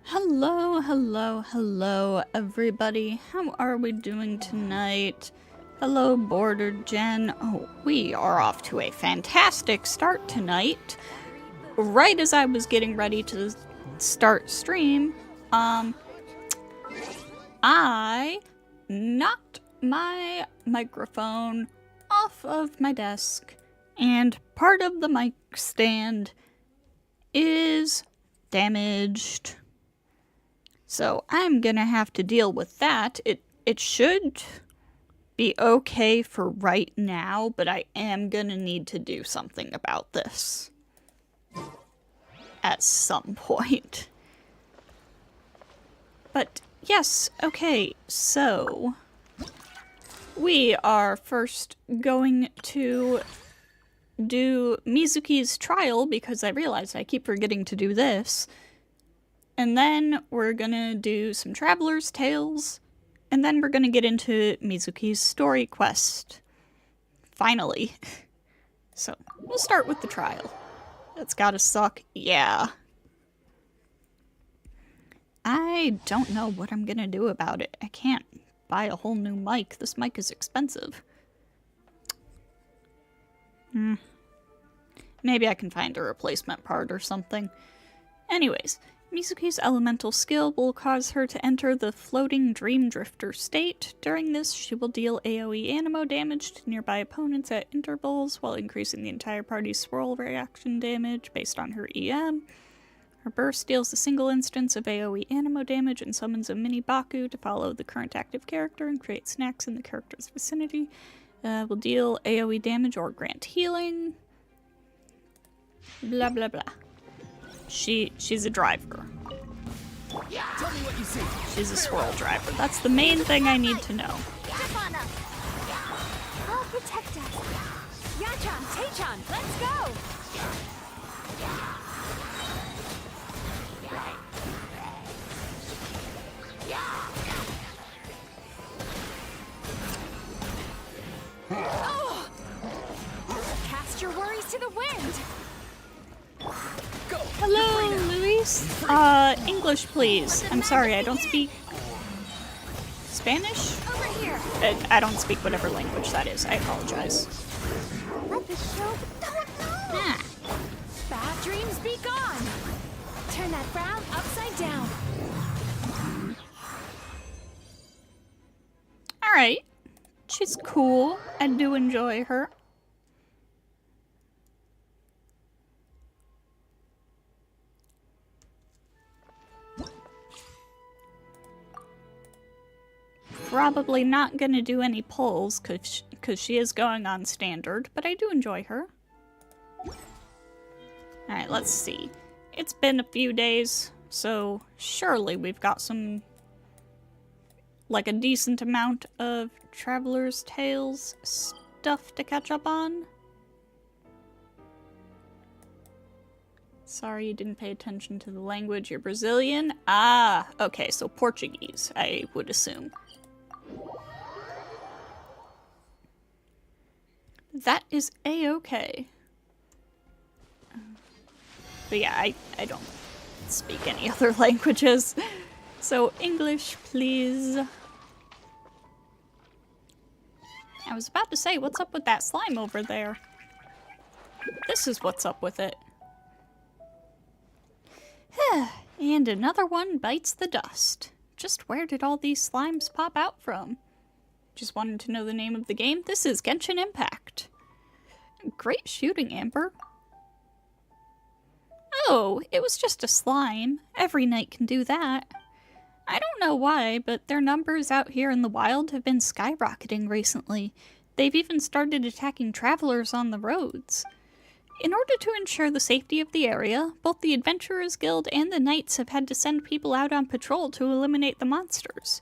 Hello, hello, hello, everybody. How are we doing tonight? Hello, Border Jen. Oh, we are off to a fantastic start tonight. Right as I was getting ready to start stream, I knocked my microphone off of my desk, and part of the mic stand is damaged. So I'm gonna have to deal with that. It should be okay for right now, but I am gonna need to do something about this at some point. But yes, okay, so we are first going to do Mizuki's trial because I realize I keep forgetting to do this. And then we're gonna do some Traveler's Tales, and then we're gonna get into Mizuki's story quest. Finally. So, we'll start with the trial. That's gotta suck. Yeah. I don't know what I'm gonna do about it. I can't buy a whole new mic. This mic is expensive. Maybe I can find a replacement part or something. Anyways, Mizuki's elemental skill will cause her to enter the floating Dream Drifter state. During this, she will deal AoE animo damage to nearby opponents at intervals while increasing the entire party's swirl reaction damage based on her EM. Her burst deals a single instance of AoE animo damage and summons a mini Baku to follow the current active character and create snacks in the character's vicinity. Will deal AoE damage or grant healing. Blah blah blah. She's a driver. Tell me what you see. She's a swirl driver. That's the main thing I need to know. I'll protect us. Yachan, Taechan, let's go! Oh! Cast your worries to the wind! Go. Hello, Luis. English, please. I'm sorry, I don't speak Spanish? Over here! I don't speak whatever language that is. I apologize. Let the show... Ah. Bad dreams be gone! Turn that frown upside down. Alright. She's cool. I do enjoy her. Probably not gonna do any pulls because she is going on standard, but I do enjoy her. Alright, let's see. It's been a few days, so surely we've got some, like, a decent amount of Traveler's Tales stuff to catch up on. Sorry you didn't pay attention to the language. You're Brazilian? Ah, okay, so Portuguese, I would assume. That is a-okay. But yeah, I don't speak any other languages. So English, please. I was about to say, what's up with that slime over there? This is what's up with it. And another one bites the dust. Just where did all these slimes pop out from? Just wanted to know the name of the game. This is Genshin Impact. Great shooting, Amber. Oh, it was just a slime. Every knight can do that. I don't know why, but their numbers out here in the wild have been skyrocketing recently. They've even started attacking travelers on the roads. In order to ensure the safety of the area, both the Adventurers Guild and the Knights have had to send people out on patrol to eliminate the monsters.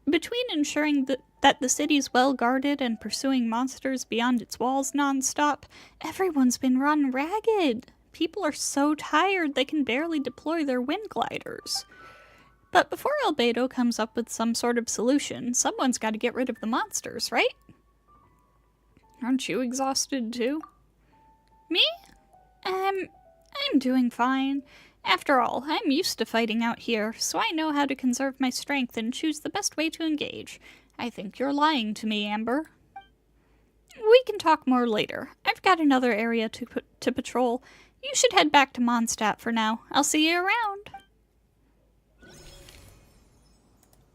Between ensuring that the city's well guarded and pursuing monsters beyond its walls non-stop, everyone's been run ragged. People are so tired they can barely deploy their wind gliders. But before Albedo comes up with some sort of solution, someone's got to get rid of the monsters, right? Aren't you exhausted too? Me? I'm doing fine. After all, I'm used to fighting out here, so I know how to conserve my strength and choose the best way to engage. I think you're lying to me, Amber. We can talk more later. I've got another area to patrol. You should head back to Mondstadt for now. I'll see you around.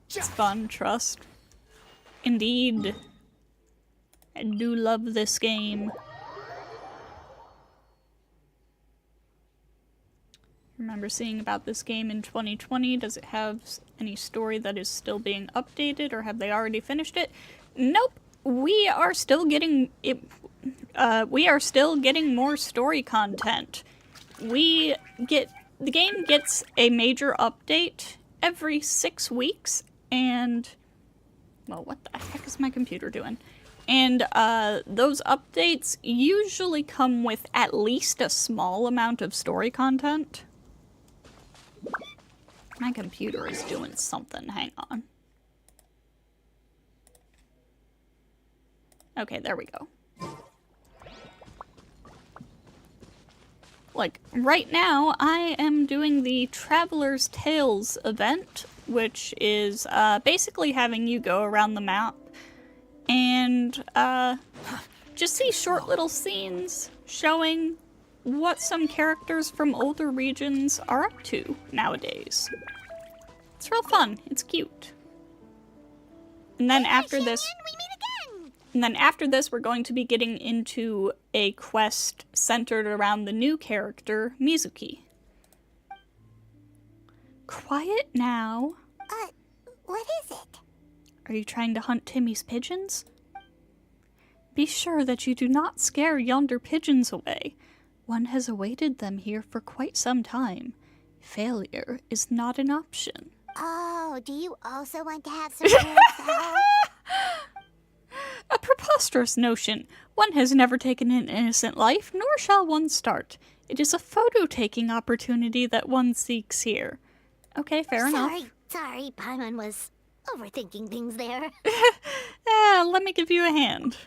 It's fun, trust. Indeed. I do love this game. Remember seeing about this game in 2020. Does it have any story that is still being updated, or have they already finished it? Nope. We are still getting it. We are still getting more story content. The game gets a major update every 6 weeks, and well, what the heck is my computer doing? And those updates usually come with at least a small amount of story content. My computer is doing something. Hang on. Okay, there we go. Like, right now, I am doing the Traveler's Tales event, which is basically having you go around the map and just see short little scenes showing what some characters from older regions are up to nowadays. It's real fun. It's cute. And then after this... And then after this, we're going to be getting into a quest centered around the new character, Mizuki. Quiet now. What is it? Are you trying to hunt Timmy's pigeons? Be sure that you do not scare yonder pigeons away. One has awaited them here for quite some time. Failure is not an option. Oh, do you also want to have some help? A preposterous notion. One has never taken an innocent life, nor shall one start. It is a photo-taking opportunity that one seeks here. Okay, fair enough. Sorry, Paimon was overthinking things there. Let me give you a hand.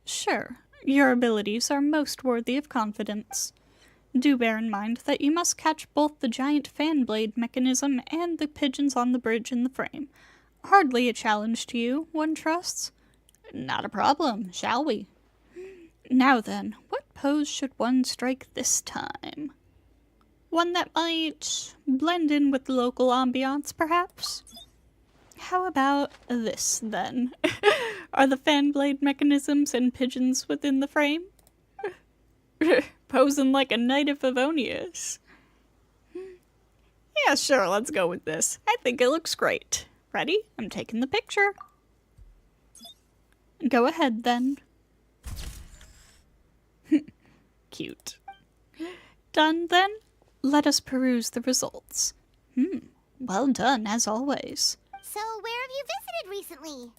Sure, your abilities are most worthy of confidence. Do bear in mind that you must catch both the giant fan blade mechanism and the pigeons on the bridge in the frame. Hardly a challenge to you, one trusts. Not a problem, shall we? Now then, what pose should one strike this time? One that might blend in with the local ambiance, perhaps? How about this, then? Are the fan blade mechanisms and pigeons within the frame? Posing like a knight of Favonius. Yeah, sure, let's go with this. I think it looks great. Ready? I'm taking the picture. Go ahead, then. Cute. Done, then? Let us peruse the results. Well done, as always. So, where have you visited recently?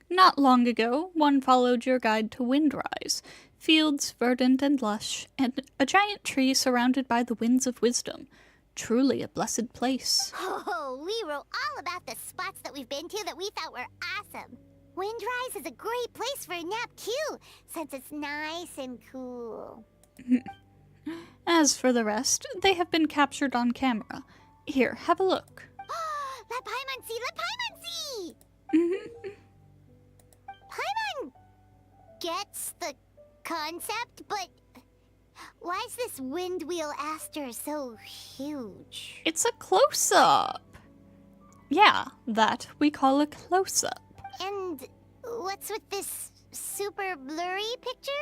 Not long ago, one followed your guide to Windrise. Fields verdant and lush, and a giant tree surrounded by the winds of wisdom. Truly a blessed place. Oh, we wrote all about the spots that we've been to that we thought were awesome. Windrise is a great place for a nap, too, since it's nice and cool. As for the rest, they have been captured on camera. Here, have a look. Let Paimon see! Let Paimon see! Paimon gets the concept, but why is this wind wheel Aster so huge? It's a close-up. Yeah, that we call a close-up. And what's with this super blurry picture?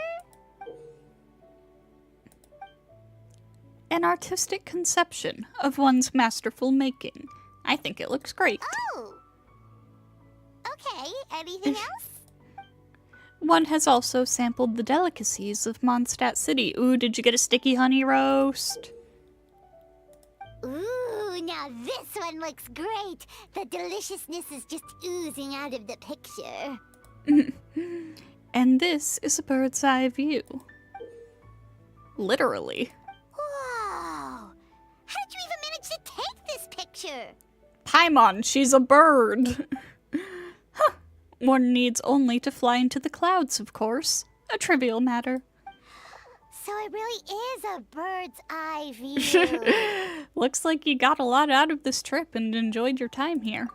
An artistic conception of one's masterful making. I think it looks great. Oh! Okay, anything else? One has also sampled the delicacies of Mondstadt City. Ooh, did you get a sticky honey roast? Ooh, now this one looks great. The deliciousness is just oozing out of the picture. And this is a bird's eye view. Literally. Whoa! How did you even manage to take this picture? Paimon, she's a bird. Huh. One needs only to fly into the clouds, of course. A trivial matter. So it really is a bird's eye view. Looks like you got a lot out of this trip and enjoyed your time here.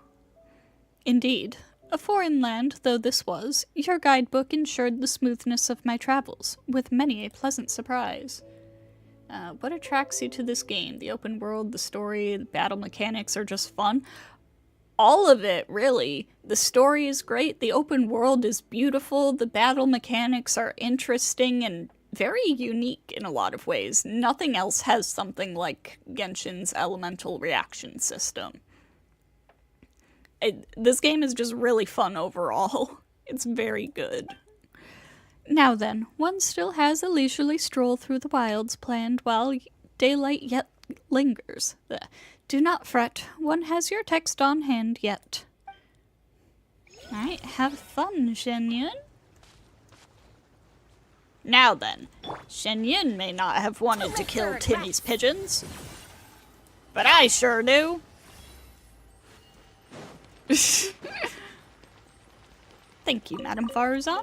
Indeed. A foreign land though this was, your guidebook ensured the smoothness of my travels, with many a pleasant surprise. What attracts you to this game? The open world, the story, the battle mechanics are just fun. All of it, really. The story is great, the open world is beautiful, the battle mechanics are interesting and very unique in a lot of ways. Nothing else has something like Genshin's elemental reaction system. This game is just really fun overall. It's very good. Now then, one still has a leisurely stroll through the wilds planned while daylight yet lingers. Do not fret, one has your text on hand yet. Alright, have fun, Shenyun. Now then, Shenyun may not have wanted to kill Timmy's pigeons, but I sure do. Thank you, Madame Farzan.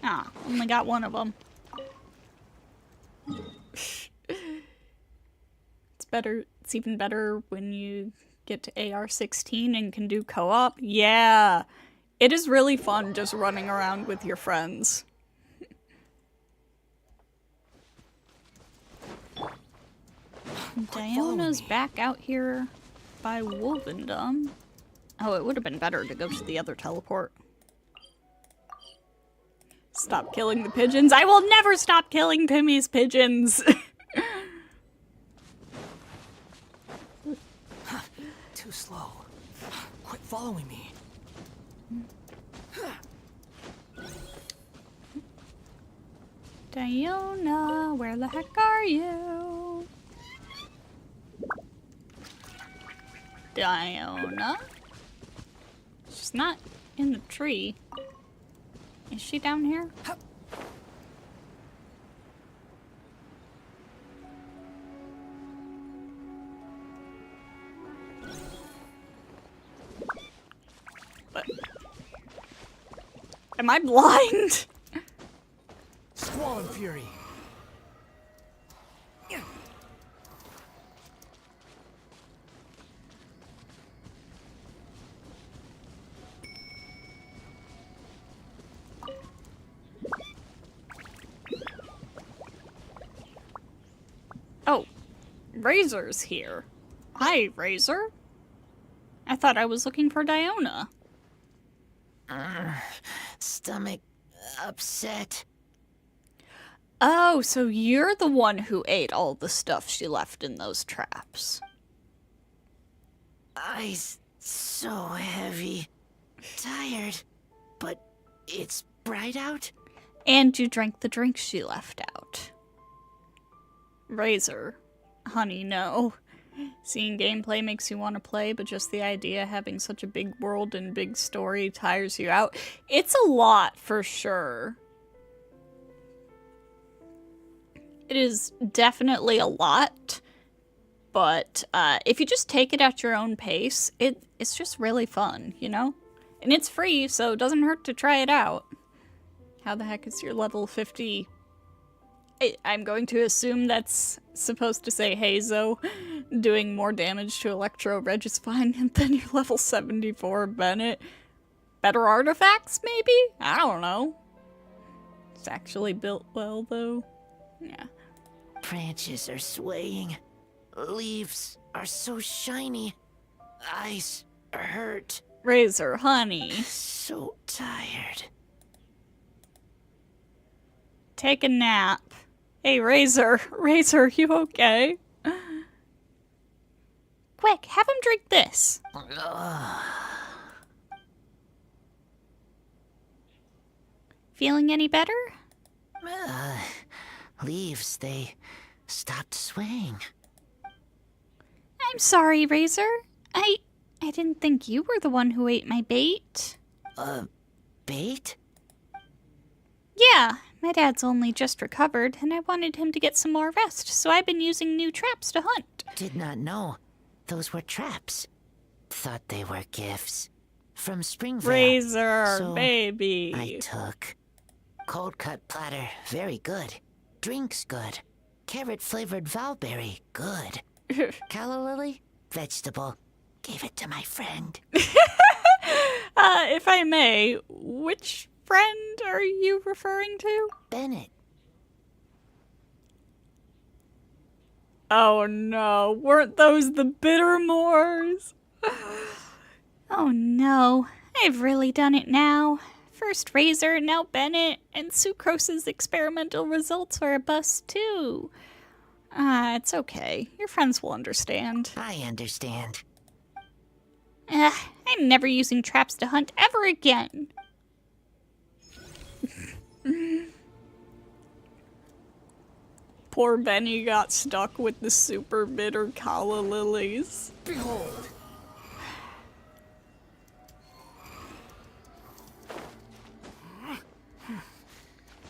Ah, only got one of them. It's even better when you get to AR-16 and can do co-op. Yeah, it is really fun just running around with your friends. Diona's back out here by Wolvendom. Oh, it would have been better to go to the other teleport. Stop killing the pigeons. I will never stop killing Timmy's pigeons. Too slow. Quit following me. Diona, where the heck are you? Diona? She's not in the tree. Is she down here? But am I blind? Squall and fury. Oh, Razor's here. Hi, Razor. I thought I was looking for Diona. Stomach upset. Oh, so you're the one who ate all the stuff she left in those traps. Eyes so heavy. Tired. But it's bright out? And you drank the drink she left out. Razor. Honey, no. Seeing gameplay makes you want to play, but just the idea of having such a big world and big story tires you out. It's a lot, for sure. It is definitely a lot, but if you just take it at your own pace, it's just really fun, you know? And it's free, so it doesn't hurt to try it out. How the heck is your level 50? I'm going to assume that's supposed to say Hazo, doing more damage to Electro Registine than your level 74 Bennett. Better artifacts, maybe? I don't know. It's actually built well, though. Yeah. Branches are swaying. Leaves are so shiny. Eyes hurt. Razor, honey. So tired. Take a nap. Hey, Razor. Razor, you okay? Quick, have him drink this. Feeling any better? Leaves, they stopped swaying. I'm sorry, Razor. I didn't think you were the one who ate my bait. Bait? Yeah, my dad's only just recovered, and I wanted him to get some more rest, so I've been using new traps to hunt. Did not know. Those were traps. Thought they were gifts. from Springvale. Razor, So baby. I took. Cold cut platter, very good. Drinks, good. Carrot flavored valberry, good. Calla lily, vegetable. Gave it to my friend. If I may, which friend are you referring to? Bennett. Oh no, weren't those the Bittermores? Oh no, I've really done it now. First Razor, now Bennett, and Sucrose's experimental results are a bust too. It's okay. Your friends will understand. I understand. I'm never using traps to hunt ever again. Poor Benny got stuck with the super bitter calla lilies. Behold!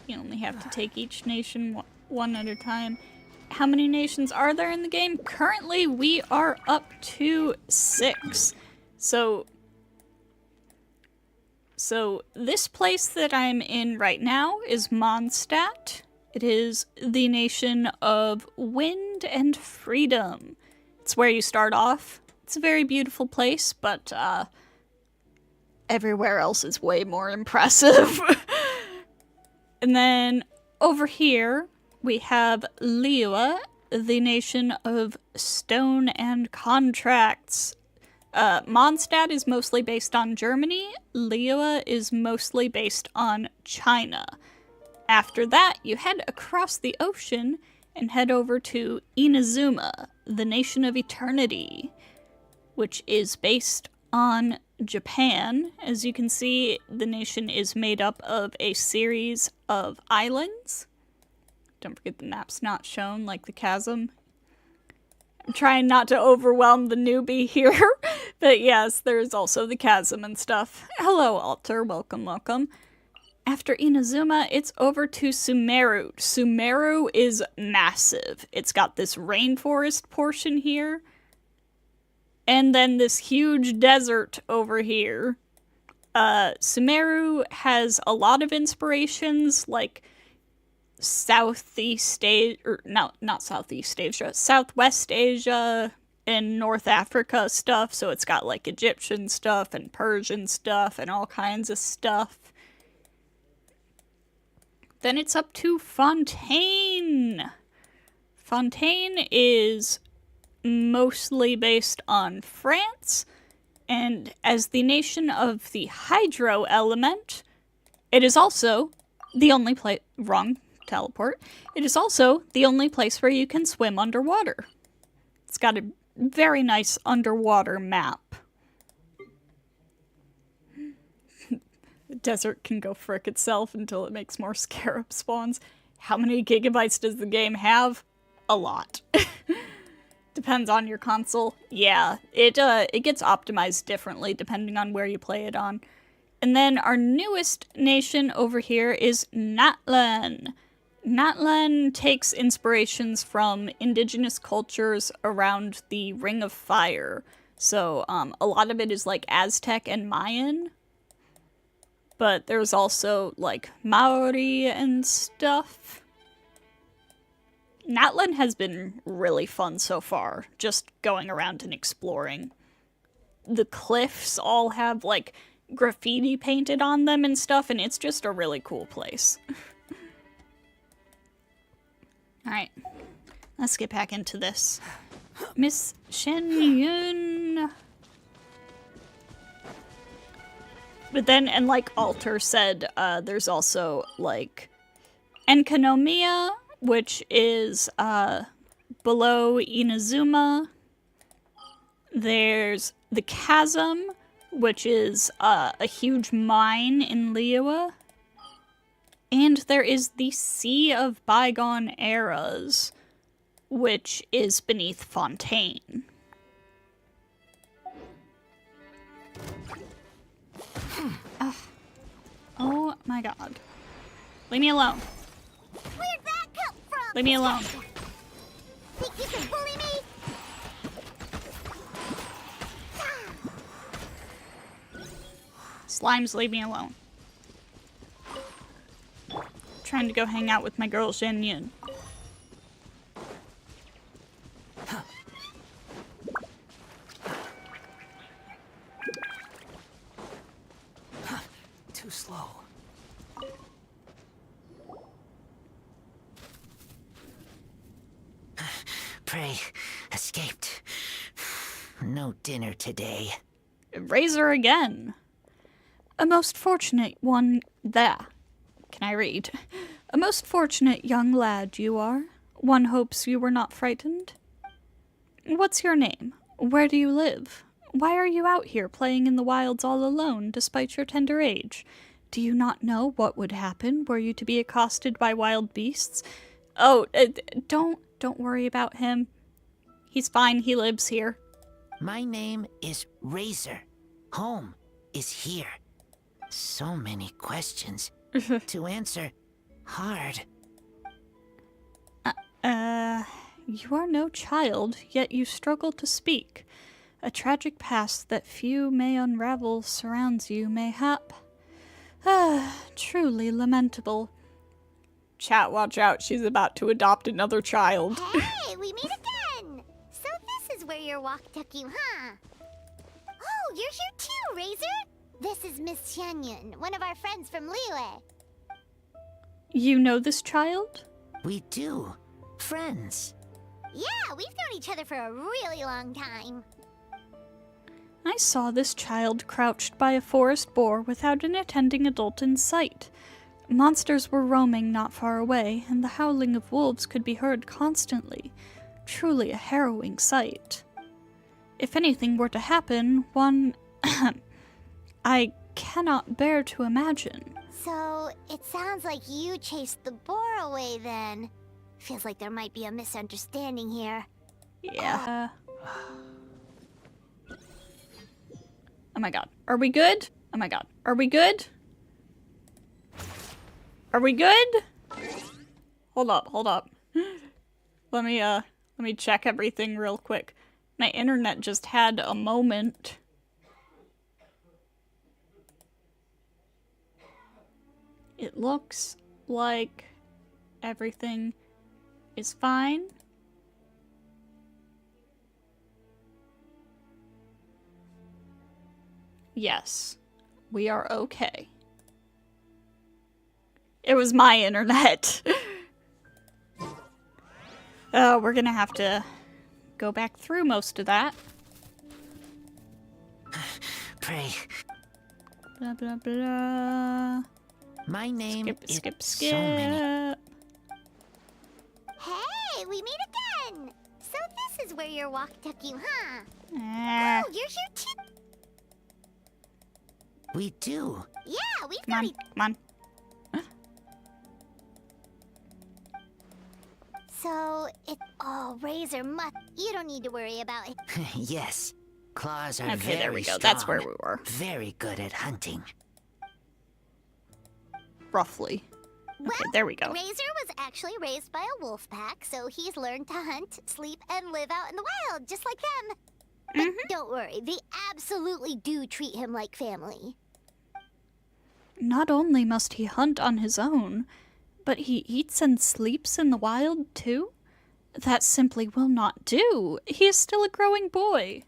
You only have to take each nation one at a time. How many nations are there in the game? Currently, we are up to 6. So this place that I'm in right now is Mondstadt. It is the nation of wind and freedom. It's where you start off. It's a very beautiful place, but everywhere else is way more impressive. And then over here, we have Liyue, the nation of stone and contracts. Mondstadt is mostly based on Germany. Liyue is mostly based on China. After that, you head across the ocean and head over to Inazuma, the nation of eternity, which is based on Japan. As you can see, the nation is made up of a series of islands. Don't forget the map's not shown, like the chasm. I'm trying not to overwhelm the newbie here, but yes, there's also the chasm and stuff. Hello, Alter. Welcome, welcome. After Inazuma, it's over to Sumeru. Sumeru is massive. It's got this rainforest portion here, and then this huge desert over here. Sumeru has a lot of inspirations, like Southeast Asia, or no, not Southeast Asia, Southwest Asia and North Africa stuff. So it's got like Egyptian stuff and Persian stuff and all kinds of stuff. Then it's up to Fontaine. Fontaine is mostly based on France, and as the nation of the hydro element, it is also the only place— wrong, teleport. It is also the only place where you can swim underwater. It's got a very nice underwater map. The desert can go frick itself until it makes more scarab spawns. How many gigabytes does the game have? A lot. Depends on your console. Yeah, it gets optimized differently depending on where you play it on. And then our newest nation over here is Natlan. Natlan takes inspirations from indigenous cultures around the Ring of Fire. So a lot of it is like Aztec and Mayan. But there's also like Maori and stuff. Natlan has been really fun so far, just going around and exploring. The cliffs all have like graffiti painted on them and stuff, and it's just a really cool place. Alright, let's get back into this. Miss Shen Yun. But then, and like Alter said, there's also like Enkanomiya, which is below Inazuma. There's the Chasm, which is a huge mine in Liyue. And there is the Sea of Bygone Eras, which is beneath Fontaine. Oh my god. Leave me alone. Where'd that come from? Leave me alone. Think you can bully me? Slimes, leave me alone. Trying to go hang out with my girl Shen Yun. Too slow. Prey escaped. No dinner today. Razor again. A most fortunate one there. Can I read? A most fortunate young lad you are. One hopes you were not frightened. What's your name? Where do you live? Why are you out here playing in the wilds all alone, despite your tender age? Do you not know what would happen were you to be accosted by wild beasts? Oh, don't worry about him. He's fine, he lives here. My name is Razor. Home is here. So many questions to answer. Hard. You are no child, yet you struggle to speak. A tragic past that few may unravel surrounds you, mayhap. Truly lamentable. Chat, watch out, she's about to adopt another child. Hey, we meet again! So this is where your walk took you, huh? Oh, you're here too, Razor! This is Miss Xianyun, one of our friends from Liyue. You know this child? We do. Friends. Yeah, we've known each other for a really long time. I saw this child crouched by a forest boar without an attending adult in sight. Monsters were roaming not far away, and the howling of wolves could be heard constantly. Truly a harrowing sight. If anything were to happen, one I cannot bear to imagine. So, it sounds like you chased the boar away then. Feels like there might be a misunderstanding here. Yeah. Oh my god. Are we good? Oh my god. Are we good? Are we good? Hold up. Let me check everything real quick. My internet just had a moment. It looks like everything is fine. Yes, we are okay. It was my internet. We're gonna have to go back through most of that. Pray. Blah, blah, blah. My name is Skip. so many. Hey, we meet again! So this is where your walk took you, huh? Ah, Oh, you're here too! We do. Yeah, we've come known on, each... come on. So, oh, Razor you don't need to worry about it. Yes. Claws are Okay, very there we go. strong. That's where we were. Very good at hunting. Roughly. Okay, there we go. Razor was actually raised by a wolf pack, so he's learned to hunt, sleep, and live out in the wild, just like them. But don't worry, they absolutely do treat him like family. Not only must he hunt on his own, but he eats and sleeps in the wild too? That simply will not do. He is still a growing boy.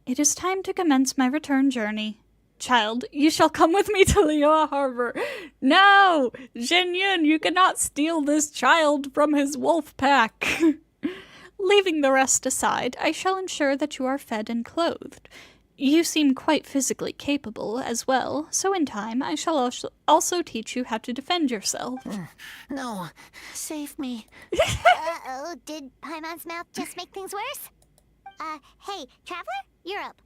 It is time to commence my return journey. Child, you shall come with me to Liyue Harbor. No! Zhenyun, you cannot steal this child from his wolf pack. Leaving the rest aside, I shall ensure that you are fed and clothed. You seem quite physically capable as well, so in time I shall also teach you how to defend yourself. No, save me. Uh-oh, did Paimon's mouth just make things worse? Hey, Traveler, you're up.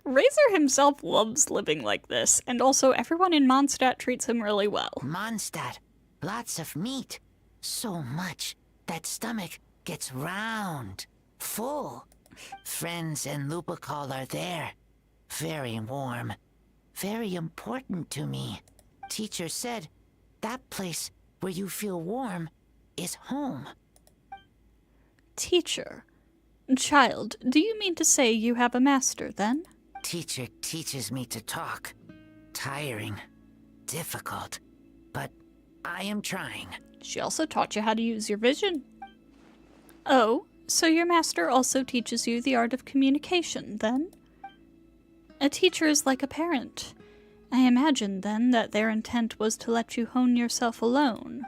Razor himself loves living like this, and also everyone in Mondstadt treats him really well. Mondstadt, lots of meat. So much that stomach gets round, full. Friends and Lupacol are there. Very warm. Very important to me. Teacher said that place where you feel warm is home. Teacher. Child, do you mean to say you have a master, then? teacher teaches me to talk. Tiring. Difficult. But I am trying. She also taught you how to use your vision. Oh, so your master also teaches you the art of communication, then? A teacher is like a parent. I imagine, then, that their intent was to let you hone yourself alone.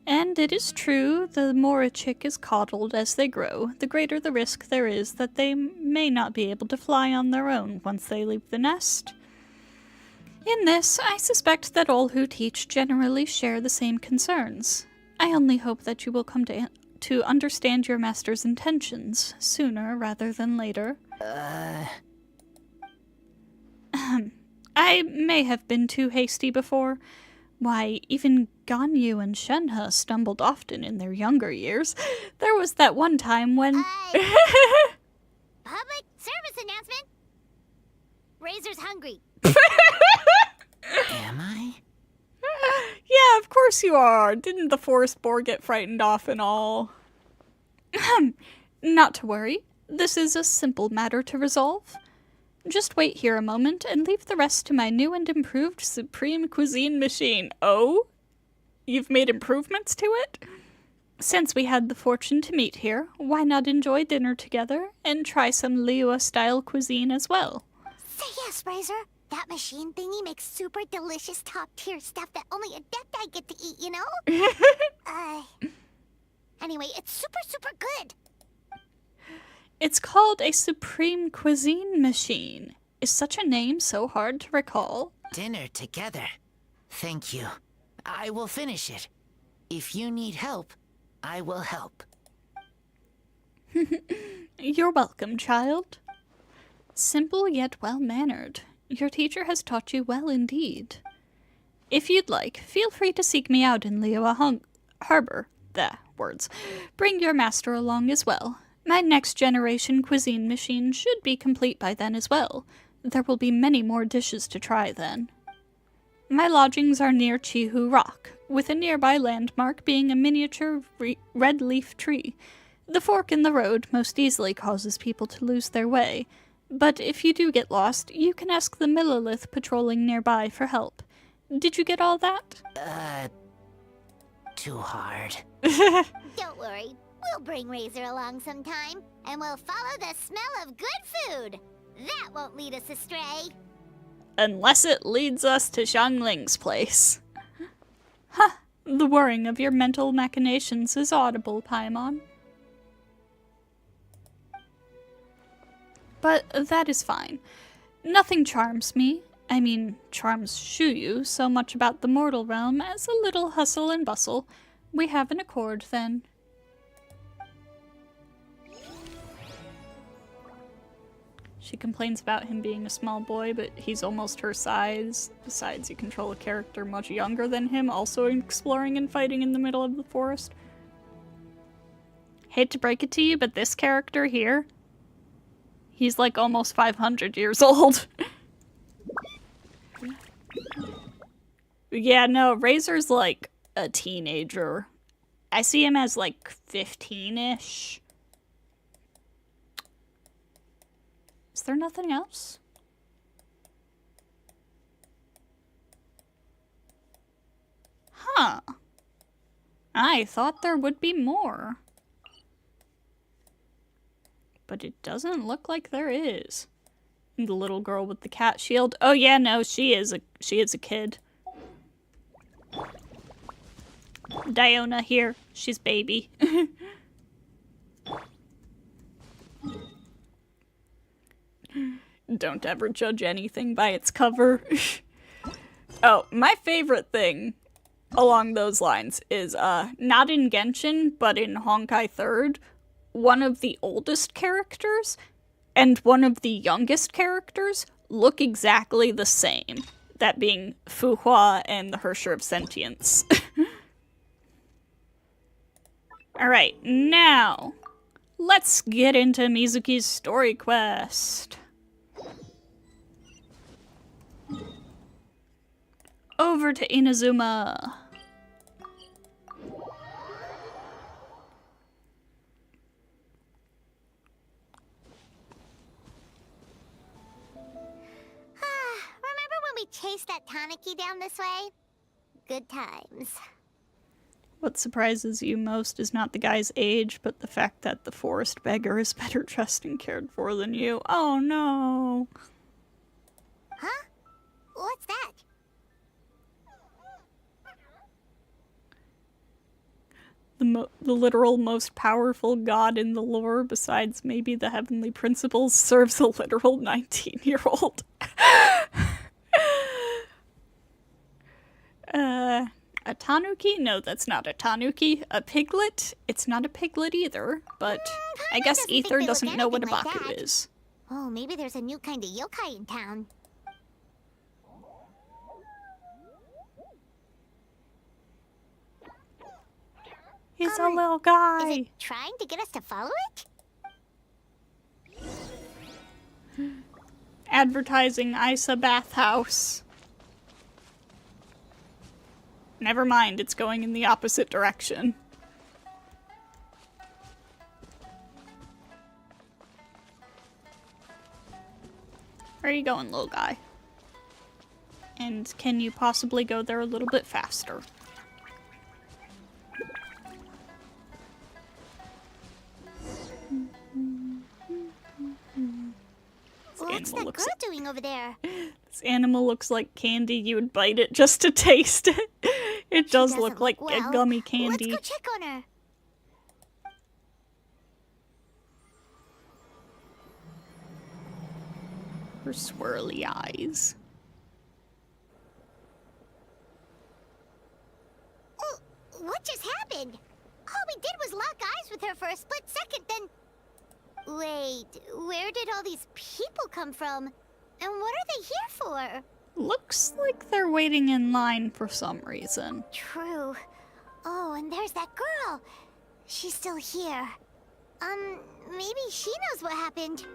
And it is true, the more a chick is coddled as they grow, the greater the risk there is that they may not be able to fly on their own once they leave the nest. In this, I suspect that all who teach generally share the same concerns. I only hope that you will come to understand your master's intentions sooner rather than later. I may have been too hasty before. Why, even Ganyu and Shenhe stumbled often in their younger years. There was that one time when... Public service announcement! Razor's hungry. Am I? Yeah, of course you are. Didn't the forest boar get frightened off and all? Not to worry. This is a simple matter to resolve. Just wait here a moment and leave the rest to my new and improved Supreme Cuisine machine. Oh? You've made improvements to it? Since we had the fortune to meet here, why not enjoy dinner together and try some Liyue-style cuisine as well? Say yes, Razor. That machine thingy makes super delicious top-tier stuff that only Adepti get to eat, you know? Anyway, it's super good. It's called a Supreme Cuisine machine. Is such a name so hard to recall? Dinner together. Thank you. I will finish it. If you need help, I will help. You're welcome, child. Simple yet well-mannered. Your teacher has taught you well indeed. If you'd like, feel free to seek me out in Liyue Harbor. Words. Bring your master along as well. My next generation cuisine machine should be complete by then as well. There will be many more dishes to try then. My lodgings are near Chihu Rock, with a nearby landmark being a miniature red leaf tree. The fork in the road most easily causes people to lose their way, but if you do get lost, you can ask the Millilith patrolling nearby for help. Did you get all that? Too hard. Don't worry. We'll bring Razor along sometime, and we'll follow the smell of good food. That won't lead us astray. Unless it leads us to Xiangling's place. Huh, the whirring of your mental machinations is audible, Paimon. But that is fine. Nothing charms me, charms Shuyu so much about the mortal realm as a little hustle and bustle. We have an accord, then. She complains about him being a small boy, but he's almost her size. Besides, you control a character much younger than him, also exploring and fighting in the middle of the forest. Hate to break it to you, but this character here, he's like almost 500 years old. Yeah, no, Razor's like a teenager. I see him as like 15-ish. Is there nothing else? Huh. I thought there would be more. But it doesn't look like there is. And the little girl with the cat shield. Oh yeah, no, she is a kid. Diona here. She's baby. Don't ever judge anything by its cover. Oh, my favorite thing along those lines is, not in Genshin, but in Honkai 3rd, one of the oldest characters and one of the youngest characters look exactly the same. That being Fu Hua and the Hersher of Sentience. Alright, now, let's get into Mizuki's story quest. Over to Inazuma. chase that tanuki down this way? Good times. What surprises you most is not the guy's age, but the fact that the forest beggar is better dressed and cared for than you. Oh no! Huh? What's that? The literal most powerful god in the lore, besides maybe the heavenly principles, serves a literal 19-year-old. A tanuki? No, that's not a tanuki. A piglet? It's not a piglet either, but I guess doesn't think Ether they doesn't look know what a anything like Baku that. is. Oh, maybe there's a new kind of yokai in town. He's a little guy. Is it trying to get us to follow it? Advertising Isa bathhouse. Never mind, it's going in the opposite direction. Where are you going, little guy? And can you possibly go there a little bit faster? What's that girl doing over there? This animal looks like candy. You would bite it just to taste it. It does Doesn't look like well. a gummy candy. Let's go check on her. Her swirly eyes. Oh, what just happened? All we did was lock eyes with her for a split second, then... Wait, where did all these people come from? And what are they here for? Looks like they're waiting in line for some reason. True. Oh, and there's that girl. She's still here. Maybe she knows what happened.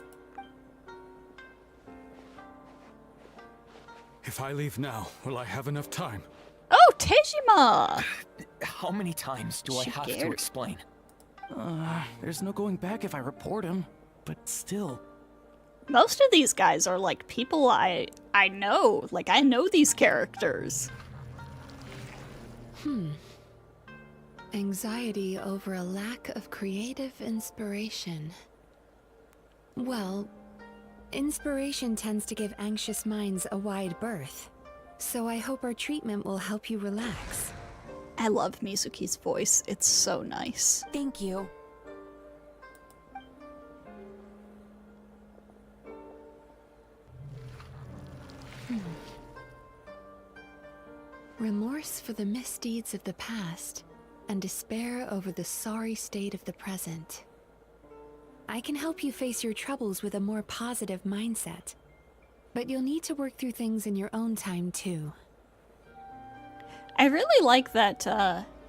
If I leave now, will I have enough time? Oh, Tejima! How many times do I have to Shigeru. explain? There's no going back if I report him, but still. Most of these guys are like people I know. Like, I know these characters. Anxiety over a lack of creative inspiration. Well, inspiration tends to give anxious minds a wide berth, so I hope our treatment will help you relax. I love Mizuki's voice. It's so nice. Thank you. Remorse for the misdeeds of the past, and despair over the sorry state of the present. I can help you face your troubles with a more positive mindset, but you'll need to work through things in your own time too. I really like that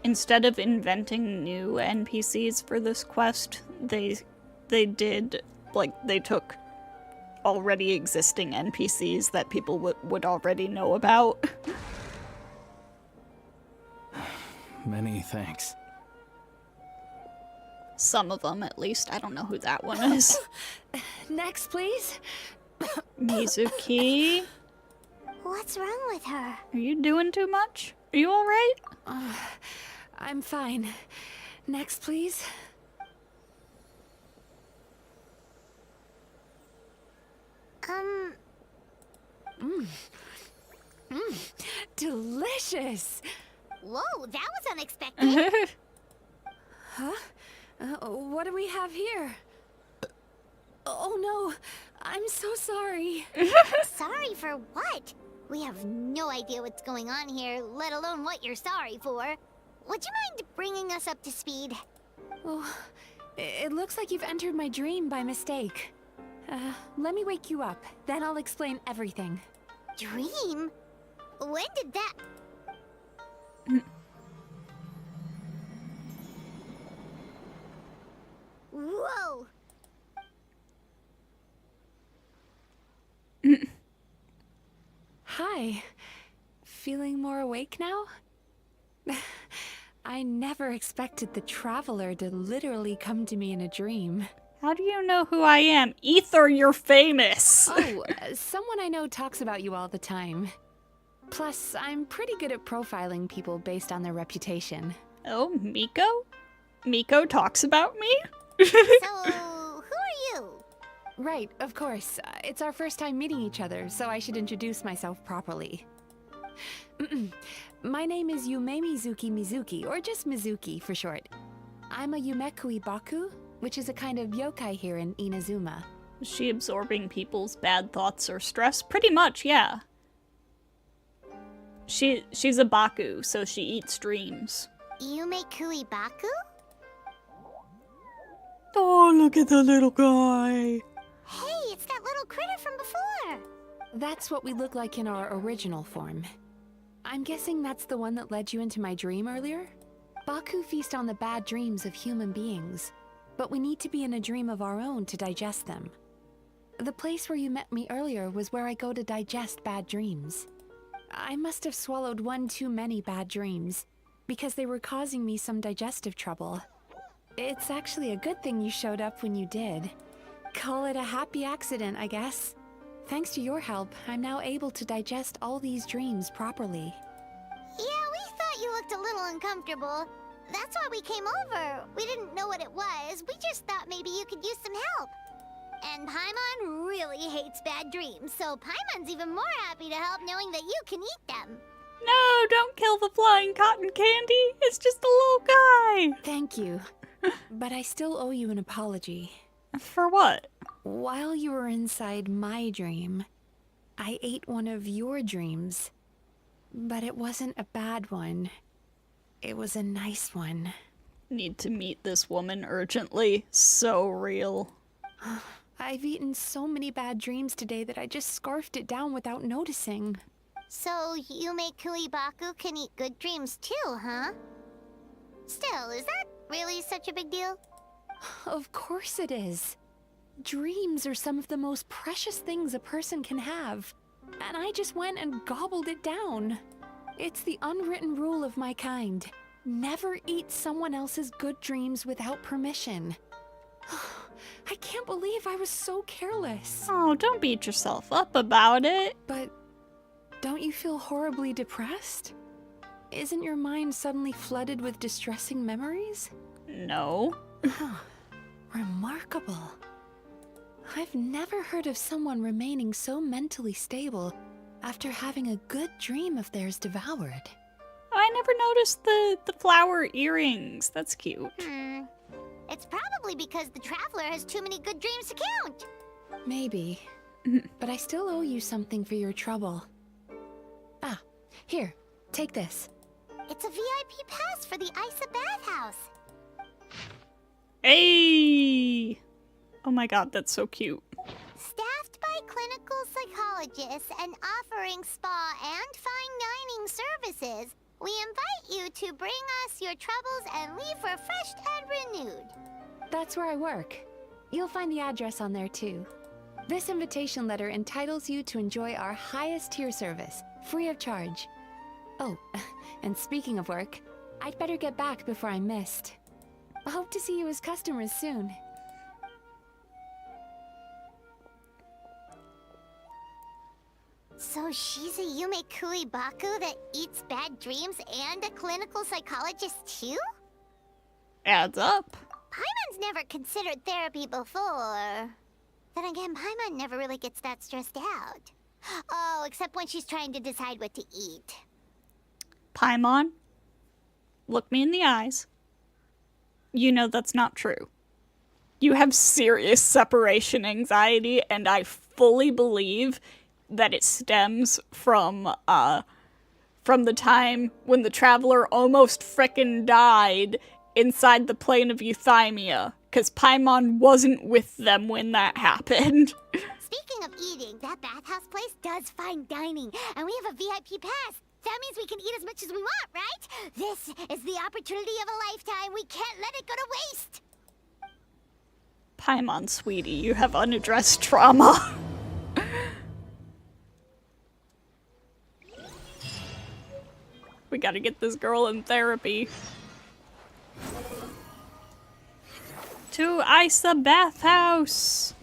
instead of inventing new NPCs for this quest, they did, like, they took already existing NPCs that people would already know about. Many thanks. Some of them, at least. I don't know who that one is. Next, please. Mizuki, What's wrong with her? are you doing too much? Are you alright? I'm fine. Next, please. Delicious! Whoa, that was unexpected. What do we have here? Oh no, I'm so sorry. Sorry for what? We have no idea what's going on here, let alone what you're sorry for. Would you mind bringing us up to speed? Oh, it looks like you've entered my dream by mistake. Let me wake you up, then I'll explain everything. Dream? When did that... Whoa! Hi. Feeling more awake now? I never expected the Traveler to literally come to me in a dream. How do you know who I am? Ether, you're famous! Oh, someone I know talks about you all the time. Plus, I'm pretty good at profiling people based on their reputation. Oh, Miko? Miko talks about me? So, who are you? Right, of course. It's our first time meeting each other, so I should introduce myself properly. My name is Yume Mizuki, or just Mizuki for short. I'm a Yumekui Baku, which is a kind of yokai here in Inazuma. Is she absorbing people's bad thoughts or stress? Pretty much, yeah. She's a Baku, so she eats dreams. Yume Baku? Oh, look at the little guy. Hey, it's that little critter from before. That's what we look like in our original form. I'm guessing that's the one that led you into my dream earlier? Baku feast on the bad dreams of human beings, but we need to be in a dream of our own to digest them. The place where you met me earlier was where I go to digest bad dreams. I must have swallowed one too many bad dreams, because they were causing me some digestive trouble. It's actually a good thing you showed up when you did. Call it a happy accident, I guess. Thanks to your help, I'm now able to digest all these dreams properly. Yeah, we thought you looked a little uncomfortable. That's why we came over. We didn't know what it was. We just thought maybe you could use some help. And Paimon really hates bad dreams, so Paimon's even more happy to help knowing that you can eat them. No, don't kill the flying cotton candy. It's just a little guy. Thank you. But I still owe you an apology. For what? While you were inside my dream, I ate one of your dreams. But it wasn't a bad one. It was a nice one. Need to meet this woman urgently. So real. I've eaten so many bad dreams today that I just scarfed it down without noticing. So Yume Baku can eat good dreams too, huh? Still, is that really such a big deal? Of course it is. Dreams are some of the most precious things a person can have. And I just went and gobbled it down. It's the unwritten rule of my kind. Never eat someone else's good dreams without permission. I can't believe I was so careless. Oh, don't beat yourself up about it. But don't you feel horribly depressed? Isn't your mind suddenly flooded with distressing memories? No. Remarkable. I've never heard of someone remaining so mentally stable after having a good dream of theirs devoured. I never noticed the flower earrings. That's cute. It's probably because the traveler has too many good dreams to count. Maybe. But I still owe you something for your trouble. Ah, here, take this. It's a VIP pass for the Isa bathhouse. Hey! Oh my god, that's so cute. Staffed by clinical psychologists and offering spa and fine dining services, we invite you to bring us your troubles and leave refreshed and renewed. That's where I work. You'll find the address on there too. This invitation letter entitles you to enjoy our highest tier service, free of charge. Oh, and speaking of work, I'd better get back before I'm missed. I hope to see you as customers soon. So she's a Yume Baku that eats bad dreams and a clinical psychologist too? Adds up. Paimon's never considered therapy before. Then again, Paimon never really gets that stressed out. Oh, except when she's trying to decide what to eat. Paimon, look me in the eyes. You know that's not true. You have serious separation anxiety, and I fully believe that it stems from the time when the traveler almost frickin' died inside the plane of Euthymia, because Paimon wasn't with them when that happened. Speaking of eating, that bathhouse place does fine dining, and we have a VIP pass. That means we can eat as much as we want, right? This is the opportunity of a lifetime. We can't let it go to waste. Paimon, sweetie, you have unaddressed trauma. We gotta get this girl in therapy. To Isa bathhouse.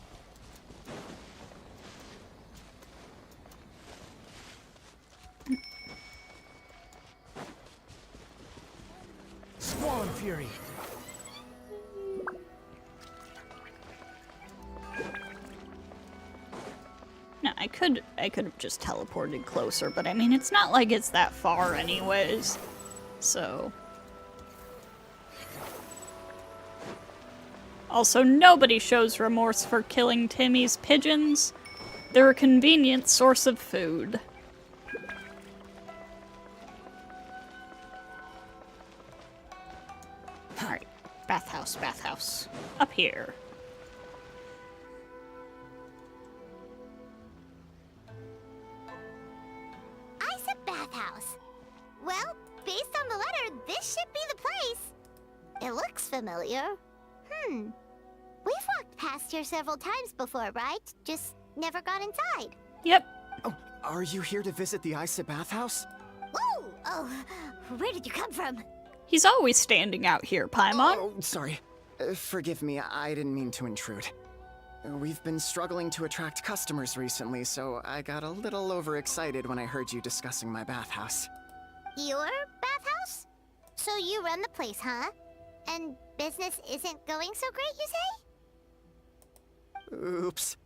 Swan Fury. No, I could have just teleported closer, but I mean, it's not like it's that far anyways. So. Also, nobody shows remorse for killing Timmy's pigeons. They're a convenient source of food. Alright, bathhouse, bathhouse. Up here. Isa Bathhouse. Well, based on the letter, this should be the place. It looks familiar. We've walked past here several times before, right? Just never gone inside. Yep. Oh, are you here to visit the Isa bathhouse? Ooh! Oh, where did you come from? He's always standing out here, Paimon. Oh, sorry. Forgive me, I didn't mean to intrude. We've been struggling to attract customers recently, so I got a little overexcited when I heard you discussing my bathhouse. Your bathhouse? So you run the place, huh? And business isn't going so great, you say? Oops.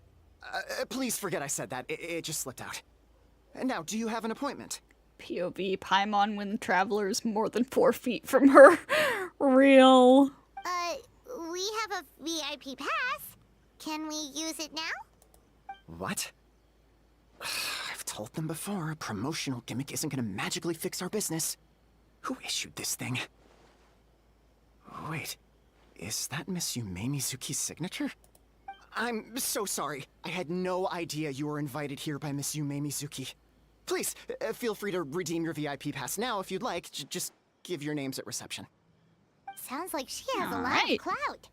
Please forget I said that. It just slipped out. Now, do you have an appointment? POV Paimon when the traveler's more than 4 feet from her. Real. We have a VIP pass. Can we use it now? What? I've told them before, a promotional gimmick isn't gonna magically fix our business. Who issued this thing? Wait, is that Miss Yume Mizuki's signature? I'm so sorry. I had no idea you were invited here by Miss Yume Mizuki. Please, feel free to redeem your VIP pass now if you'd like. Just give your names at reception. Sounds like she has a lot Alright. of clout.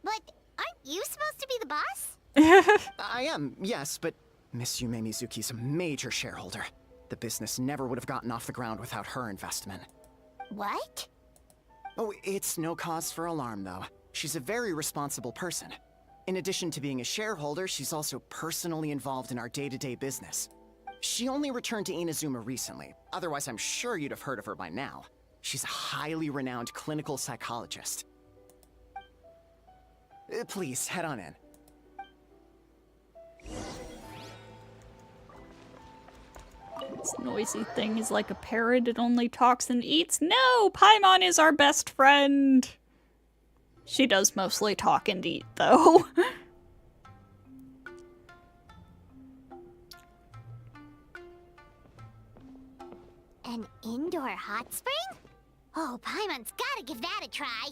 But aren't you supposed to be the boss? I am, yes, but Miss Yume Mizuki's a major shareholder. The business never would have gotten off the ground without her investment. What? Oh, it's no cause for alarm, though. She's a very responsible person. In addition to being a shareholder, she's also personally involved in our day-to-day business. She only returned to Inazuma recently. Otherwise, I'm sure you'd have heard of her by now. She's a highly renowned clinical psychologist. Please, head on in. This noisy thing is like a parrot. It only talks and eats. No! Paimon is our best friend! She does mostly talk and eat, though. An indoor hot spring? Oh, Paimon's gotta give that a try.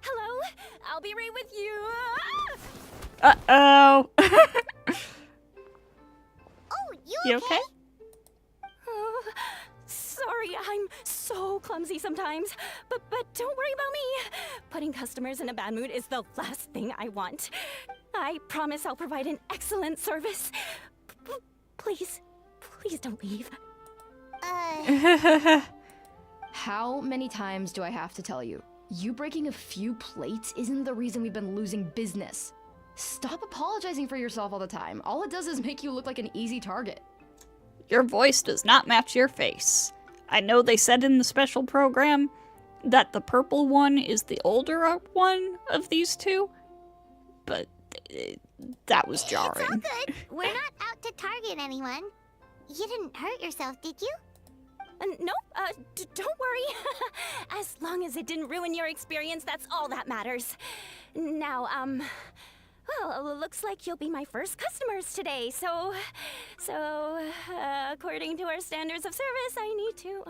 Hello, I'll be right with you. Uh-oh. Oh, You okay? Oh, sorry, I'm so clumsy sometimes. But don't worry about me. Putting customers in a bad mood is the last thing I want. I promise I'll provide an excellent service. Please don't leave. How many times do I have to tell you? You breaking a few plates isn't the reason we've been losing business. Stop apologizing for yourself all the time. All it does is make you look like an easy target. Your voice does not match your face. I know they said in the special program that the purple one is the older one of these two, but that was jarring. It's all good. We're not out to target anyone. You didn't hurt yourself, did you? Nope, don't worry. As long as it didn't ruin your experience, that's all that matters. Now, well, looks like you'll be my first customers today, so, according to our standards of service, I need to,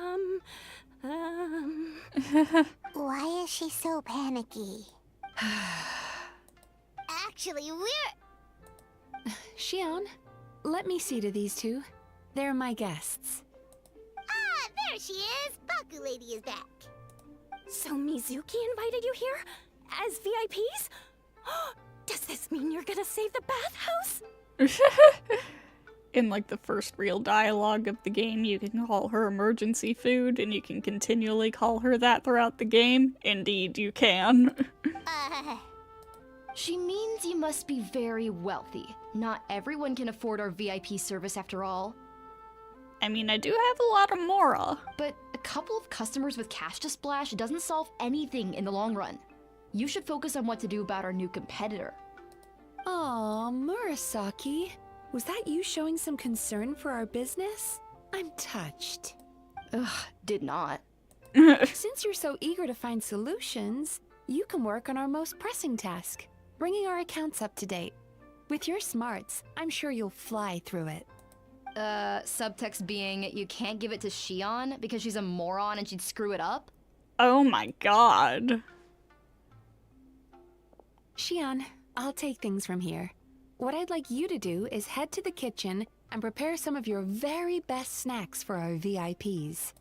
Why is she so panicky? Actually, we're... Shion, let me see to these two. They're my guests. Ah, there she is! Baku Lady is back. So Mizuki invited you here? As VIPs? Does this mean you're gonna save the bathhouse? In like the first real dialogue of the game, you can call her emergency food, and you can continually call her that throughout the game. Indeed, you can. She means you must be very wealthy. Not everyone can afford our VIP service after all. I mean, I do have a lot of mora. But a couple of customers with cash to splash doesn't solve anything in the long run. You should focus on what to do about our new competitor. Aw, Murasaki. Was that you showing some concern for our business? I'm touched. Ugh, did not. Since you're so eager to find solutions, you can work on our most pressing task, bringing our accounts up to date. With your smarts, I'm sure you'll fly through it. Subtext being, you can't give it to Shion because she's a moron and she'd screw it up? Oh my god. Shion, I'll take things from here. What I'd like you to do is head to the kitchen and prepare some of your very best snacks for our VIPs.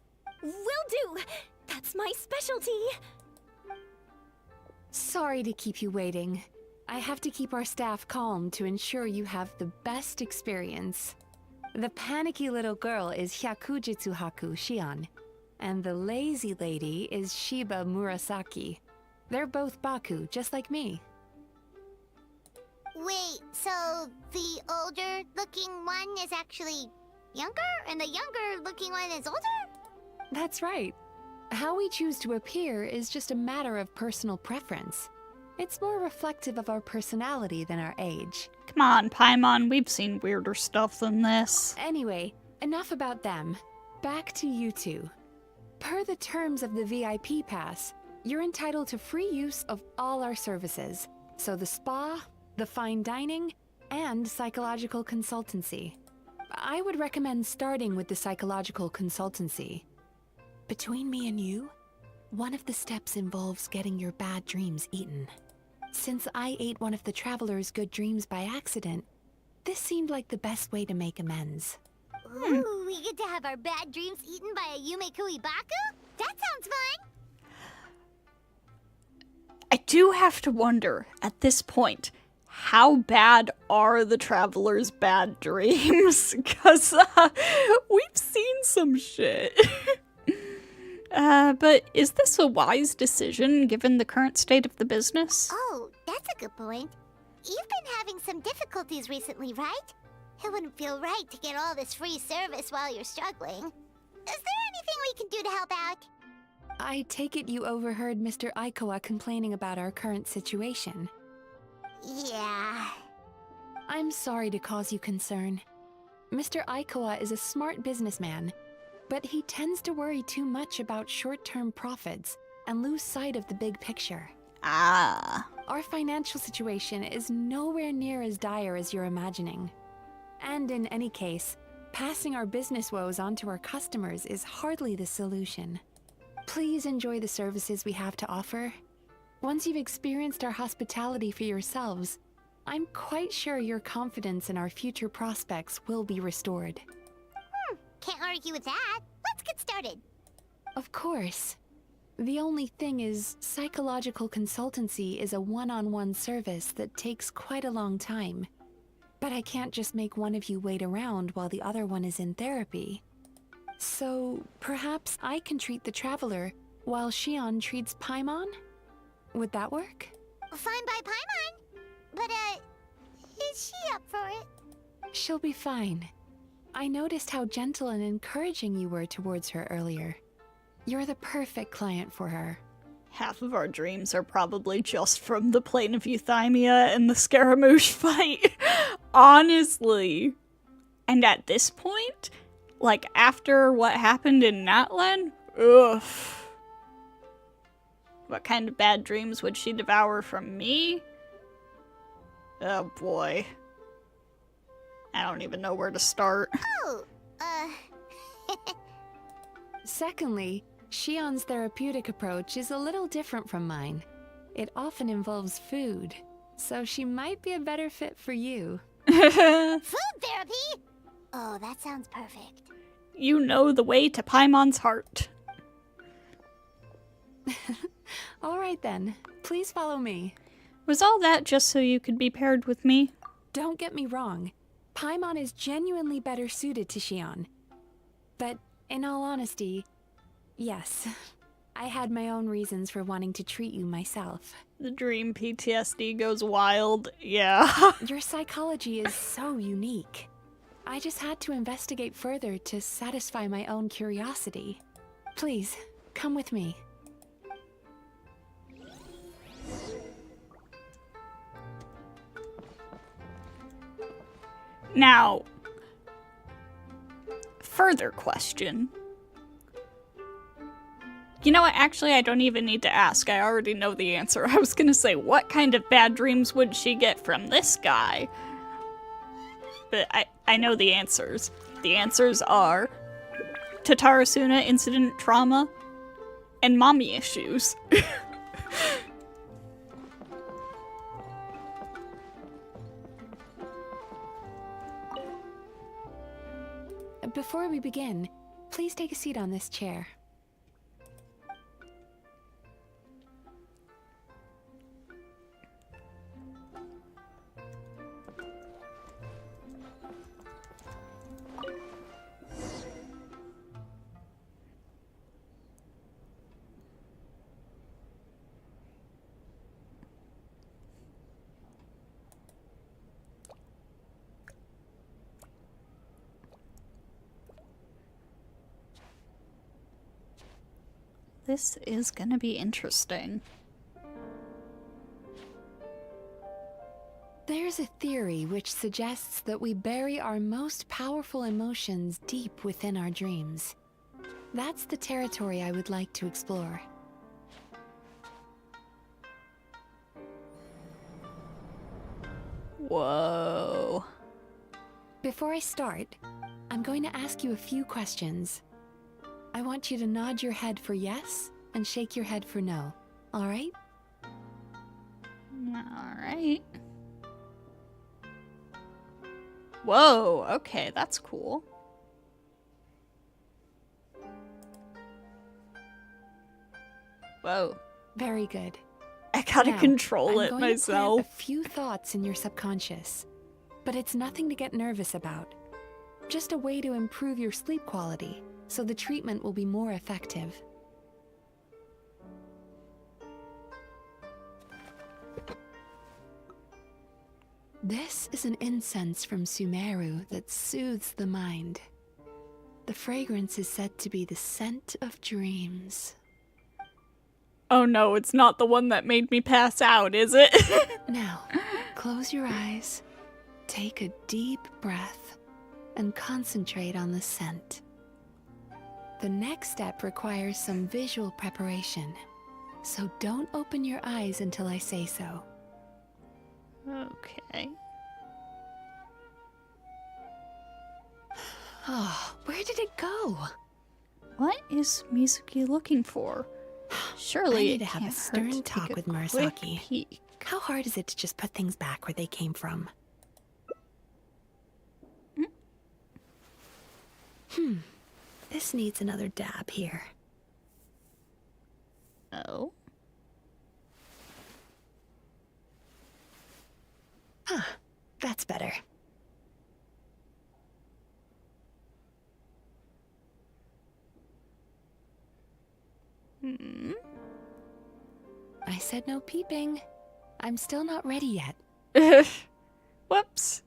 Will do! That's my specialty! Sorry to keep you waiting. I have to keep our staff calm to ensure you have the best experience. The panicky little girl is Hyakujitsu Haku Shion, and the lazy lady is Shiba Murasaki. They're both Baku, just like me. Wait, so the older-looking one is actually younger, and the younger-looking one is older? That's right. How we choose to appear is just a matter of personal preference. It's more reflective of our personality than our age. Come on, Paimon, we've seen weirder stuff than this. Anyway, enough about them. Back to you two. Per the terms of the VIP pass, you're entitled to free use of all our services. So the spa, the fine dining, and psychological consultancy. I would recommend starting with the psychological consultancy. Between me and you, one of the steps involves getting your bad dreams eaten. Since I ate one of the traveler's good dreams by accident, this seemed like the best way to make amends. Ooh, we get to have our bad dreams eaten by a Yume Baku? That sounds fun! I do have to wonder, at this point, how bad are the traveler's bad dreams? Because we've seen some shit. But is this a wise decision given the current state of the business? Oh, that's a good point. You've been having some difficulties recently, right? It wouldn't feel right to get all this free service while you're struggling. Is there anything we can do to help out? I take it you overheard Mr. Aikawa complaining about our current situation. Yeah. I'm sorry to cause you concern. Mr. Aikawa is a smart businessman, but he tends to worry too much about short-term profits and lose sight of the big picture. Ah. Our financial situation is nowhere near as dire as you're imagining. And in any case, passing our business woes on to our customers is hardly the solution. Please enjoy the services we have to offer. Once you've experienced our hospitality for yourselves, I'm quite sure your confidence in our future prospects will be restored. Can't argue with that. Let's get started. Of course. The only thing is, psychological consultancy is a one-on-one service that takes quite a long time. But I can't just make one of you wait around while the other one is in therapy. So, perhaps I can treat the traveler while Shion treats Paimon? Would that work? Fine by Paimon. But, is she up for it? She'll be fine. I noticed how gentle and encouraging you were towards her earlier. You're the perfect client for her. Half of our dreams are probably just from the plane of Euthymia and the Scaramouche fight. Honestly. And at this point, like after what happened in Natlan, ugh. What kind of bad dreams would she devour from me? Oh boy. I don't even know where to start. Oh, Secondly, Shion's therapeutic approach is a little different from mine. It often involves food, so she might be a better fit for you. food therapy? Oh, that sounds perfect. You know the way to Paimon's heart. All right then, please follow me. Was all that just so you could be paired with me? Don't get me wrong. Paimon is genuinely better suited to Shion. But in all honesty, yes, I had my own reasons for wanting to treat you myself. The dream PTSD goes wild, yeah. Your psychology is so unique. I just had to investigate further to satisfy my own curiosity. Please, come with me. Now, further question. You know what? Actually, I don't even need to ask. I already know the answer. I was gonna say, what kind of bad dreams would she get from this guy? But I know the answers. The answers are Tatarasuna incident trauma and mommy issues. Before we begin, please take a seat on this chair. This is gonna be interesting. There's a theory which suggests that we bury our most powerful emotions deep within our dreams. That's the territory I would like to explore. Whoa. Before I start, I'm going to ask you a few questions. I want you to nod your head for yes and shake your head for no. All right? Alright. Whoa, okay, that's cool. Whoa. Very good. I gotta Now, control I'm it going myself. To plant a few thoughts in your subconscious, but it's nothing to get nervous about. Just a way to improve your sleep quality, so the treatment will be more effective. This is an incense from Sumeru that soothes the mind. The fragrance is said to be the scent of dreams. Oh no, it's not the one that made me pass out, is it? Now, close your eyes, take a deep breath, and concentrate on the scent. The next step requires some visual preparation, so don't open your eyes until I say so. Okay. Oh, where did it go? What is Mizuki looking for? Surely I need it to have a can't hurt stern to talk take with a quick Murasaki. peek. How hard is it to just put things back where they came from? This needs another dab here. Oh. Ah, that's better. I said no peeping. I'm still not ready yet. Whoops.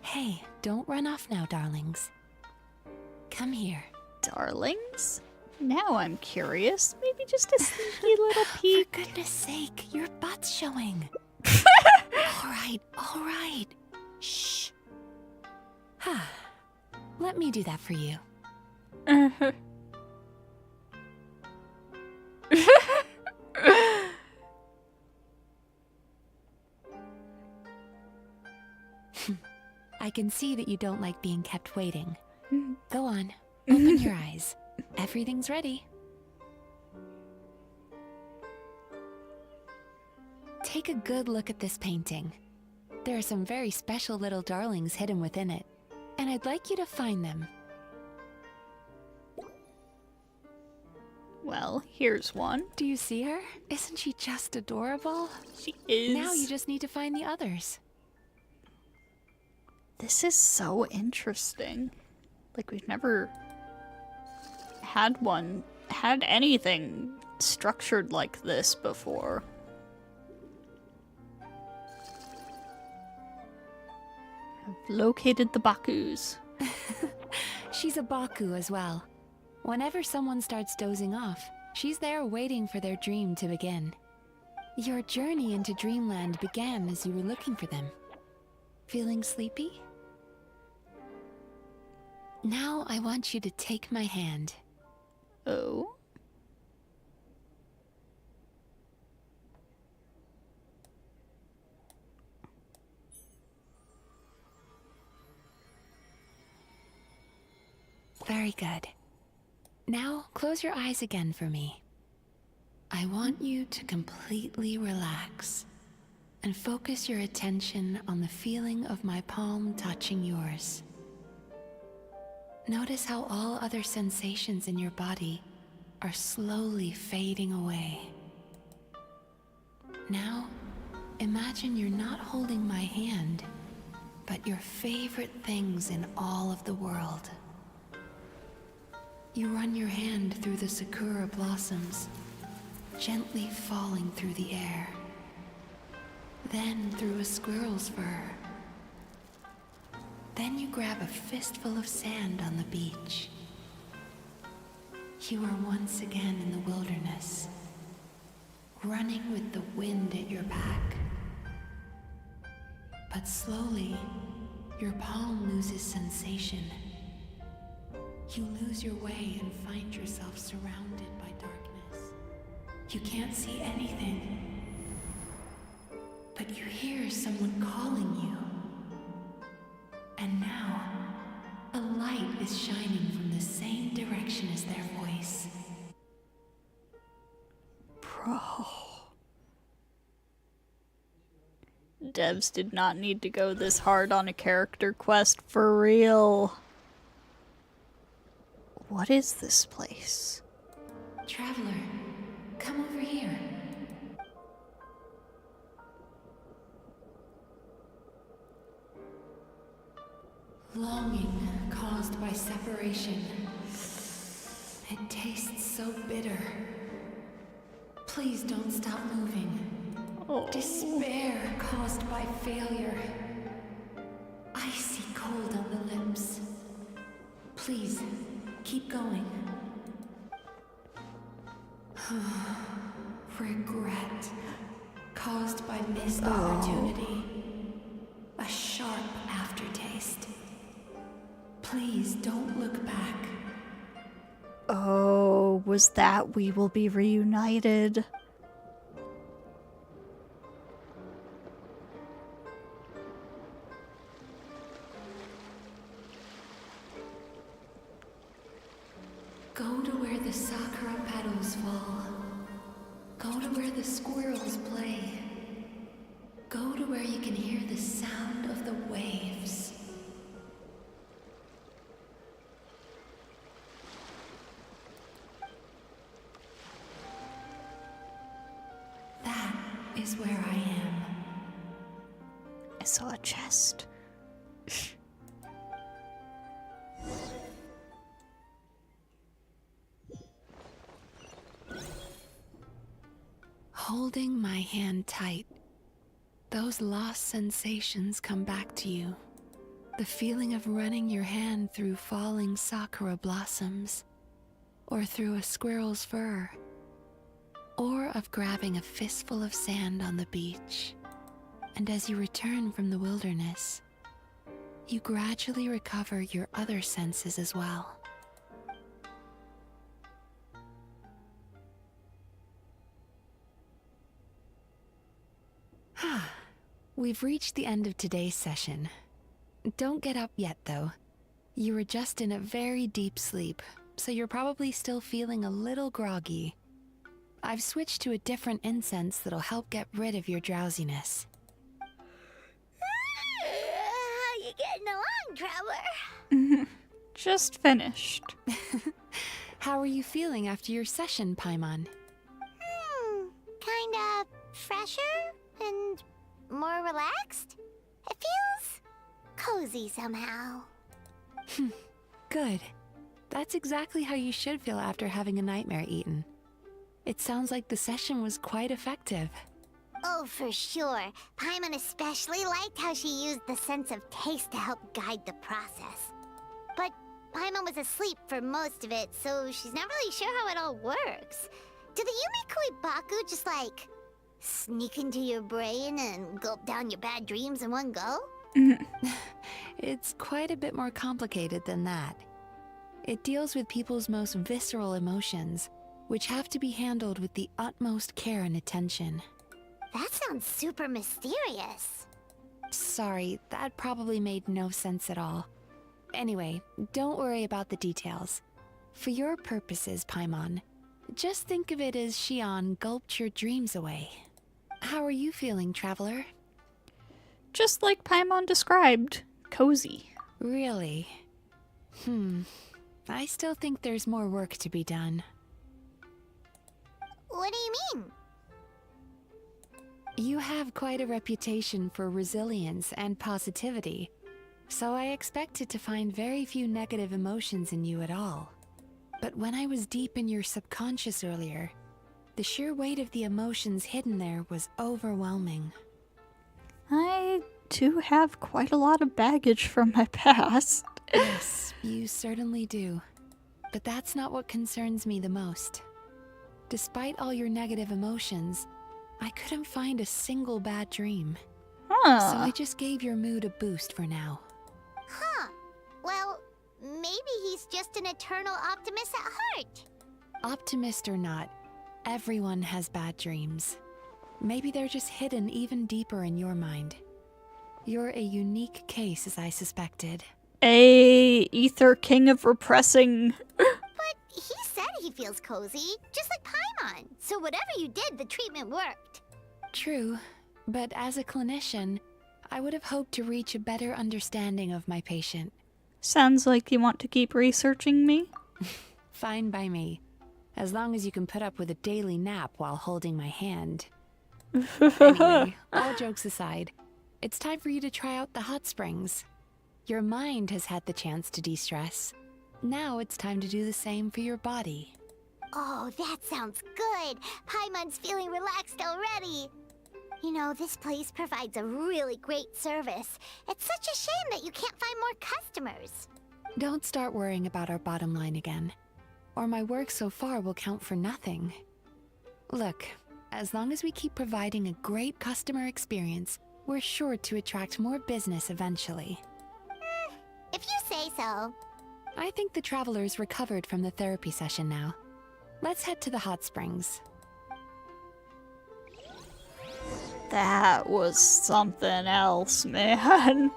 Hey, don't run off now, darlings. Come here. Darlings? Now I'm curious. Maybe just a sneaky little peek. For goodness sake, your butt's showing. All right. Shh. Let me do that for you. I can see that you don't like being kept waiting. Go on, open your eyes. Everything's ready. Take a good look at this painting. There are some very special little darlings hidden within it, and I'd like you to find them. Well, here's one. Do you see her? Isn't she just adorable? She is. Now you just need to find the others. This is so interesting. Like, we've never had anything structured like this before. located the Bakus. She's a Baku as well. Whenever someone starts dozing off, she's there waiting for their dream to begin. Your journey into Dreamland began as you were looking for them. Feeling sleepy? Now I want you to take my hand. Oh? Very good. Now close your eyes again for me. I want you to completely relax and focus your attention on the feeling of my palm touching yours. Notice how all other sensations in your body are slowly fading away. Now, imagine you're not holding my hand, but your favorite things in all of the world. You run your hand through the sakura blossoms, gently falling through the air. Then through a squirrel's fur. Then you grab a fistful of sand on the beach. You are once again in the wilderness, running with the wind at your back. But slowly, your palm loses sensation. You lose your way and find yourself surrounded by darkness. You can't see anything, but you hear someone calling you. And now, a light is shining from the same direction as their voice. Bro. Devs did not need to go this hard on a character quest for real. What is this place? Traveler, come over here. Longing caused by separation. It tastes so bitter. Please don't stop moving. Oh. Despair caused by failure. Icy cold on the lips. Please, keep going. Regret caused by missed opportunity. A sharp aftertaste. Please don't look back. Oh, was that we will be reunited? Go to where the sakura petals fall. Go to where the squirrels play. Go to where you can hear the sound of the waves. That is where I am. I saw a chest. Holding my hand tight, those lost sensations come back to you. The feeling of running your hand through falling sakura blossoms, or through a squirrel's fur, or of grabbing a fistful of sand on the beach. And as you return from the wilderness, you gradually recover your other senses as well. We've reached the end of today's session. Don't get up yet, though. You were just in a very deep sleep, so you're probably still feeling a little groggy. I've switched to a different incense that'll help get rid of your drowsiness. How you getting along, Traveler? Just finished. How are you feeling after your session, Paimon? Kinda fresher and more relaxed? It feels cozy somehow. Good. That's exactly how you should feel after having a nightmare eaten. It sounds like the session was quite effective. Oh, for sure. Paimon especially liked how she used the sense of taste to help guide the process. But Paimon was asleep for most of it, so she's not really sure how it all works. Do the Yumi Kuibaku just like sneak into your brain and gulp down your bad dreams in one go? It's quite a bit more complicated than that. It deals with people's most visceral emotions, which have to be handled with the utmost care and attention. That sounds super mysterious. Sorry, that probably made no sense at all. Anyway, don't worry about the details. For your purposes, Paimon, just think of it as Xion gulped your dreams away. How are you feeling, Traveler? Just like Paimon described. Cozy. Really? I still think there's more work to be done. What do you mean? You have quite a reputation for resilience and positivity, so I expected to find very few negative emotions in you at all. But when I was deep in your subconscious earlier, the sheer weight of the emotions hidden there was overwhelming. I do have quite a lot of baggage from my past. Yes, you certainly do. But that's not what concerns me the most. Despite all your negative emotions, I couldn't find a single bad dream. So I just gave your mood a boost for now. Huh. Well, maybe he's just an eternal optimist at heart. Optimist or not, everyone has bad dreams. Maybe they're just hidden even deeper in your mind. You're a unique case, as I suspected. A ether king of repressing. But he said he feels cozy, just like Paimon. So whatever you did, the treatment worked. True, but as a clinician, I would have hoped to reach a better understanding of my patient. Sounds like you want to keep researching me. Fine by me, as long as you can put up with a daily nap while holding my hand. Anyway, all jokes aside, it's time for you to try out the hot springs. Your mind has had the chance to de-stress. Now it's time to do the same for your body. Oh, that sounds good. Paimon's feeling relaxed already. You know, this place provides a really great service. It's such a shame that you can't find more customers. Don't start worrying about our bottom line again, or my work so far will count for nothing. Look, as long as we keep providing a great customer experience, we're sure to attract more business eventually. If you say so. I think the traveler's recovered from the therapy session now. Let's head to the hot springs. That was something else, man.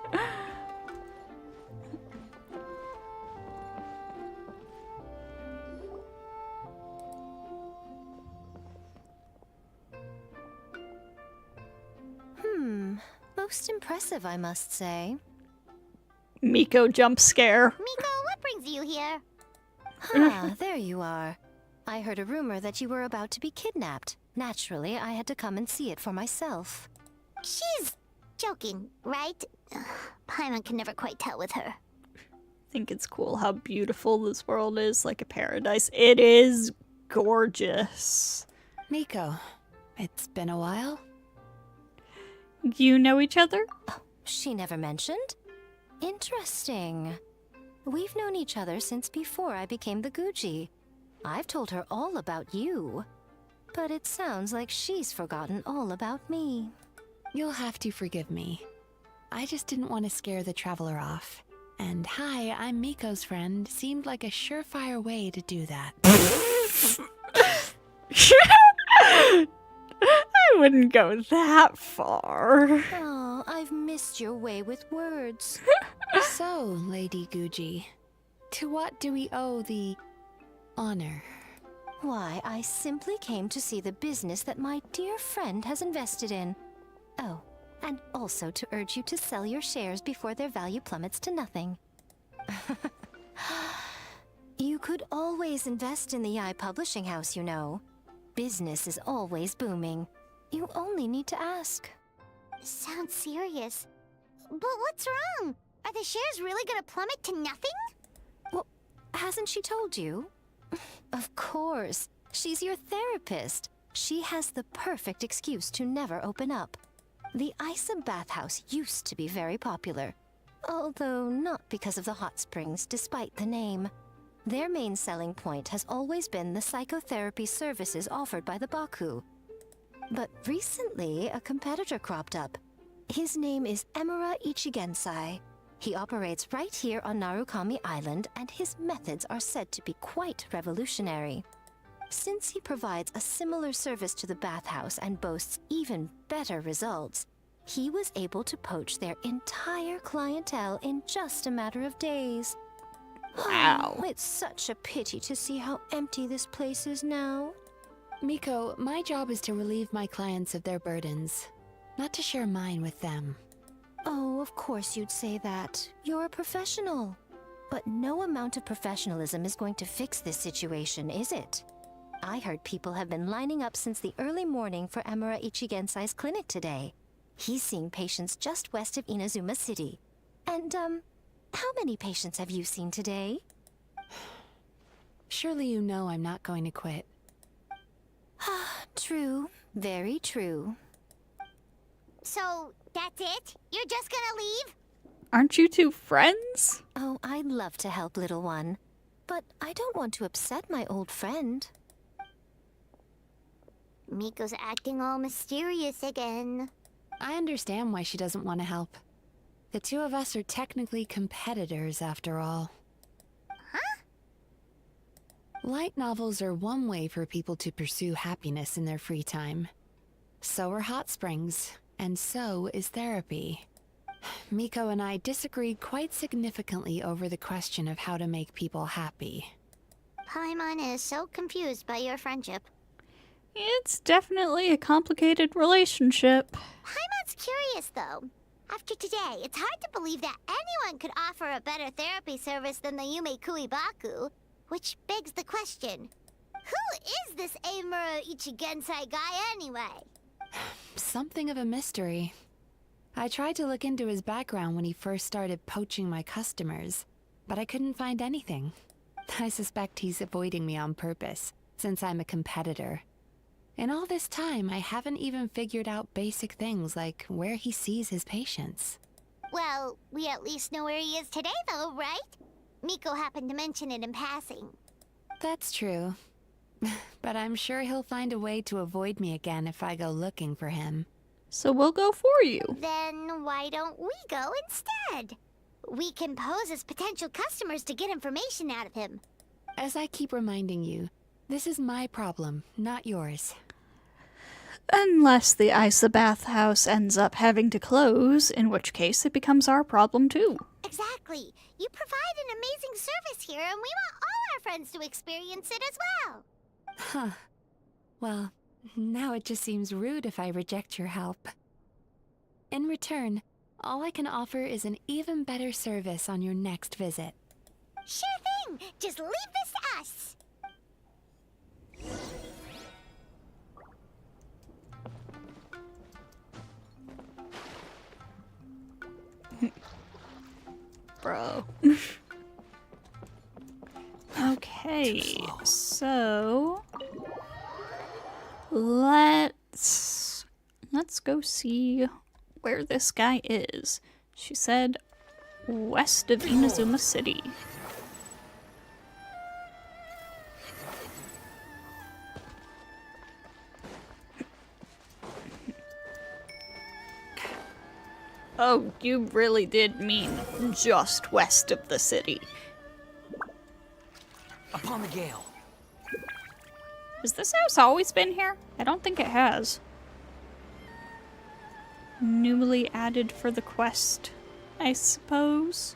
Most impressive, I must say. Miko jump scare. Miko, what brings you here? There you are. I heard a rumor that you were about to be kidnapped. Naturally, I had to come and see it for myself. She's joking, right? Paimon can never quite tell with her. I think it's cool how beautiful this world is, like a paradise. It is gorgeous. Miko, it's been a while. You know each other? She never mentioned? Interesting. We've known each other since before I became the Guji. I've told her all about you. But it sounds like she's forgotten all about me. You'll have to forgive me. I just didn't want to scare the traveler off. And hi, I'm Miko's friend seemed like a surefire way to do that. I wouldn't go that far. Oh, I've missed your way with words. So, Lady Guji, to what do we owe the honor? Why, I simply came to see the business that my dear friend has invested in. Oh, and also to urge you to sell your shares before their value plummets to nothing. You could always invest in the Yi Publishing House, you know. Business is always booming. You only need to ask. Sounds serious. But what's wrong? Are the shares really gonna plummet to nothing? Well, hasn't she told you? Of course. She's your therapist. She has the perfect excuse to never open up. The Isa bathhouse used to be very popular, although not because of the hot springs, despite the name. Their main selling point has always been the psychotherapy services offered by the Baku. But recently, a competitor cropped up. His name is Emura Ichigensai. He operates right here on Narukami Island, and his methods are said to be quite revolutionary. Since he provides a similar service to the bathhouse and boasts even better results, he was able to poach their entire clientele in just a matter of days. Wow. Oh, it's such a pity to see how empty this place is now. Miko, my job is to relieve my clients of their burdens, not to share mine with them. Oh, of course you'd say that. You're a professional. But no amount of professionalism is going to fix this situation, is it? I heard people have been lining up since the early morning for Emura Ichigensai's clinic today. He's seeing patients just west of Inazuma City. And, how many patients have you seen today? Surely you know I'm not going to quit. True. Very true. So, that's it? You're just gonna leave? Aren't you two friends? Oh, I'd love to help, little one. But I don't want to upset my old friend. Miko's acting all mysterious again. I understand why she doesn't want to help. The two of us are technically competitors, after all. Huh? Light novels are one way for people to pursue happiness in their free time. So are hot springs, and so is therapy. Miko and I disagreed quite significantly over the question of how to make people happy. Paimon is so confused by your friendship. It's definitely a complicated relationship. Paimon's curious, though. After today, it's hard to believe that anyone could offer a better therapy service than the Yume Baku, which begs the question, who is this Emura Ichigensai guy anyway? Something of a mystery. I tried to look into his background when he first started poaching my customers, but I couldn't find anything. I suspect he's avoiding me on purpose, since I'm a competitor. In all this time, I haven't even figured out basic things like where he sees his patients. Well, we at least know where he is today, though, right? Miko happened to mention it in passing. That's true. But I'm sure he'll find a way to avoid me again if I go looking for him. So we'll go for you. Then why don't we go instead? We can pose as potential customers to get information out of him. As I keep reminding you, this is my problem, not yours. Unless the Isa bathhouse ends up having to close, in which case it becomes our problem too. Exactly. You provide an amazing service here, and we want all our friends to experience it as well. Huh. Well, now it just seems rude if I reject your help. In return, all I can offer is an even better service on your next visit. Sure thing. Just leave this to us. Bro. Okay, so let's go see where this guy is. She said west of Inazuma City. Oh, you really did mean just west of the city. Upon the gale. Has this house always been here? I don't think it has. Newly added for the quest, I suppose.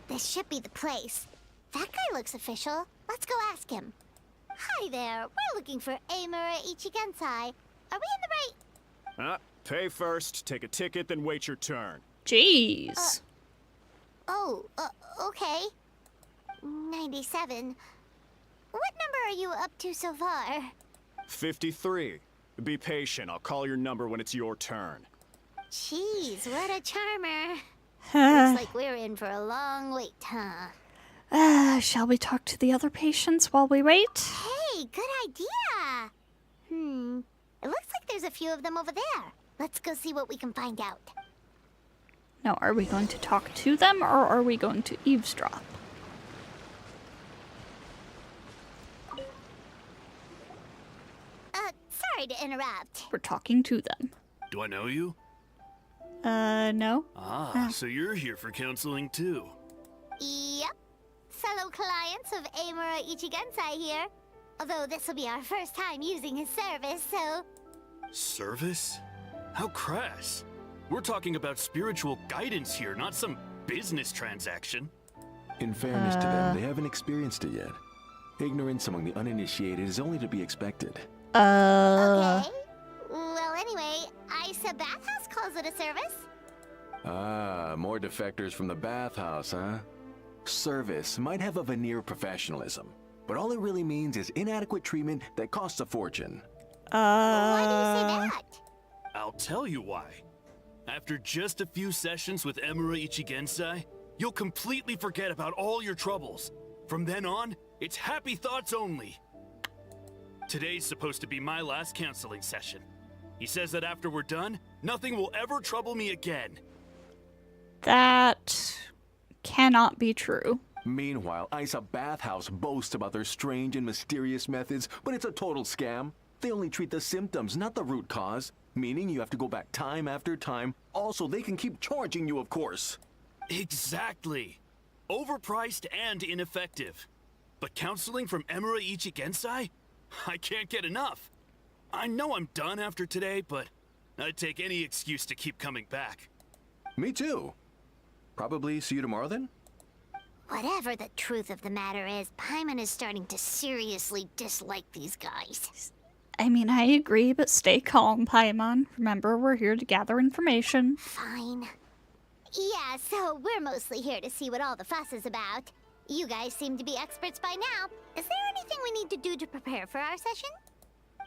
This should be the place. That guy looks official. Let's go ask him. Hi there. We're looking for Emura Ichigensai. Are we in the right... Pay first, take a ticket, then wait your turn. Jeez. Okay. 97. What number are you up to so far? 53. Be patient, I'll call your number when it's your turn. Jeez, what a charmer. Looks like we're in for a long wait, huh? Shall we talk to the other patients while we wait? Hey, good idea. It looks like there's a few of them over there. Let's go see what we can find out. Now, are we going to talk to them, or are we going to eavesdrop? Sorry to interrupt. We're talking to them. Do I know you? No. So you're here for counseling too. Yep. Fellow clients of Amura Ichigensai here. Although this will be our first time using his service, so... Service? How crass. We're talking about spiritual guidance here, not some business transaction. In fairness to them, they haven't experienced it yet. Ignorance among the uninitiated is only to be expected. Okay. Well, anyway, Isa Bathhouse calls it a service. Ah, more defectors from the bathhouse, huh? Service might have a veneer of professionalism, but all it really means is inadequate treatment that costs a fortune. Why do you say that? I'll tell you why. After just a few sessions with Emura Ichigensai, you'll completely forget about all your troubles. From then on, it's happy thoughts only. Today's supposed to be my last counseling session. He says that after we're done, nothing will ever trouble me again. That cannot be true. Meanwhile, Isa Bathhouse boasts about their strange and mysterious methods, but it's a total scam. They only treat the symptoms, not the root cause, meaning you have to go back time after time. Also, they can keep charging you, of course. Exactly. Overpriced and ineffective. But counseling from Emura Ichigensai? I can't get enough. I know I'm done after today, but I'd take any excuse to keep coming back. Me too. Probably see you tomorrow then? Whatever the truth of the matter is, Paimon is starting to seriously dislike these guys. I mean, I agree, but stay calm, Paimon. Remember, we're here to gather information. Fine. Yeah, so we're mostly here to see what all the fuss is about. You guys seem to be experts by now. Is there anything we need to do to prepare for our session?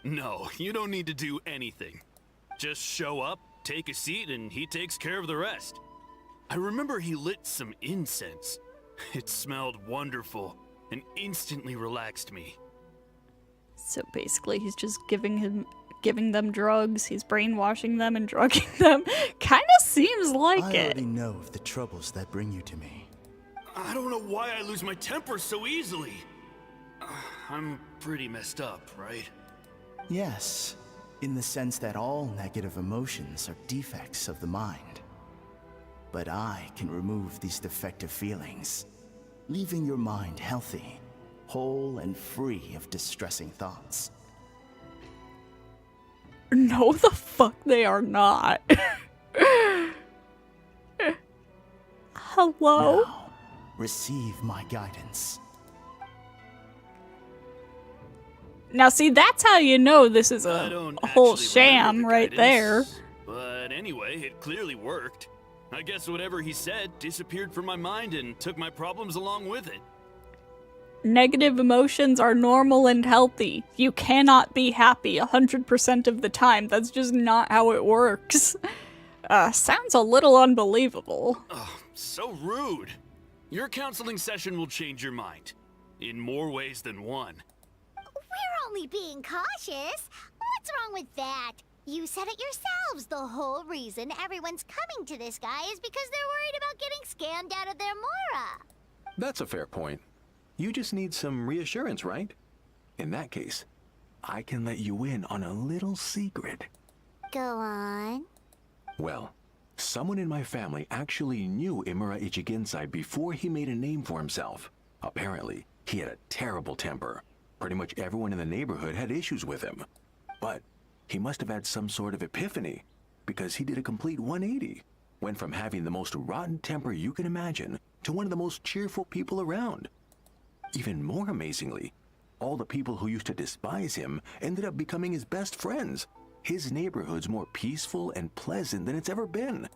No, you don't need to do anything. Just show up, take a seat, and he takes care of the rest. I remember he lit some incense. It smelled wonderful and instantly relaxed me. So basically, he's just giving them drugs. He's brainwashing them and drugging them. Kind of seems like I it. already know of the troubles that bring you to me. I don't know why I lose my temper so easily. I'm pretty messed up, right? Yes, in the sense that all negative emotions are defects of the mind. But I can remove these defective feelings, leaving your mind healthy, whole and free of distressing thoughts. No, the fuck they are not. Hello? Now, receive my guidance. Now, see, that's how you know this is I a don't whole actually sham remember the right there. guidance, But anyway, it clearly worked. I guess whatever he said disappeared from my mind and took my problems along with it. Negative emotions are normal and healthy. You cannot be happy 100% of the time. That's just not how it works. Sounds a little unbelievable. Oh, so rude. Your counseling session will change your mind. In more ways than one. We're only being cautious. What's wrong with that? You said it yourselves. The whole reason everyone's coming to this guy is because they're worried about getting scammed out of their Mora. That's a fair point. You just need some reassurance, right? In that case, I can let you in on a little secret. Go on. Well, someone in my family actually knew Imura Ichigensai before he made a name for himself. Apparently, he had a terrible temper. Pretty much everyone in the neighborhood had issues with him. But he must have had some sort of epiphany, because he did a complete 180. Went from having the most rotten temper you can imagine to one of the most cheerful people around. Even more amazingly, all the people who used to despise him ended up becoming his best friends. His neighborhood's more peaceful and pleasant than it's ever been.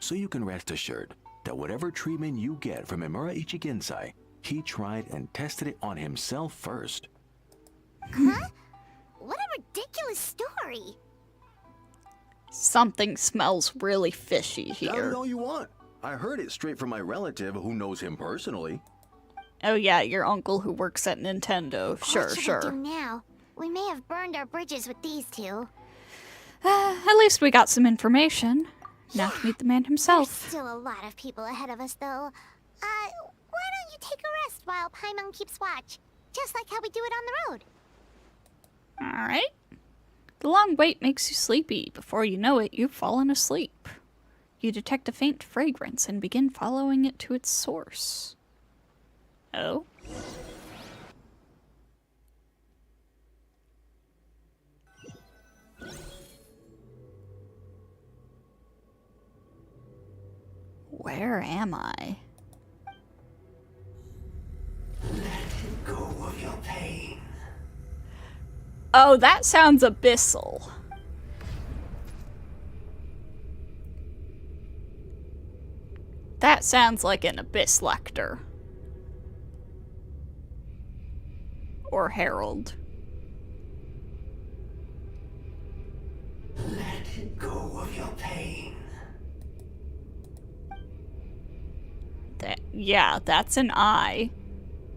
So you can rest assured that whatever treatment you get from Imura Ichigensai, he tried and tested it on himself first. Huh? What a ridiculous story. Something smells really fishy Doubt here. it all you want. I heard it straight from my relative who knows him personally. Oh yeah, your uncle who works at Nintendo. Sure, What should sure. we do now? We may have burned our bridges with these two. At least we got some information. Now to meet the man There's himself. still a lot of people ahead of us, though. Why don't you take a rest while Paimon keeps watch? Just like how we do it on the road. Alright. The long wait makes you sleepy. Before you know it, you've fallen asleep. You detect a faint fragrance and begin following it to its source. Oh? Where am I? Let go of your pain. Oh, that sounds abyssal. That sounds like an Abyss Lector. Or Herald. Let go of your pain. Yeah, that's an eye.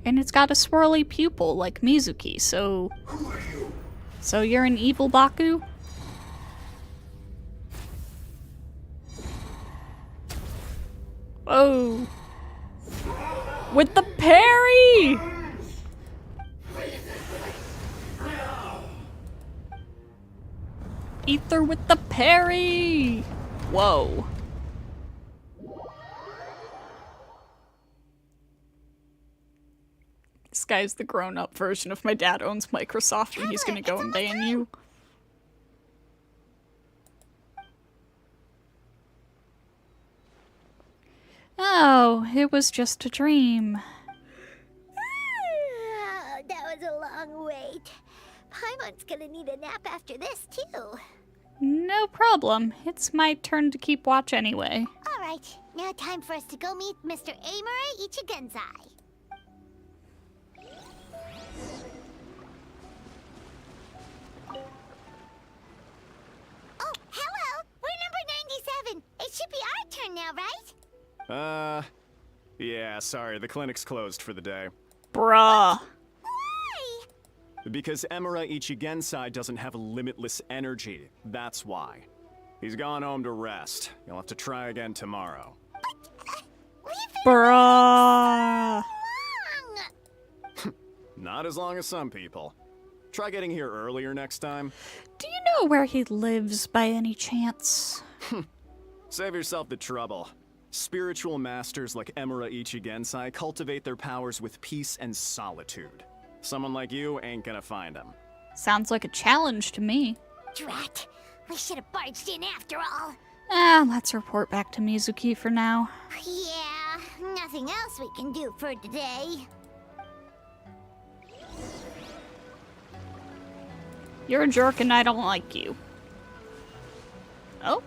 And it's got a swirly pupil like Mizuki, so... Who are you? So you're an evil Baku? Whoa. With the parry! Ether with the parry! Whoa. This guy's the grown-up version of my dad owns Microsoft and he's gonna go and ban you. Oh, it was just a dream. That was a long wait. Paimon's gonna need a nap after this, too. No problem. It's my turn to keep watch anyway. Alright, now time for us to go meet Mr. Amura Ichigenzai. Oh, hello! We're number 97. It should be our turn now, right? Yeah, sorry, the clinic's closed for the day. Bruh. Why? Because Emura Ichigensai doesn't have limitless energy, that's why. He's gone home to rest. You'll have to try again tomorrow. Bruh. Not as long as some people. Try getting here earlier next time. Do you know where he lives by any chance? Save yourself the trouble. Spiritual masters like Emura Ichigensai cultivate their powers with peace and solitude. Someone like you ain't gonna find them. Sounds like a challenge to me. Drat. We should have barged in after all. Let's report back to Mizuki for now. Yeah, nothing else we can do for today. You're a jerk and I don't like you. Oh?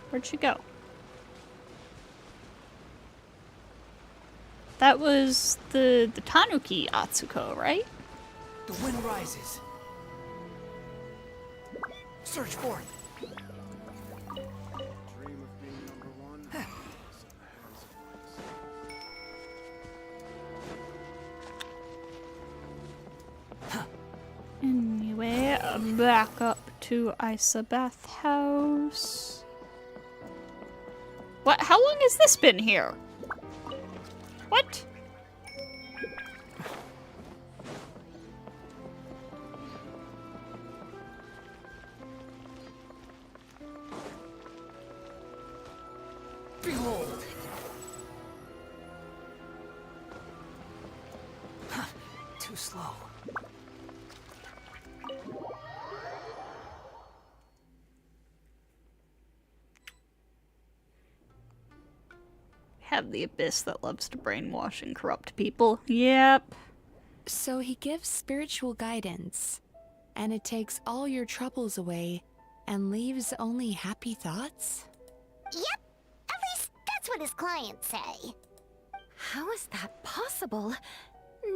Where'd she go? That was the Tanuki Atsuko, right? The wind rises. Search for it. Anyway, back up to Isabeth House. What? How long has this been here? What? Behold. Too slow. Have the abyss that loves to brainwash and corrupt people. Yep. So he gives spiritual guidance, and it takes all your troubles away and leaves only happy thoughts? Yep. At least that's what his clients say. How is that possible?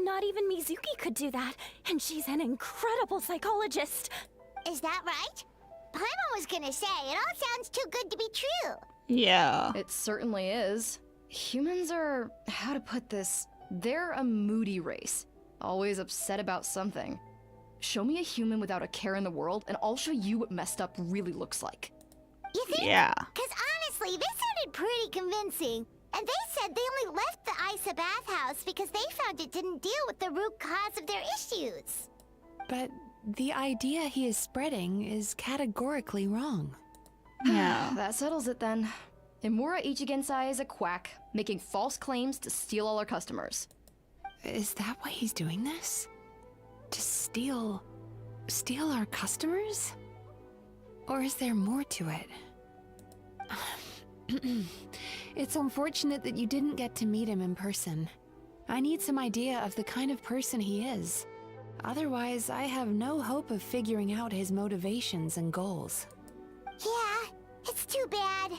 Not even Mizuki could do that, and she's an incredible psychologist. Is that right? Paimon was gonna say, it all sounds too good to be true. Yeah. It certainly is. Humans are, how to put this, they're a moody race. Always upset about something. Show me a human without a care in the world, and I'll show you what messed up really looks like. You think? Yeah. Because honestly, this sounded pretty convincing. And they said they only left the Isa bathhouse because they found it didn't deal with the root cause of their issues. But the idea he is spreading is categorically wrong. Yeah. That settles it then. Imura Ichigensai is a quack, making false claims to steal all our customers. Is that why he's doing this? To steal our customers? Or is there more to it? It's unfortunate that you didn't get to meet him in person. I need some idea of the kind of person he is. Otherwise, I have no hope of figuring out his motivations and goals. Yeah, it's too bad.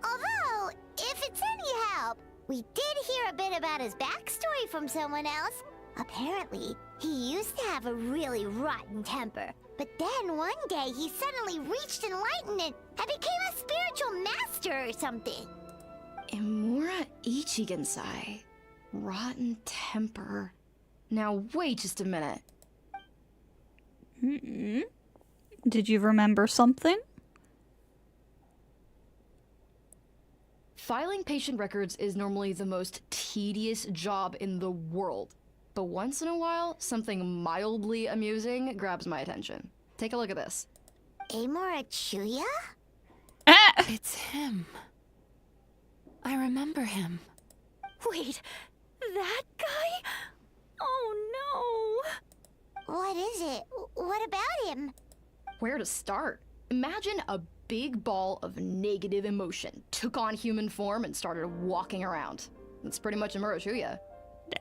Although, if it's any help, we did hear a bit about his backstory from someone else. Apparently, he used to have a really rotten temper. But then one day he suddenly reached enlightenment and became a spiritual master or something. Imura Ichigensai. Rotten temper. Now wait just a minute. Did you remember something? Filing patient records is normally the most tedious job in the world. But once in a while, something mildly amusing grabs my attention. Take a look at this. Amora Chuya? It's him. I remember him. Wait, that guy? Oh no! What is it? What about him? Where to start? Imagine a big ball of negative emotion took on human form and started walking around. That's pretty much Imura Chuya.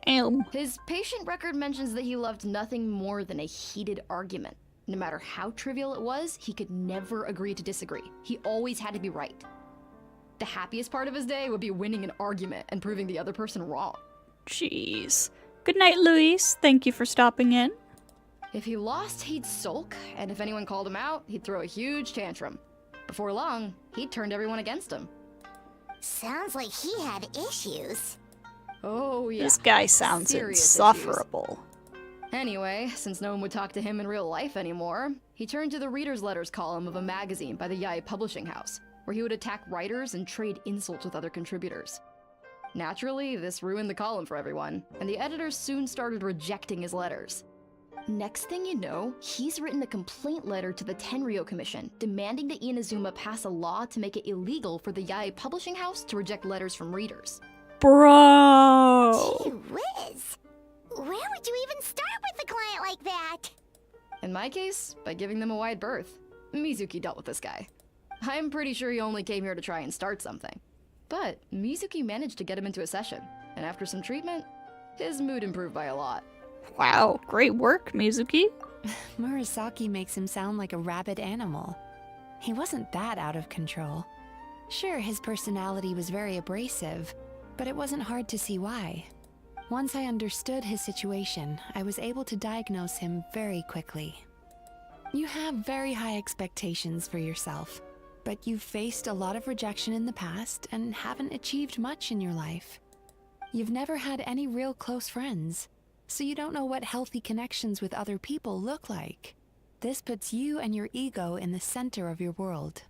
Damn. His patient record mentions that he loved nothing more than a heated argument. No matter how trivial it was, he could never agree to disagree. He always had to be right. The happiest part of his day would be winning an argument and proving the other person wrong. Jeez. Good night, Luis. Thank you for stopping in. If he lost, he'd sulk, and if anyone called him out, he'd throw a huge tantrum. Before long, he'd turned everyone against him. Sounds like he had issues. Oh yeah. This guy sounds Serious insufferable. issues. Anyway, since no one would talk to him in real life anymore, he turned to the reader's letters column of a magazine by the Yae Publishing House, where he would attack writers and trade insults with other contributors. Naturally, this ruined the column for everyone, and the editors soon started rejecting his letters. Next thing you know, he's written a complaint letter to the Tenryo Commission, demanding that Inazuma pass a law to make it illegal for the Yae Publishing House to reject letters from readers. Bro! Gee whiz! Where would you even start with a client like that? In my case, by giving them a wide berth. Mizuki dealt with this guy. I'm pretty sure he only came here to try and start something. But Mizuki managed to get him into a session, and after some treatment, his mood improved by a lot. Wow, great work, Mizuki. Murasaki makes him sound like a rabid animal. He wasn't that out of control. Sure, his personality was very abrasive, but it wasn't hard to see why. Once I understood his situation, I was able to diagnose him very quickly. You have very high expectations for yourself, but you've faced a lot of rejection in the past and haven't achieved much in your life. You've never had any real close friends, so you don't know what healthy connections with other people look like. This puts you and your ego in the center of your world.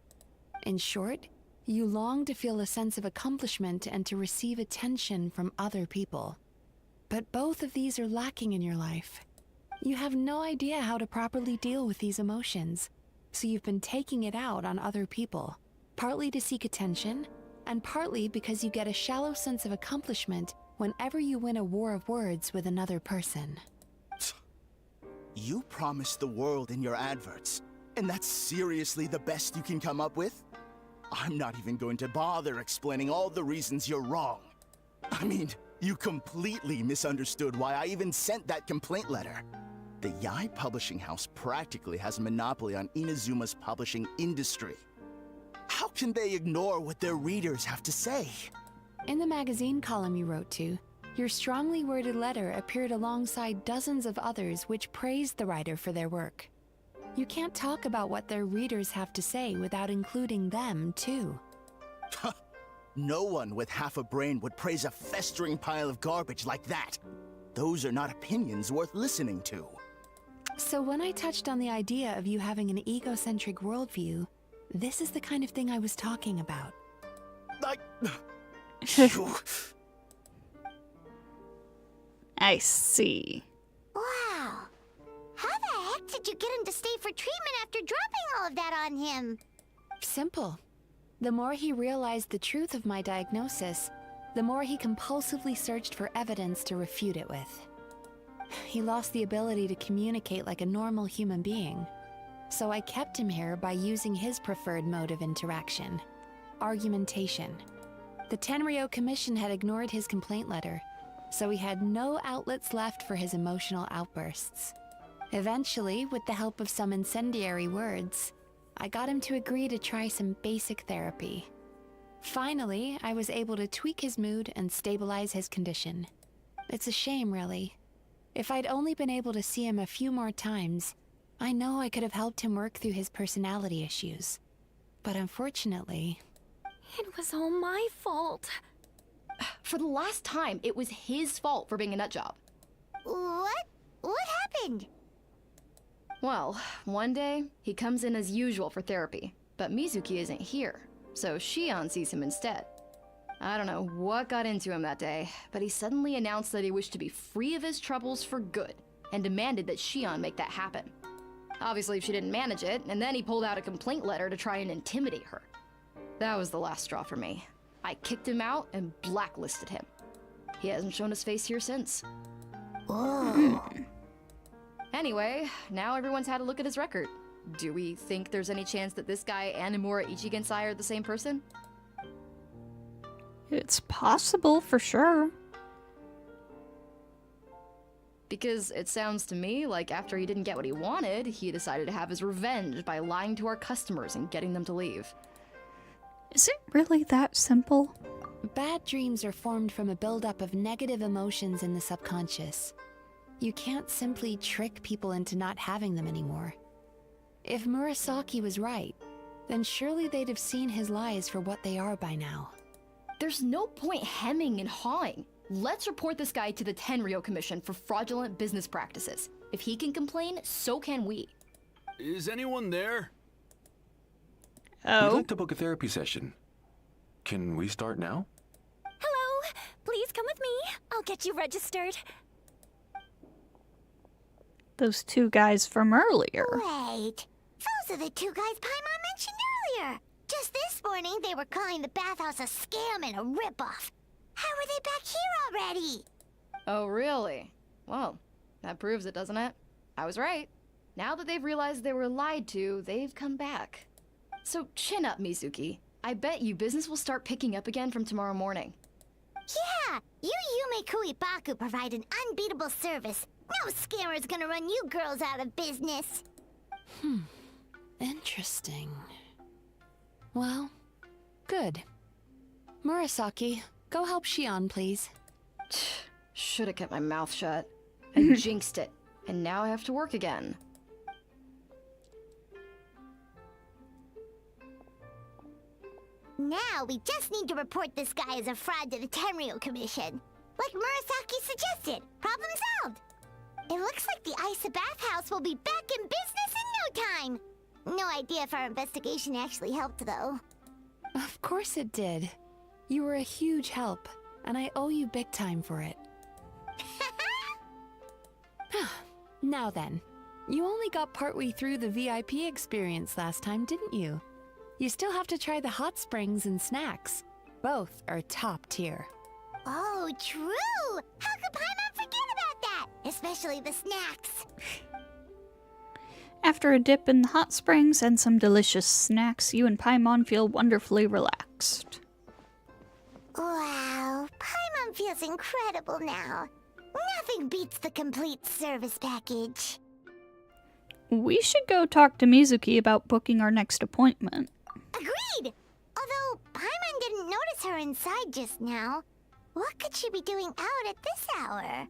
In short, you long to feel a sense of accomplishment and to receive attention from other people. But both of these are lacking in your life. You have no idea how to properly deal with these emotions, so you've been taking it out on other people, partly to seek attention, and partly because you get a shallow sense of accomplishment whenever you win a war of words with another person. You promised the world in your adverts, and that's seriously the best you can come up with? I'm not even going to bother explaining all the reasons you're wrong. I mean, you completely misunderstood why I even sent that complaint letter. The Yae Publishing House practically has a monopoly on Inazuma's publishing industry. How can they ignore what their readers have to say? In the magazine column you wrote to, your strongly worded letter appeared alongside dozens of others which praised the writer for their work. You can't talk about what their readers have to say without including them, too. No one with half a brain would praise a festering pile of garbage like that. Those are not opinions worth listening to. So when I touched on the idea of you having an egocentric worldview, this is the kind of thing I was talking about. I see. Wow. How the heck did you get him to stay for treatment after dropping all of that on him? Simple. The more he realized the truth of my diagnosis, the more he compulsively searched for evidence to refute it with. He lost the ability to communicate like a normal human being. So I kept him here by using his preferred mode of interaction: argumentation. The Tenryo Commission had ignored his complaint letter, so he had no outlets left for his emotional outbursts. Eventually, with the help of some incendiary words, I got him to agree to try some basic therapy. Finally, I was able to tweak his mood and stabilize his condition. It's a shame, really. If I'd only been able to see him a few more times, I know I could have helped him work through his personality issues. But unfortunately... It was all my fault. For the last time, it was his fault for being a nutjob. What? What happened? Well, one day, he comes in as usual for therapy, but Mizuki isn't here, so Shion sees him instead. I don't know what got into him that day, but he suddenly announced that he wished to be free of his troubles for good, and demanded that Shion make that happen. Obviously, she didn't manage it, and then he pulled out a complaint letter to try and intimidate her. That was the last straw for me. I kicked him out and blacklisted him. He hasn't shown his face here since. Whoa. Anyway, now everyone's had a look at his record. Do we think there's any chance that this guy and Imura Ichigensai are the same person? It's possible, for sure. Because it sounds to me like after he didn't get what he wanted, he decided to have his revenge by lying to our customers and getting them to leave. Is it really that simple? Bad dreams are formed from a buildup of negative emotions in the subconscious. You can't simply trick people into not having them anymore. If Murasaki was right, then surely they'd have seen his lies for what they are by now. There's no point hemming and hawing. Let's report this guy to the Tenryo Commission for fraudulent business practices. If he can complain, so can we. Is anyone there? We'd like to book a therapy session. Can we start now? Hello! Please come with me. I'll get you registered. Those two guys from earlier. Wait. Those are the two guys Paimon mentioned earlier. Just this morning, they were calling the bathhouse a scam and a ripoff. How are they back here already? Oh, really? Well, that proves it, doesn't it? I was right. Now that they've realized they were lied to, they've come back. So chin up, Mizuki. I bet you business will start picking up again from tomorrow morning. Yeah, you Yume Kuibaku provide an unbeatable service. No scammer's gonna run you girls out of business. Interesting. Well, good. Murasaki, go help Shion, please. Should have kept my mouth shut. I jinxed it, and now I have to work again. Now we just need to report this guy as a fraud to the Tenryo Commission. Like Murasaki suggested. Problem solved. It looks like the Isa bathhouse will be back in business in no time. No idea if our investigation actually helped, though. Of course it did. You were a huge help, and I owe you big time for it. Now then, you only got partway through the VIP experience last time, didn't you? You still have to try the hot springs and snacks. Both are top tier. Oh, true! How could Paimon forget about that? Especially the snacks. After a dip in the hot springs and some delicious snacks, you and Paimon feel wonderfully relaxed. Wow, Paimon feels incredible now. Nothing beats the complete service package. We should go talk to Mizuki about booking our next appointment. Agreed! Although Paimon didn't notice her inside just now. What could she be doing out at this hour?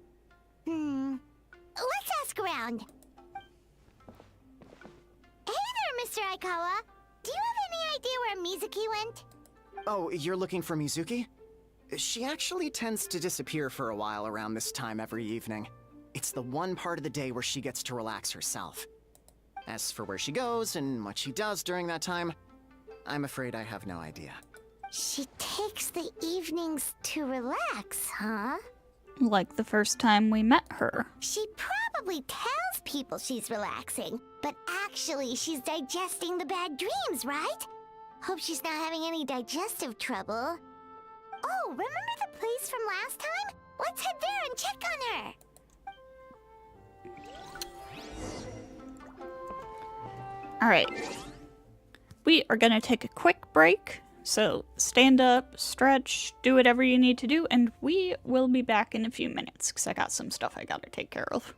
Let's ask around. Hey there, Mr. Aikawa. Do you have any idea where Mizuki went? Oh, you're looking for Mizuki? She actually tends to disappear for a while around this time every evening. It's the one part of the day where she gets to relax herself. As for where she goes and what she does during that time, I'm afraid I have no idea. She takes the evenings to relax, huh? Like the first time we met her. She probably tells people she's relaxing, but actually she's digesting the bad dreams, right? Hope she's not having any digestive trouble. Oh, remember the place from last time? Let's head there and check on her. Alright. We are gonna take a quick break. So stand up, stretch, do whatever you need to do, and we will be back in a few minutes because I got some stuff I gotta take care of.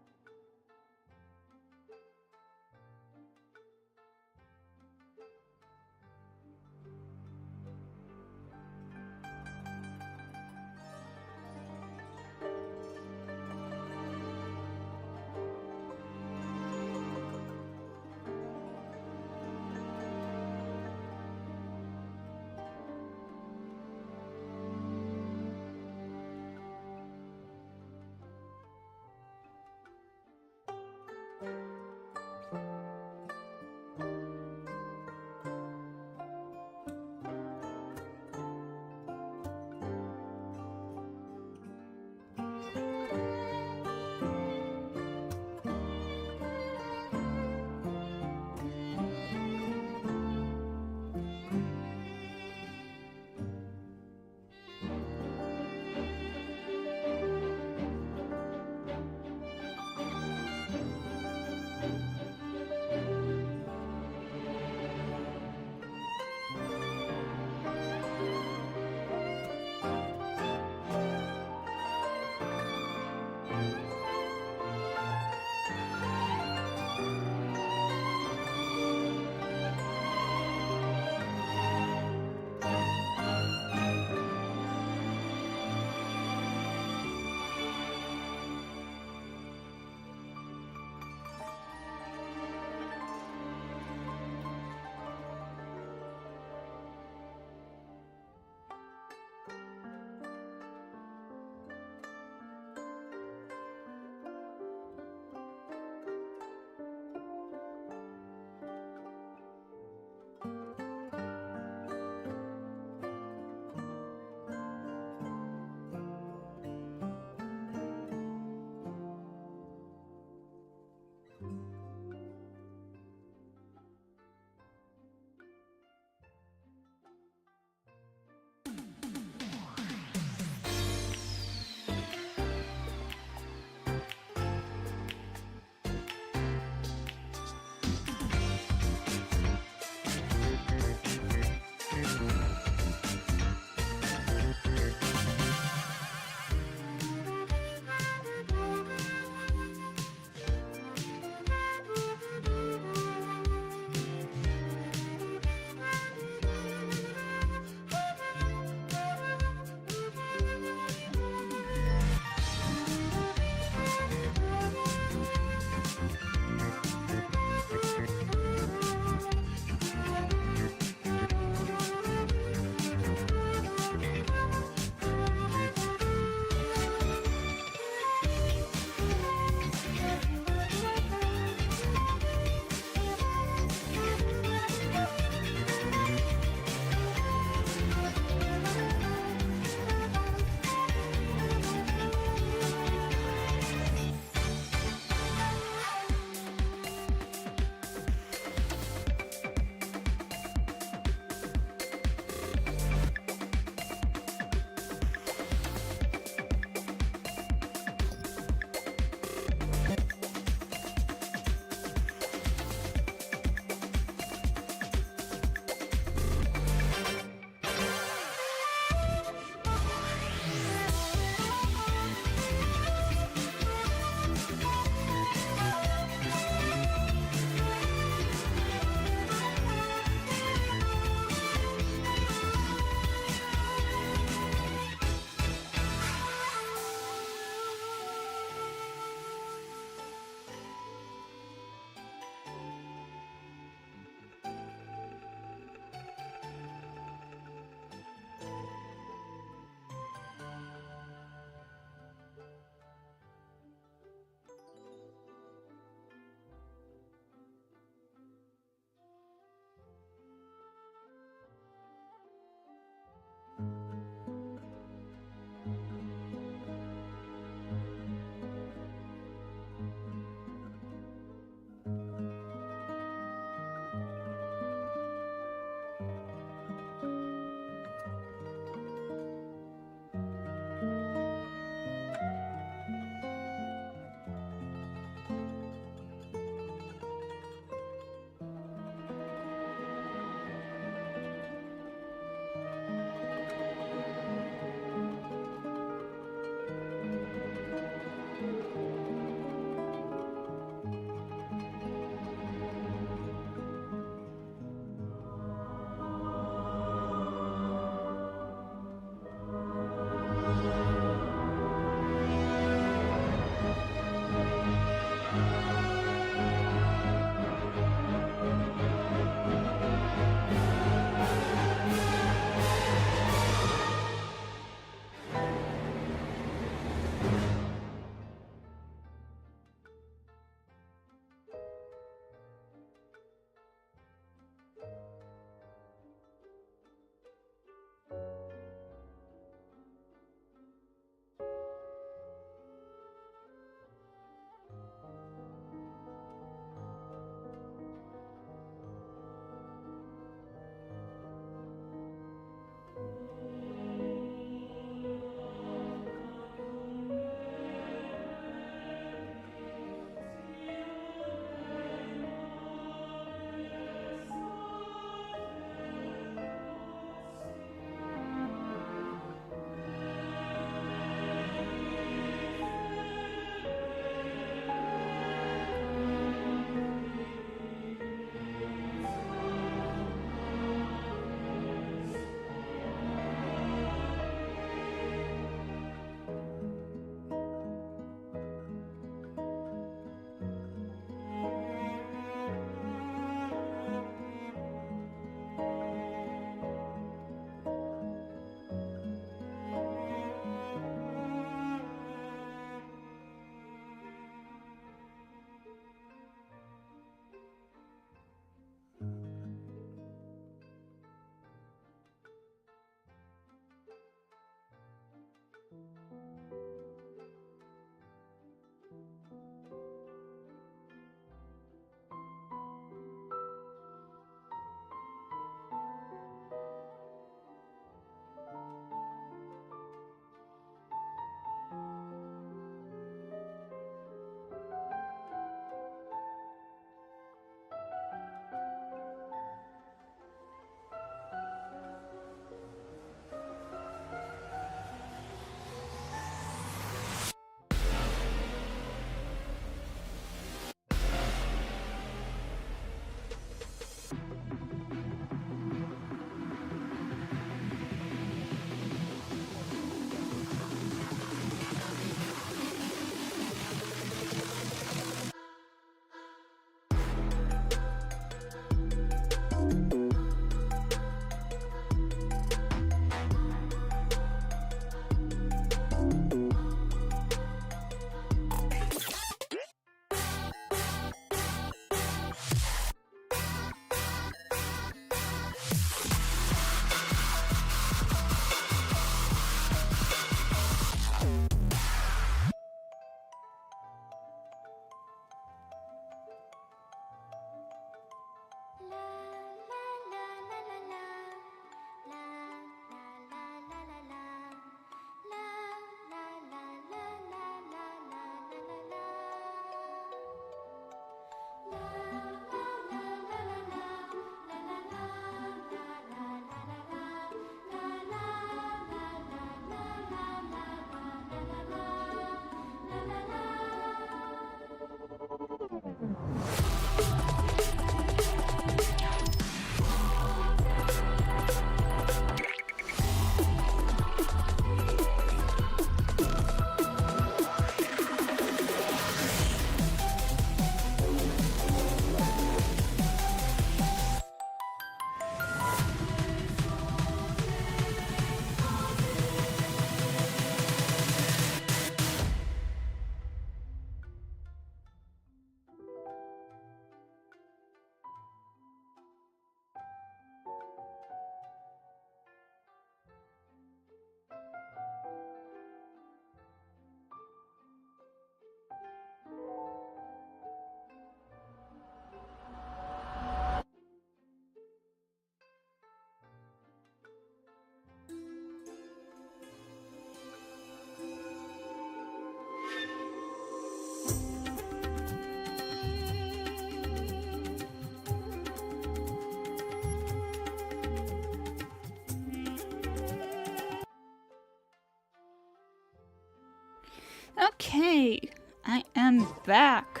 Okay, I am back.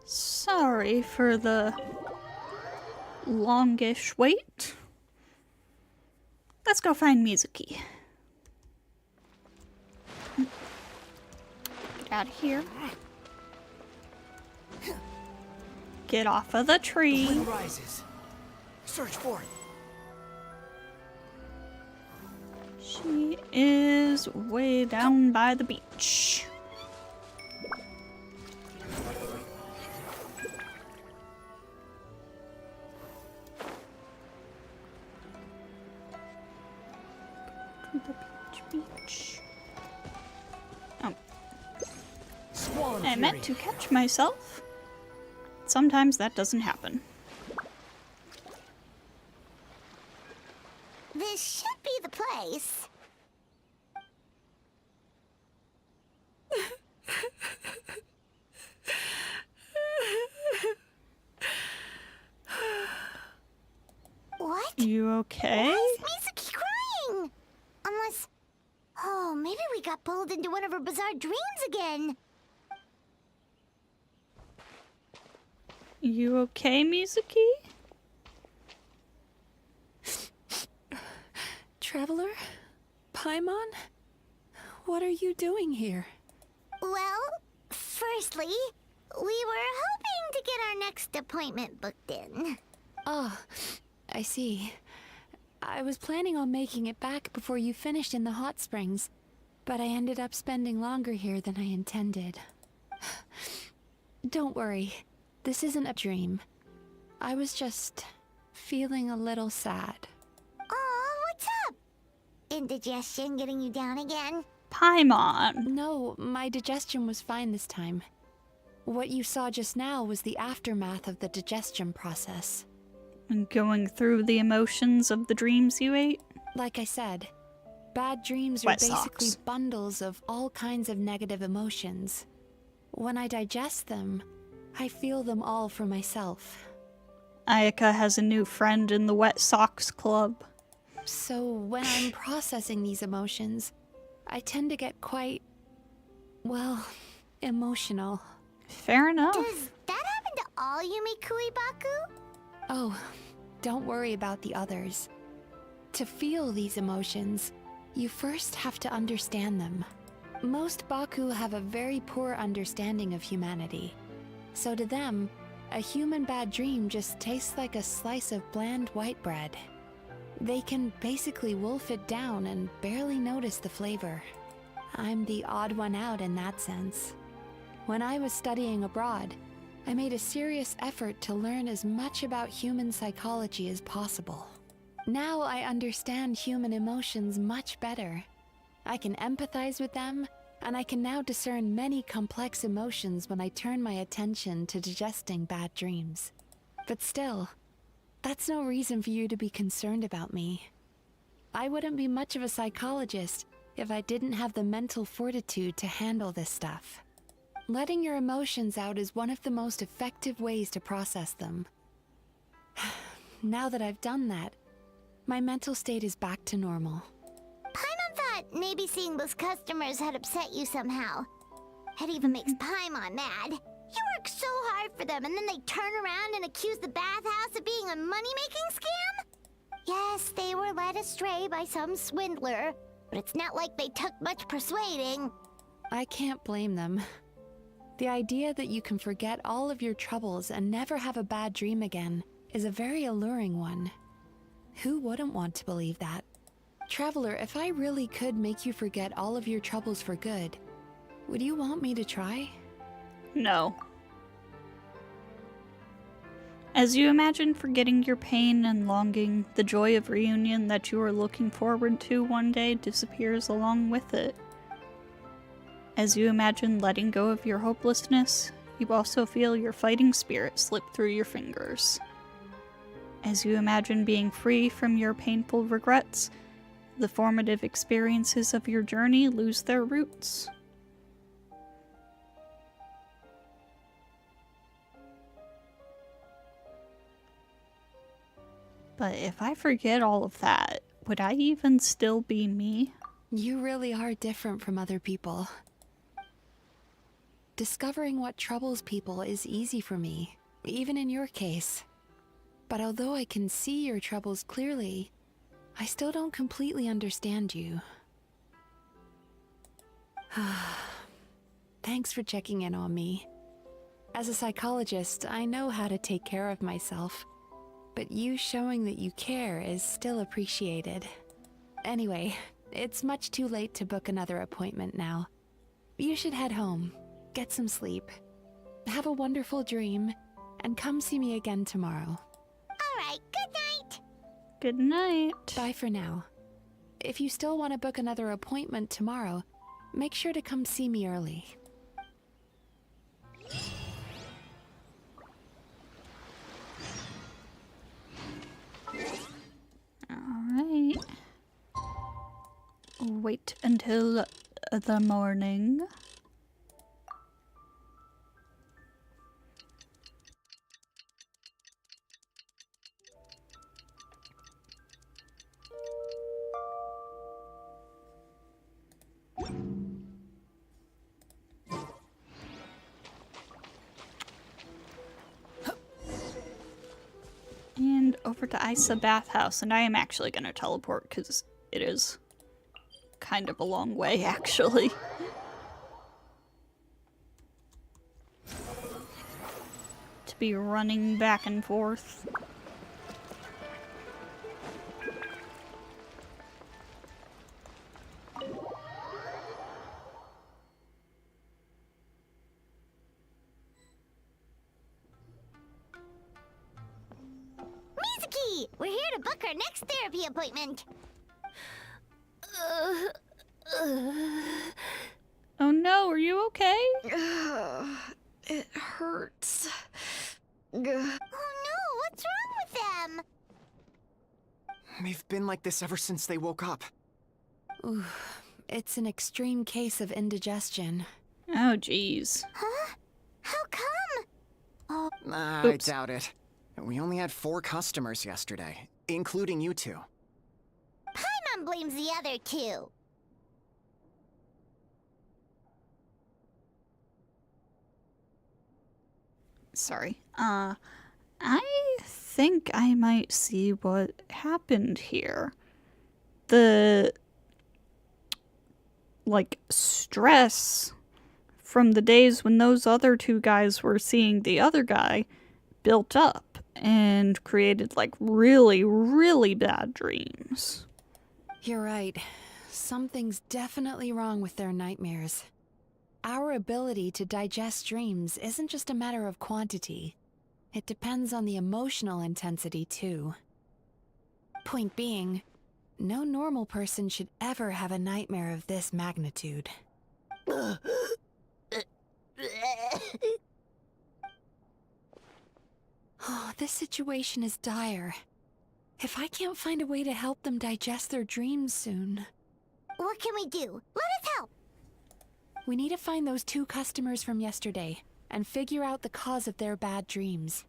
Sorry for the longish wait. Let's go find Mizuki. Get out of here. Get off of the tree. The wind rises. Search for it. She is way down by the beach. To the beach. Oh. I meant to catch myself. Sometimes that doesn't happen. This should be the place. What? You okay? Why is Mizuki crying? Unless... Oh, maybe we got pulled into one of her bizarre dreams again. You okay, Mizuki? Traveler? Paimon? What are you doing here? Well, firstly, we were hoping to get our next appointment booked in. Oh, I see. I was planning on making it back before you finished in the hot springs, but I ended up spending longer here than I intended. Don't worry, this isn't a dream. I was just feeling a little sad. Oh, what's up? Indigestion getting you down again? Paimon. No, my digestion was fine this time. What you saw just now was the aftermath of the digestion process. And going through the emotions of the dreams you ate? Like I said, bad dreams are Wet basically socks. bundles of all kinds of negative emotions. When I digest them, I feel them all for myself. Ayaka has a new friend in the Wet Socks Club. So when I'm processing these emotions, I tend to get quite, well, emotional. Fair enough. Does that happen to all Yumikui Baku? Oh, don't worry about the others. To feel these emotions, you first have to understand them. Most Baku have a very poor understanding of humanity. So to them, a human bad dream just tastes like a slice of bland white bread. They can basically wolf it down and barely notice the flavor. I'm the odd one out in that sense. When I was studying abroad, I made a serious effort to learn as much about human psychology as possible. Now I understand human emotions much better. I can empathize with them, and I can now discern many complex emotions when I turn my attention to digesting bad dreams. But still, that's no reason for you to be concerned about me. I wouldn't be much of a psychologist if I didn't have the mental fortitude to handle this stuff. Letting your emotions out is one of the most effective ways to process them. Now that I've done that, my mental state is back to normal. Paimon thought maybe seeing those customers had upset you somehow. It even makes Paimon mad. You work so hard for them and then they turn around and accuse the bathhouse of being a money-making scam? Yes, they were led astray by some swindler, but it's not like they took much persuading. I can't blame them. The idea that you can forget all of your troubles and never have a bad dream again is a very alluring one. Who wouldn't want to believe that? Traveler, if I really could make you forget all of your troubles for good, would you want me to try? No. As you imagine forgetting your pain and longing, the joy of reunion that you are looking forward to one day disappears along with it. As you imagine letting go of your hopelessness, you also feel your fighting spirit slip through your fingers. As you imagine being free from your painful regrets, the formative experiences of your journey lose their roots. But if I forget all of that, would I even still be me? You really are different from other people. Discovering what troubles people is easy for me, even in your case. But although I can see your troubles clearly, I still don't completely understand you. Thanks for checking in on me. As a psychologist, I know how to take care of myself, but you showing that you care is still appreciated. Anyway, it's much too late to book another appointment now. You should head home, get some sleep, have a wonderful dream, and come see me again tomorrow. Alright, good night! Good night. Bye for now. If you still want to book another appointment tomorrow, make sure to come see me early. Alright. Wait until the morning. And over to Isa Bathhouse, and I am actually going to teleport because it is kind of a long way, actually. To be running back and forth. Mizuki! We're here to book our next therapy appointment. Oh no, are you okay? It hurts. Oh no, what's wrong with them? They've been like this ever since they woke up. Ooh, it's an extreme case of indigestion. Oh jeez. Huh? How come? Oh, I Oops. doubt it. We only had 4 customers yesterday, including you two. Paimon blames the other 2. Sorry. I think I might see what happened here. The, like, stress from the days when those other 2 guys were seeing the other guy built up and created, like, really, really bad dreams. You're right. Something's definitely wrong with their nightmares. Our ability to digest dreams isn't just a matter of quantity. It depends on the emotional intensity, too. Point being, no normal person should ever have a nightmare of this magnitude. Oh, this situation is dire. If I can't find a way to help them digest their dreams soon... What can we do? Let us help! We need to find those 2 customers from yesterday and figure out the cause of their bad dreams.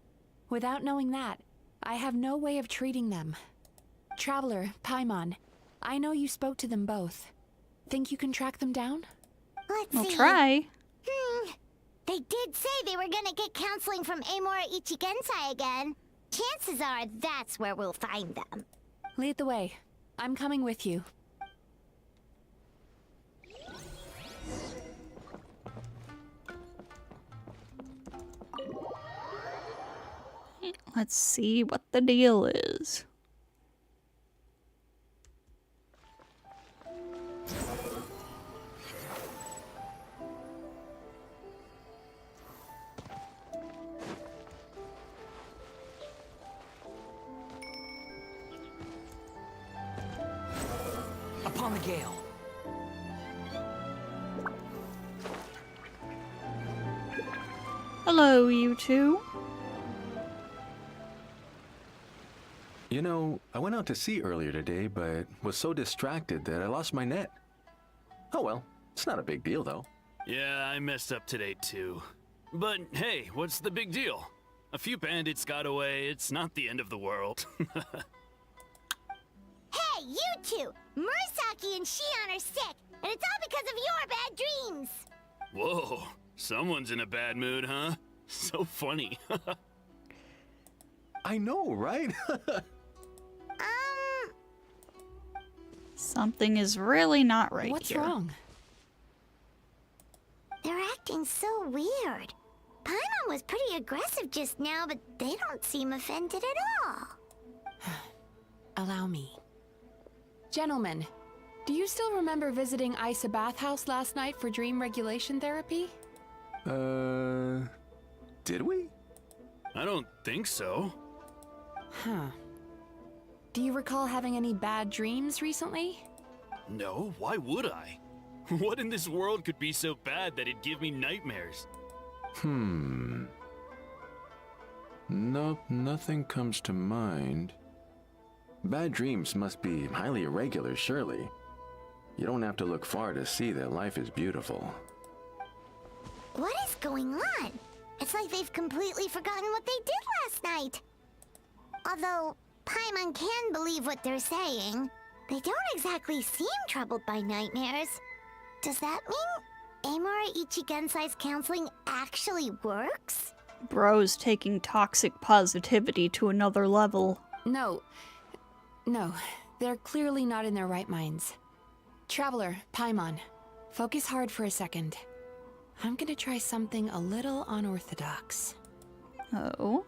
Without knowing that, I have no way of treating them. Traveler, Paimon, I know you spoke to them both. Think you can track them down? Let's We'll see. try. They did say they were gonna get counseling from Amora Ichigensai again. Chances are that's where we'll find them. Lead the way. I'm coming with you. Let's see what the deal is. Upon the gale. Hello, you 2. You know, I went out to sea earlier today, but was so distracted that I lost my net. Oh well, it's not a big deal though. Yeah, I messed up today too. But hey, what's the big deal? A few bandits got away, it's not the end of the world. Hey, you 2! Murasaki and Shion are sick, and it's all because of your bad dreams! Whoa, Someone's in a bad mood, huh? So funny. I know, right? Something is really not right What's here. wrong? They're acting so weird. Paimon was pretty aggressive just now, but they don't seem offended at all. Allow me. Gentlemen, do you still remember visiting Isa Bathhouse last night for dream regulation therapy? Did we? I don't think so. Huh. Do you recall having any bad dreams recently? No, why would I? What in this world could be so bad that it'd give me nightmares? Nope, nothing comes to mind. Bad dreams must be highly irregular, surely. You don't have to look far to see that life is beautiful. What is going on? It's like they've completely forgotten what they did last night. Although Paimon can believe what they're saying, they don't exactly seem troubled by nightmares. Does that mean Amura Ichigensai's counseling actually works? Bro's taking toxic positivity to another level. No, they're clearly not in their right minds. Traveler, Paimon, focus hard for a second. I'm gonna try something a little unorthodox. Oh?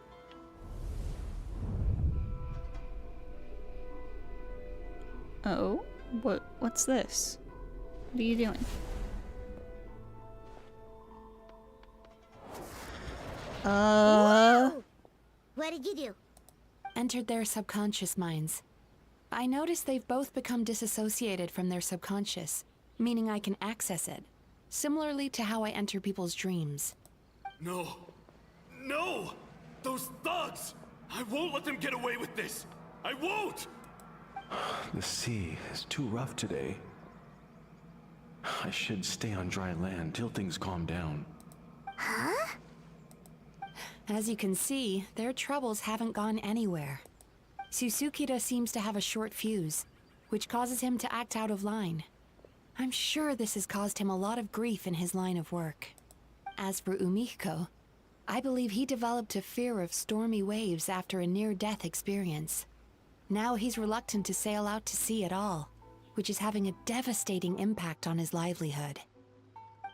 Oh? What's this? What are you doing? Whoa! What did you do? Entered their subconscious minds. I noticed they've both become disassociated from their subconscious, meaning I can access it, similarly to how I enter people's dreams. No. No! Those thugs! I won't let them get away with this! I won't! The sea is too rough today. I should stay on dry land till things calm down. Huh? As you can see, their troubles haven't gone anywhere. Susukida seems to have a short fuse, which causes him to act out of line. I'm sure this has caused him a lot of grief in his line of work. As for Umiko, I believe he developed a fear of stormy waves after a near-death experience. Now he's reluctant to sail out to sea at all, which is having a devastating impact on his livelihood.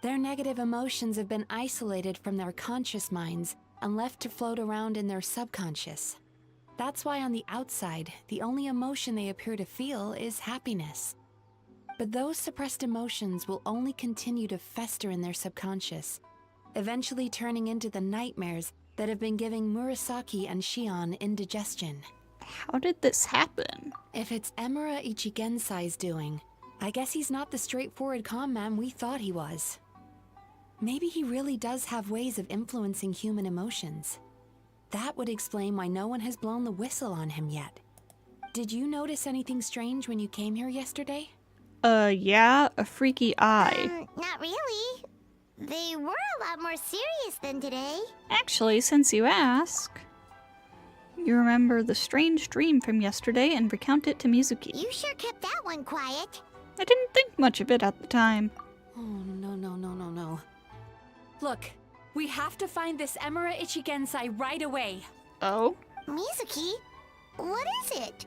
Their negative emotions have been isolated from their conscious minds and left to float around in their subconscious. That's why on the outside, the only emotion they appear to feel is happiness. But those suppressed emotions will only continue to fester in their subconscious, eventually turning into the nightmares that have been giving Murasaki and Shion indigestion. How did this happen? If it's Emura Ichigensai's doing, I guess he's not the straightforward calm man we thought he was. Maybe he really does have ways of influencing human emotions. That would explain why no one has blown the whistle on him yet. Did you notice anything strange when you came here yesterday? Yeah, a freaky eye. Not really. They were a lot more serious than today. Actually, since you ask, you remember the strange dream from yesterday and recount it to Mizuki. You sure kept that one quiet. I didn't think much of it at the time. Oh, no. Look, we have to find this Emura Ichigensai right away. Oh? Mizuki, what is it?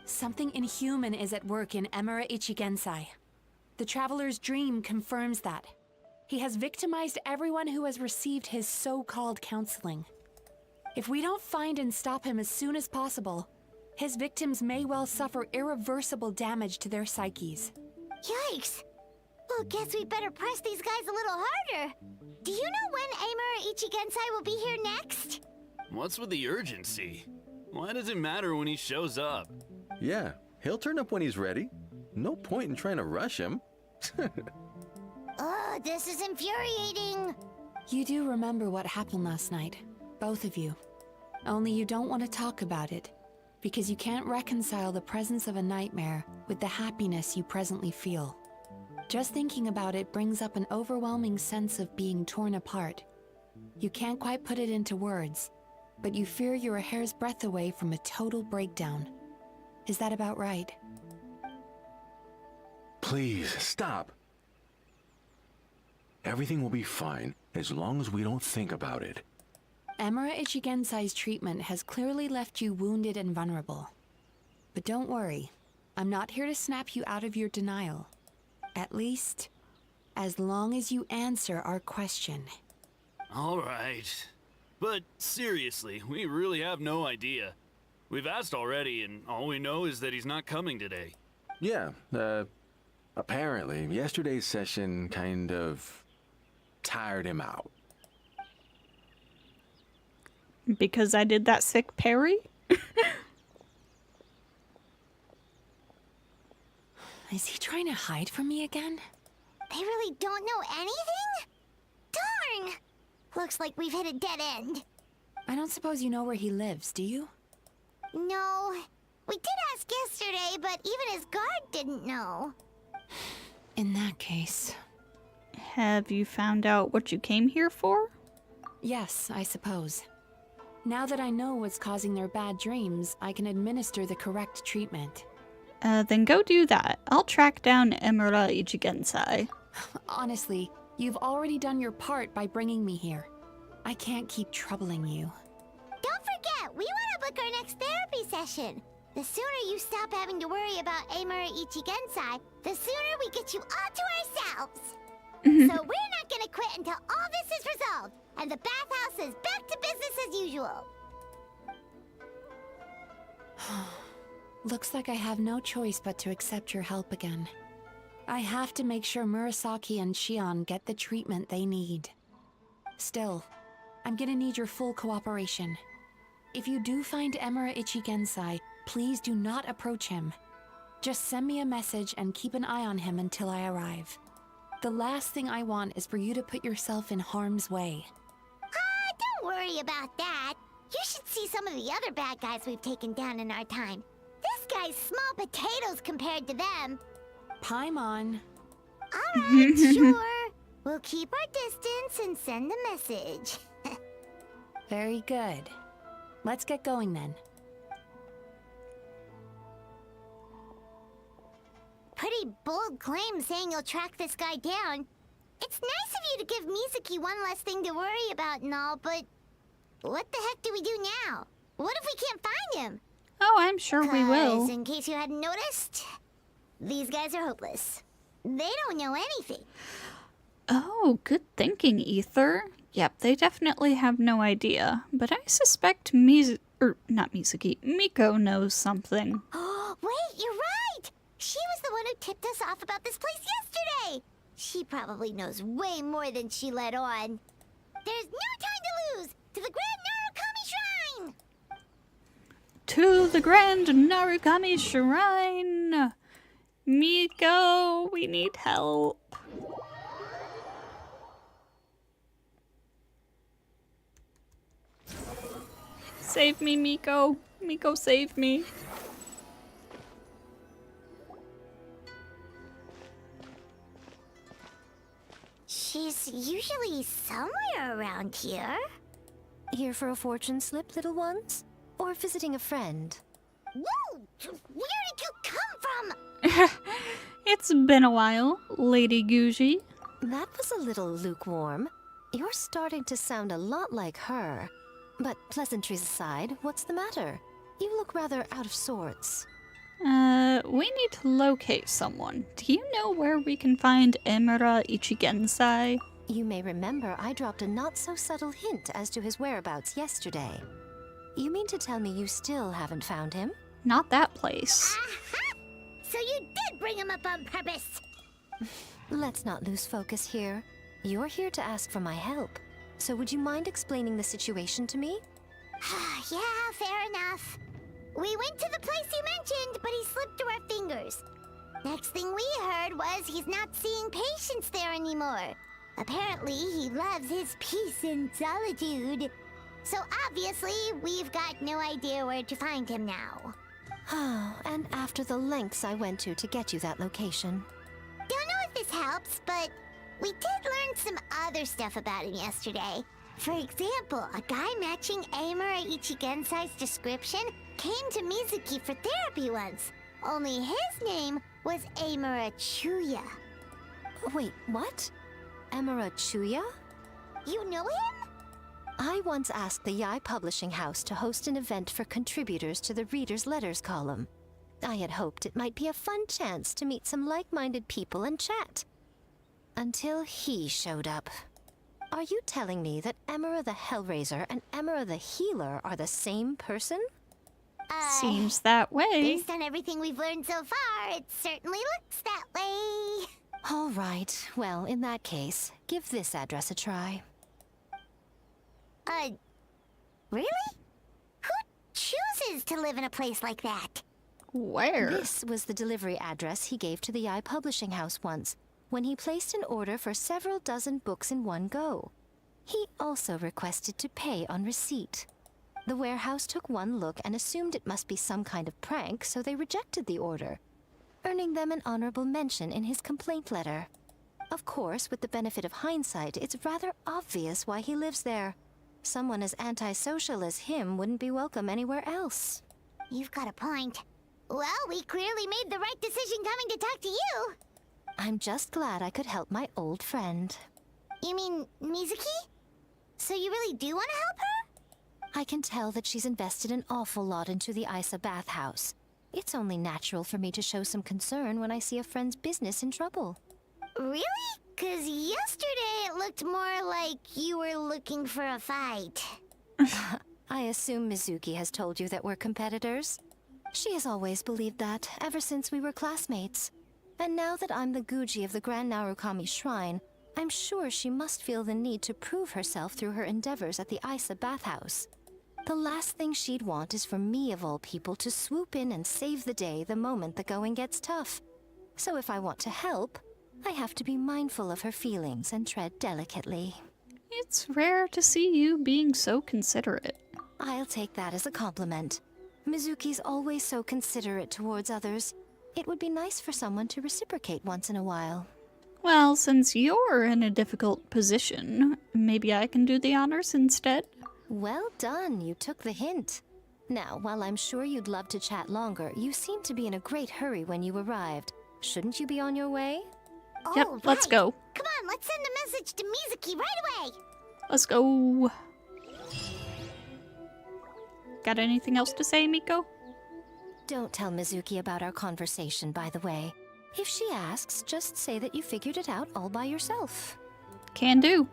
Something inhuman is at work in Emura Ichigensai. The Traveler's dream confirms that. He has victimized everyone who has received his so-called counseling. If we don't find and stop him as soon as possible, his victims may well suffer irreversible damage to their psyches. Yikes! Well, guess we better press these guys a little harder. Do you know when Amura Ichigensai will be here next? What's with the urgency? Why does it matter when he shows up? Yeah, he'll turn up when he's ready. No point in trying to rush him. Oh, this is infuriating. You do remember what happened last night, both of you. Only you don't want to talk about it, because you can't reconcile the presence of a nightmare with the happiness you presently feel. Just thinking about it brings up an overwhelming sense of being torn apart. You can't quite put it into words, but you fear you're a hair's breadth away from a total breakdown. Is that about right? Please, stop. Everything will be fine. as long as we don't think about it. Emura Ichigensai's treatment has clearly left you wounded and vulnerable. But don't worry, I'm not here to snap you out of your denial. At least, as long as you answer our question. All right. But seriously, we really have no idea. We've asked already, and all we know is that he's not coming today. Yeah, apparently, yesterday's session kind of tired him out. Because I did that sick parry? Is he trying to hide from me again? They really don't know anything? Darn! Looks like we've hit a dead end. I don't suppose you know where he lives, do you? No. We did ask yesterday, but even his guard didn't know. In that case... Have you found out what you came here for? Yes, I suppose. Now that I know what's causing their bad dreams, I can administer the correct treatment. Then go do that. I'll track down Emura Ichigensai. Honestly, you've already done your part by bringing me here. I can't keep troubling you. Don't forget, we want to book our next therapy session. The sooner you stop having to worry about Emura Ichigensai, the sooner we get you all to ourselves. So we're not gonna quit until all this is resolved, and the bathhouse is back to business as usual. Looks like I have no choice but to accept your help again. I have to make sure Murasaki and Shion get the treatment they need. Still, I'm gonna need your full cooperation. If you do find Emura Ichigensai, please do not approach him. Just send me a message and keep an eye on him until I arrive. The last thing I want is for you to put yourself in harm's way. Don't worry about that. You should see some of the other bad guys we've taken down in our time. This guy's small potatoes compared to them. Paimon. Alright, sure. We'll keep our distance and send the message. Very good. Let's get going then. Pretty bold claim saying you'll track this guy down. It's nice of you to give Mizuki one less thing to worry about and all, but what the heck do we do now? What if we can't find him? Oh, I'm sure we will. 'Cause in case you hadn't noticed, these guys are hopeless. They don't know anything. Oh, good thinking, Ether. Yep, they definitely have no idea. But I suspect not Mizuki, Miko knows something. Oh, wait, you're right! She was the one who tipped us off about this place yesterday! She probably knows way more than she let on. There's no time to lose! To the Grand Narukami Shrine! To the Grand Narukami Shrine! Miko, we need help. Save me, Miko. Miko, save me. She's usually somewhere around here. Here for a fortune slip, little ones? Or visiting a friend? Whoa! Where did you come from? It's been a while, Lady Guji. That was a little lukewarm. You're starting to sound a lot like her. But pleasantries aside, what's the matter? You look rather out of sorts. We need to locate someone. Do you know where we can find Emura Ichigensai? You may remember I dropped a not-so-subtle hint as to his whereabouts yesterday. You mean to tell me you still haven't found him? Not that place. Aha! So you did bring him up on purpose! Let's not lose focus here. You're here to ask for my help. So would you mind explaining the situation to me? Yeah, fair enough. We went to the place you mentioned, but he slipped through our fingers. Next thing we heard was he's not seeing patients there anymore. Apparently, he loves his peace and solitude. So obviously, we've got no idea where to find him now. And after the lengths I went to get you that location. Don't know if this helps, but we did learn some other stuff about him yesterday. For example, a guy matching Emura Ichigensai's description came to Mizuki for therapy once. Only his name was Emura Chuya. Wait, what? Emura Chuya? You know him? I once asked the Yai Publishing House to host an event for contributors to the Reader's Letters column. I had hoped it might be a fun chance to meet some like-minded people and chat. Until he showed up. Are you telling me that Emera the Hellraiser and Emera the Healer are the same person? Seems that way. Based on everything we've learned so far, it certainly looks that way. All right. Well, in that case, give this address a try. Really? Who chooses to live in a place like that? Where? This was the delivery address he gave to the Yai Publishing House once, when he placed an order for several dozen books in one go. He also requested to pay on receipt. The warehouse took one look and assumed it must be some kind of prank, so they rejected the order, earning them an honorable mention in his complaint letter. Of course, with the benefit of hindsight, it's rather obvious why he lives there. Someone as antisocial as him wouldn't be welcome anywhere else. You've got a point. Well, we clearly made the right decision coming to talk to you. I'm just glad I could help my old friend. You mean Mizuki? So you really do want to help her? I can tell that she's invested an awful lot into the Isa bathhouse. It's only natural for me to show some concern when I see a friend's business in trouble. Really? 'Cause yesterday it looked more like you were looking for a fight. I assume Mizuki has told you that we're competitors. She has always believed that, ever since we were classmates. And now that I'm the Guji of the Grand Narukami Shrine, I'm sure she must feel the need to prove herself through her endeavors at the Isa bathhouse. The last thing she'd want is for me, of all people, to swoop in and save the day the moment the going gets tough. So if I want to help, I have to be mindful of her feelings and tread delicately. It's rare to see you being so considerate. I'll take that as a compliment. Mizuki's always so considerate towards others. It would be nice for someone to reciprocate once in a while. Well, since you're in a difficult position, maybe I can do the honors instead? Well done, you took the hint. Now, while I'm sure you'd love to chat longer, you seemed to be in a great hurry when you arrived. Shouldn't you be on your way? Yep, Oh, let's right. go. Come on, let's send a message to Mizuki right away. Let's go. Got anything else to say, Miko? Don't tell Mizuki about our conversation, by the way. If she asks, just say that you figured it out all by yourself. Can do.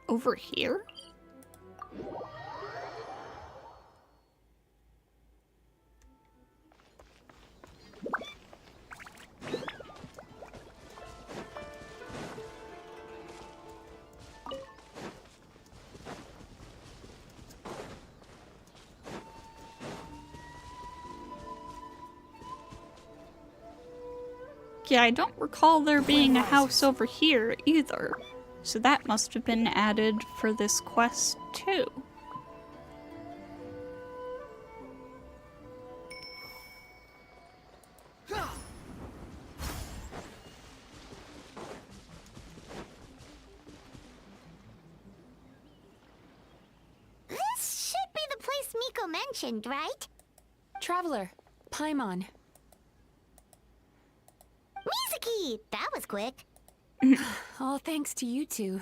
Over here? Yeah, I don't recall there being a house over here either, so that must have been added for this quest too. This should be the place Miko mentioned, right? Traveler, Paimon. Mizuki! That was quick. All thanks to you two.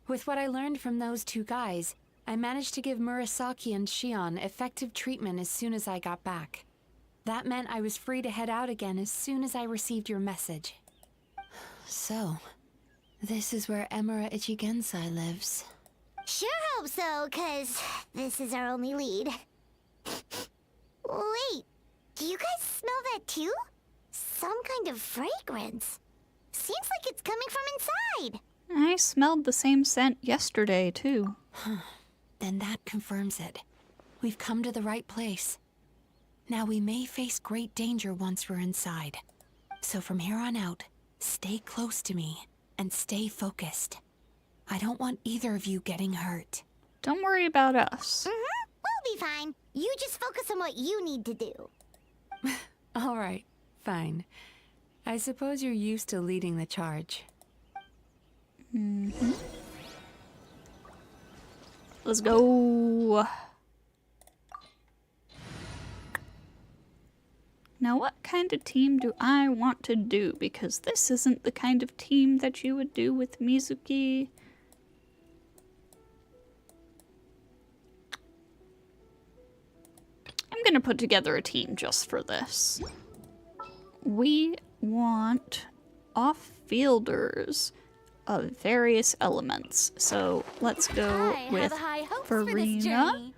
With what I learned from those two guys, I managed to give Murasaki and Shion effective treatment as soon as I got back. That meant I was free to head out again as soon as I received your message. So, this is where Emera Ichigensai lives. Sure hope so, 'cause this is our only lead. Wait, do you guys smell that too? Some kind of fragrance. Seems like it's coming from inside. I smelled the same scent yesterday too. Then that confirms it. We've come to the right place. Now we may face great danger once we're inside. So from here on out, stay close to me and stay focused. I don't want either of you getting hurt. Don't worry about us. We'll be fine. You just focus on what you need to do. All right, fine. I suppose you're used to leading the charge. Let's go. Now what kind of team do I want to do? Because this isn't the kind of team that you would do with Mizuki. I'm gonna put together a team just for this. We want off-fielders of various elements. So let's go with Farina.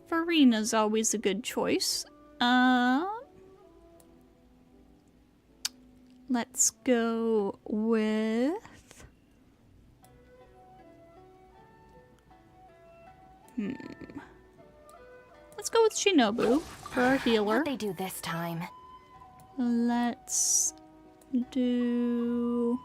Farina's always a good choice. Let's go with... Let's go with Shinobu for our healer. What'd they do this time? Let's do...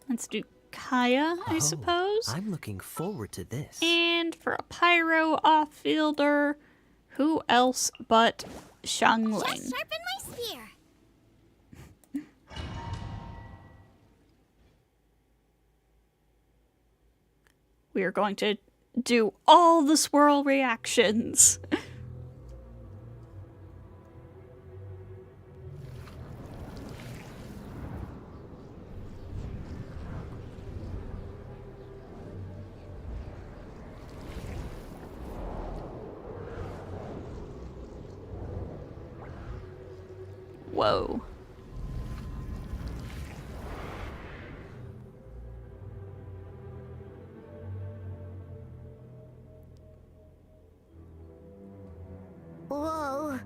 Let's do Kaya, I suppose. I'm looking forward to this. And for a pyro off-fielder, who else but Xiangling? Just sharpen my spear. We are going to do all the swirl reactions. Whoa. Whoa.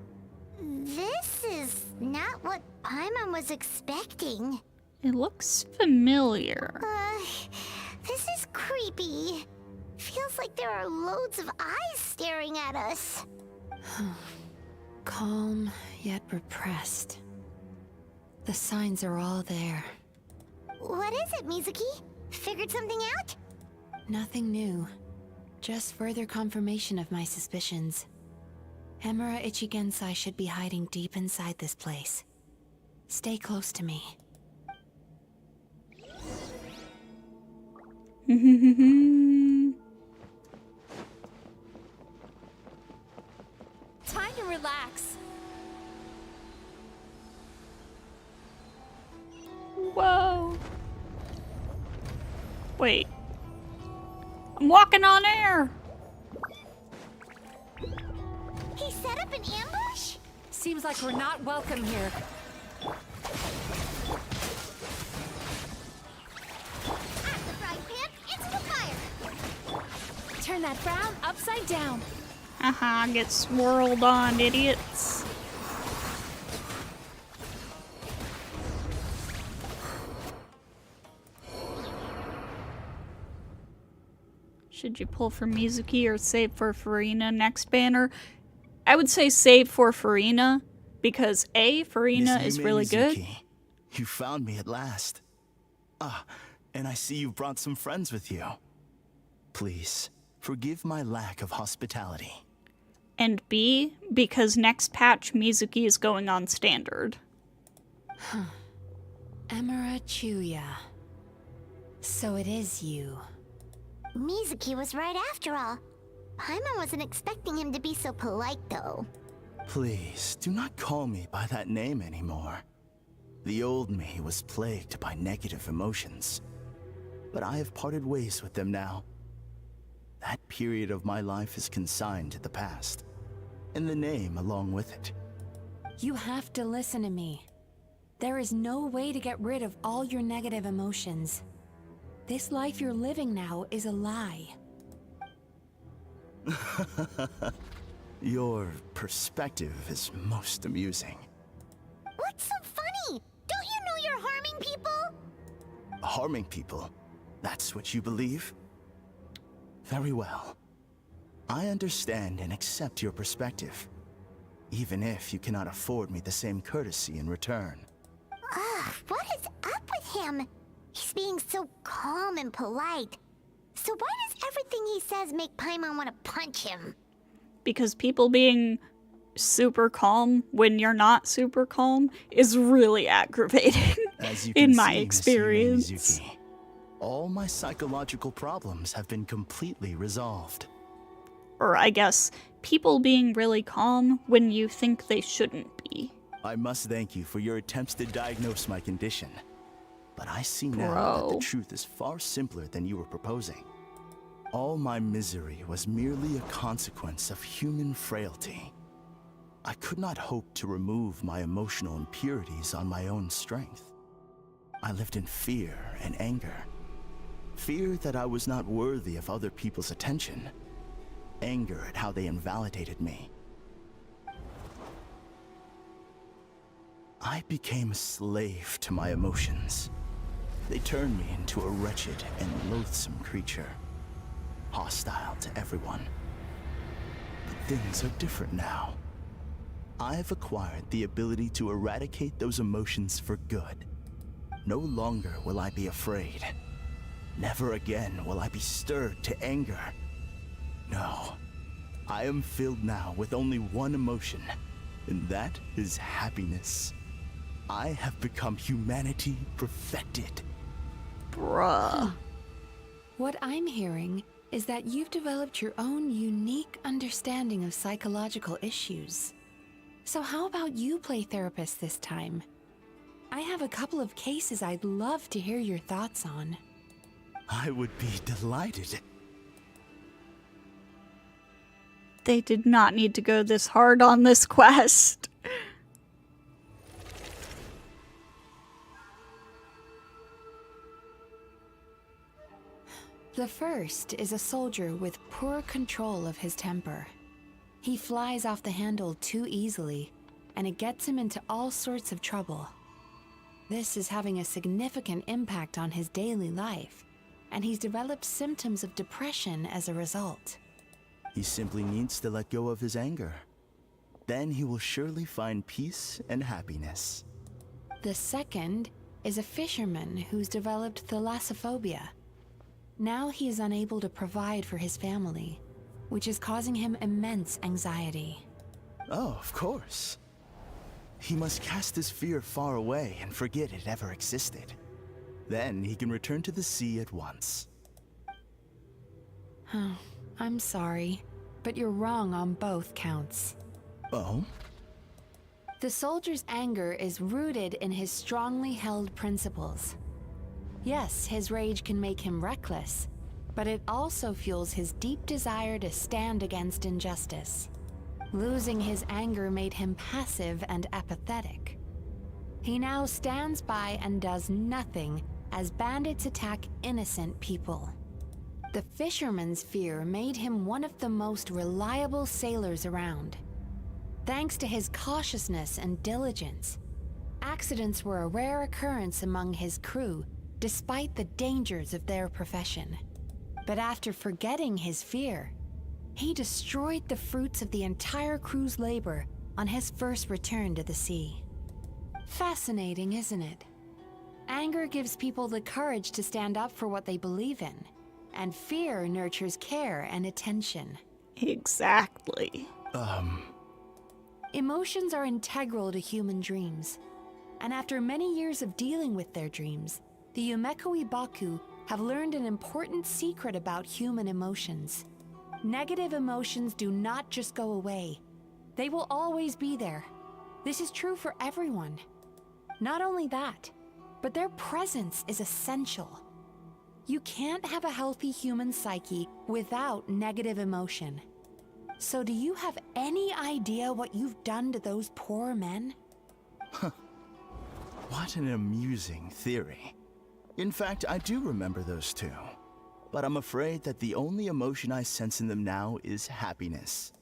This is not what Paimon was expecting. It looks familiar. This is creepy. Feels like there are loads of eyes staring at us. Calm, yet repressed. The signs are all there. What is it, Mizuki? Figured something out? Nothing new. Just further confirmation of my suspicions. Emura Ichigensai should be hiding deep inside this place. Stay close to me. Time to relax. Whoa. Wait. I'm walking on air. He set up an ambush? Seems like we're not welcome here. At the frying pan, into the fire. Turn that frown upside down. Haha, get swirled on, idiots. Should you pull for Mizuki or save for Farina next banner? I would say save for Farina, because A, Farina is really good. Mizuki, you found me at last. Ah, and I see you brought some friends with you. Please, forgive my lack of hospitality. And B, because next patch Mizuki is going on standard. Emura Chuya. So it is you. Mizuki was right after all. Paimon wasn't expecting him to be so polite, though. Please, do not call me by that name anymore. The old me was plagued by negative emotions. But I have parted ways with them now. That period of my life is consigned to the past. And the name along with it. You have to listen to me. There is no way to get rid of all your negative emotions. This life you're living now is a lie. Your perspective is most amusing. What's so funny? Don't you know you're harming people? Harming people? That's what you believe? Very well. I understand and accept your perspective, even if you cannot afford me the same courtesy in return. Ugh, what is up with him? He's being so calm and polite. So why does everything he says make Paimon want to punch him? Because people being super calm when you're not super calm is really aggravating As you in can my see, Miss Yume experience. Mizuki, all my psychological problems have been completely resolved. Or I guess people being really calm when you think they shouldn't be. I must thank you for your attempts to diagnose my condition. But I see now that the truth is far simpler than you were proposing. All my misery was merely a consequence of human frailty. I could not hope to remove my emotional impurities on my own strength. I lived in fear and anger. Fear that I was not worthy of other people's attention. Anger at how they invalidated me. I became a slave to my emotions. They turned me into a wretched and loathsome creature, hostile to everyone. But things are different now. I've acquired the ability to eradicate those emotions for good. No longer will I be afraid. Never again will I be stirred to anger. No, I am filled now with only one emotion, and that is happiness. I have become humanity perfected. Bruh. What I'm hearing is that you've developed your own unique understanding of psychological issues. So how about you play therapist this time? I have a couple of cases I'd love to hear your thoughts on. I would be delighted. They did not need to go this hard on this quest. The first is a soldier with poor control of his temper. He flies off the handle too easily, and it gets him into all sorts of trouble. This is having a significant impact on his daily life, and he's developed symptoms of depression as a result. He simply needs to let go of his anger. Then he will surely find peace and happiness. The second is a fisherman who's developed thalassophobia. Now he is unable to provide for his family, which is causing him immense anxiety. Oh, of course. He must cast his fear far away and forget it ever existed. Then he can return to the sea at once. Oh, I'm sorry, but you're wrong on both counts. Oh? The soldier's anger is rooted in his strongly held principles. Yes, his rage can make him reckless, but it also fuels his deep desire to stand against injustice. Losing his anger made him passive and apathetic. He now stands by and does nothing as bandits attack innocent people. The fisherman's fear made him one of the most reliable sailors around. Thanks to his cautiousness and diligence, accidents were a rare occurrence among his crew despite the dangers of their profession. But after forgetting his fear, he destroyed the fruits of the entire crew's labor on his first return to the sea. Fascinating, isn't it? Anger gives people the courage to stand up for what they believe in, and fear nurtures care and attention. Exactly. Emotions are integral to human dreams, and after many years of dealing with their dreams, the Yumekoi Baku have learned an important secret about human emotions. Negative emotions do not just go away. They will always be there. This is true for everyone. Not only that, but their presence is essential. You can't have a healthy human psyche without negative emotion. So do you have any idea what you've done to those poor men? What an amusing theory. In fact, I do remember those two. But I'm afraid that the only emotion I sense in them now is happiness.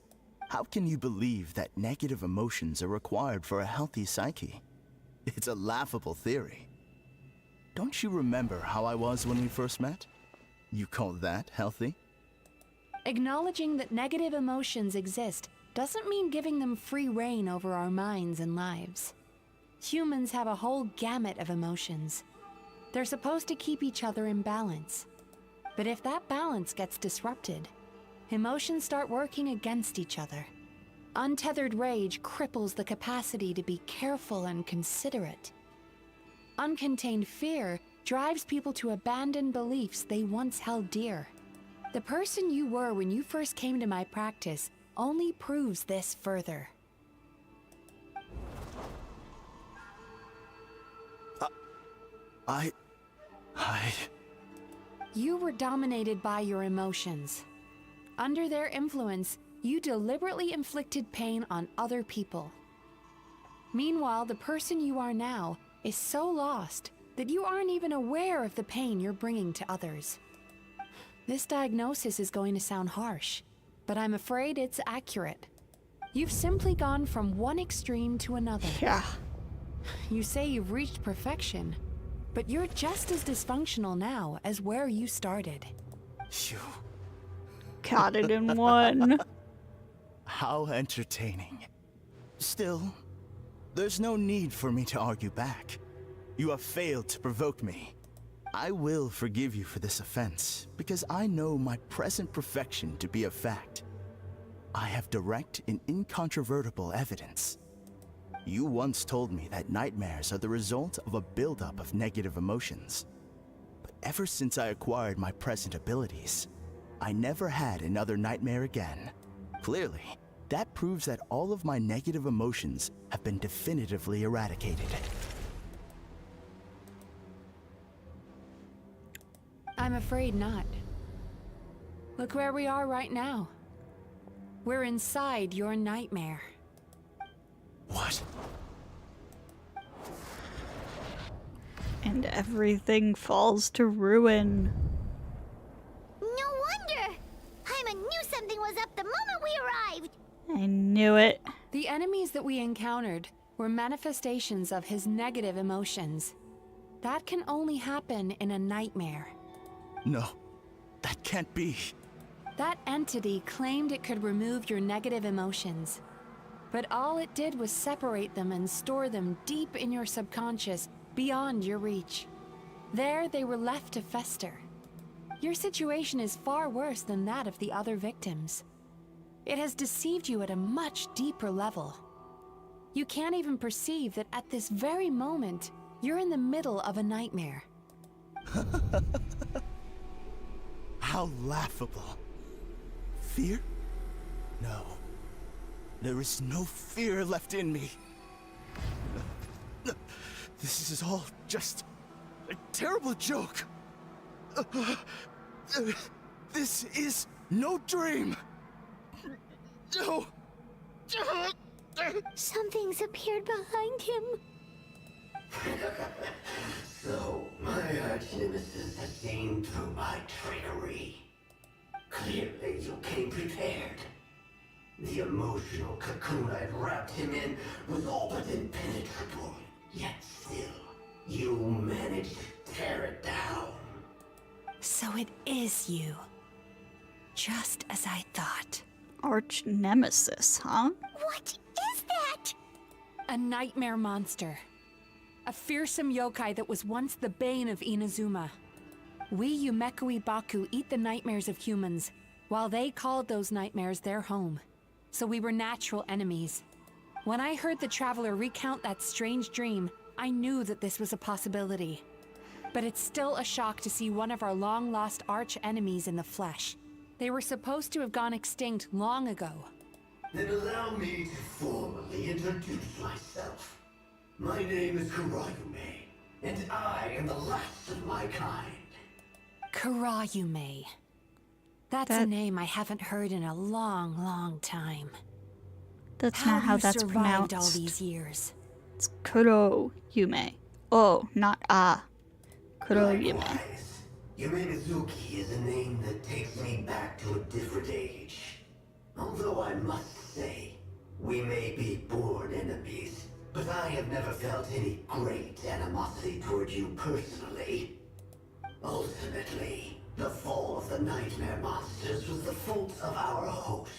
How can you believe that negative emotions are required for a healthy psyche? It's a laughable theory. Don't you remember how I was when we first met? You call that healthy? Acknowledging that negative emotions exist doesn't mean giving them free rein over our minds and lives. Humans have a whole gamut of emotions. They're supposed to keep each other in balance. But if that balance gets disrupted, emotions start working against each other. Untethered rage cripples the capacity to be careful and considerate. Uncontained fear drives people to abandon beliefs they once held dear. The person you were when you first came to my practice only proves this further. You were dominated by your emotions. Under their influence, you deliberately inflicted pain on other people. Meanwhile, the person you are now is so lost that you aren't even aware of the pain you're bringing to others. This diagnosis is going to sound harsh, but I'm afraid it's accurate. You've simply gone from one extreme to another. Yeah. You say you've reached perfection, but you're just as dysfunctional now as where you started. Phew. Got it in one. How entertaining. Still, there's no need for me to argue back. You have failed to provoke me. I will forgive you for this offense, because I know my present perfection to be a fact. I have direct and incontrovertible evidence. You once told me that nightmares are the result of a buildup of negative emotions. But ever since I acquired my present abilities, I never had another nightmare again. Clearly, that proves that all of my negative emotions have been definitively eradicated. I'm afraid not. Look where we are right now. We're inside your nightmare. What? And everything falls to ruin. No wonder! Paimon knew something was up the moment we arrived! I knew it. The enemies that we encountered were manifestations of his negative emotions. That can only happen in a nightmare. No, that can't be. That entity claimed it could remove your negative emotions. But all it did was separate them and store them deep in your subconscious, beyond your reach. There, they were left to fester. Your situation is far worse than that of the other victims. It has deceived you at a much deeper level. You can't even perceive that at this very moment, you're in the middle of a nightmare. How laughable. Fear? No. There is no fear left in me. This is all just a terrible joke. This is no dream. No. Something's appeared behind him. So, my arch-nemesis has seen through my trickery. Clearly, you came prepared. The emotional cocoon I'd wrapped him in was all but impenetrable. Yet still, you managed to tear it down. So it is you. Just as I thought. Arch nemesis, huh? What is that? A nightmare monster. A fearsome yokai that was once the bane of Inazuma. We Yumekui Baku eat the nightmares of humans, while they called those nightmares their home. So we were natural enemies. When I heard the Traveler recount that strange dream, I knew that this was a possibility. But it's still a shock to see one of our long-lost arch-enemies in the flesh. They were supposed to have gone extinct long ago. Then allow me to formally introduce myself. My name is Kurayume, and I am the last of my kind. Kurayume. That's a name I haven't heard in a long, long time. That's not how that's survived pronounced. all these years? It's Kuroyume. Oh, not Kuroyume. Likewise, Yume Mizuki is a name that takes me back to a different age. Although I must say, we may be born enemies, but I have never felt any great animosity toward you personally. Ultimately, the fall of the nightmare monsters was the fault of our hosts.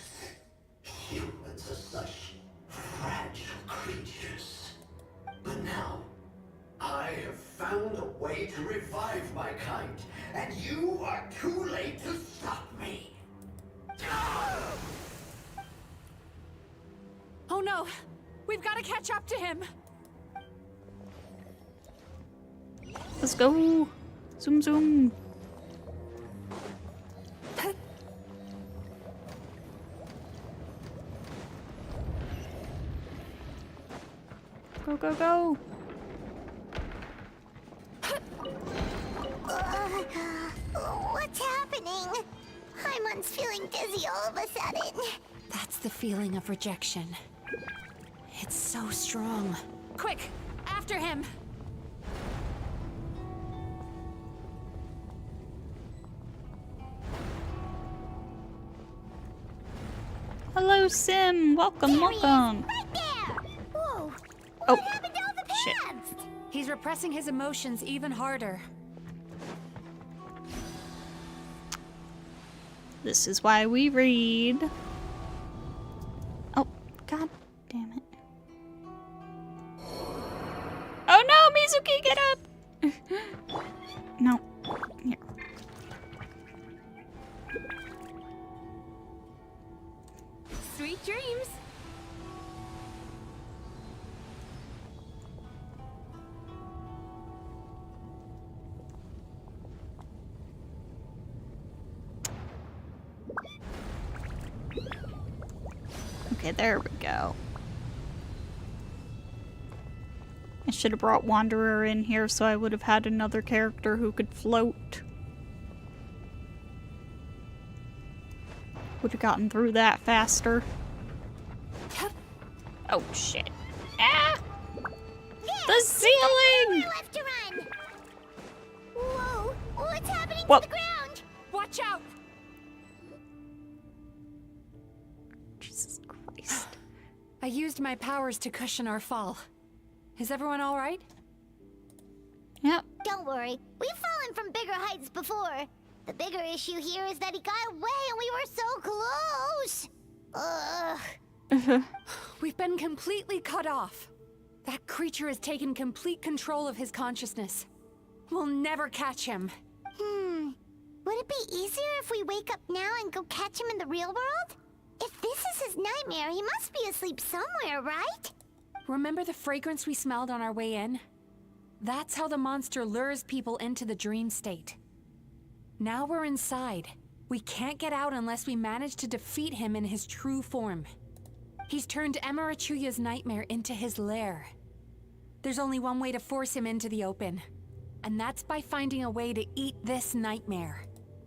Humans are such fragile creatures. But now, I have found a way to revive my kind, and you are too late to stop me. no! We've got to catch up to him! Let's go. Zoom, zoom. Go, go, go. What's happening? Paimon's feeling dizzy all of a sudden. That's the feeling of rejection. It's so strong. Quick! After him! Hello, Sim. Welcome, welcome. Right there! Whoa! Oh, What happened to all the shit. pads? He's repressing his emotions even harder. This is why we read. Oh, god damn it. Oh no, Mizuki, get up! No. Here. Sweet dreams! Okay, there we go. I should have brought Wanderer in here so I would have had another character who could float. Would have gotten through that faster. Oh shit. Ah! The ceiling! Left to run. Whoa! What's happening Whoa. to the ground? Watch out! Jesus Christ. I used my powers to cushion our fall. Is everyone all right? Yep. Don't worry. We've fallen from bigger heights before. The bigger issue here is that he got away and we were so close. Ugh. We've been completely cut off. That creature has taken complete control of his consciousness. We'll never catch him. Would it be easier if we wake up now and go catch him in the real world? If this is his nightmare, he must be asleep somewhere, right? Remember the fragrance we smelled on our way in? That's how the monster lures people into the dream state. Now we're inside. We can't get out unless we manage to defeat him in his true form. He's turned Emarachuya's nightmare into his lair. There's only one way to force him into the open, and that's by finding a way to eat this nightmare.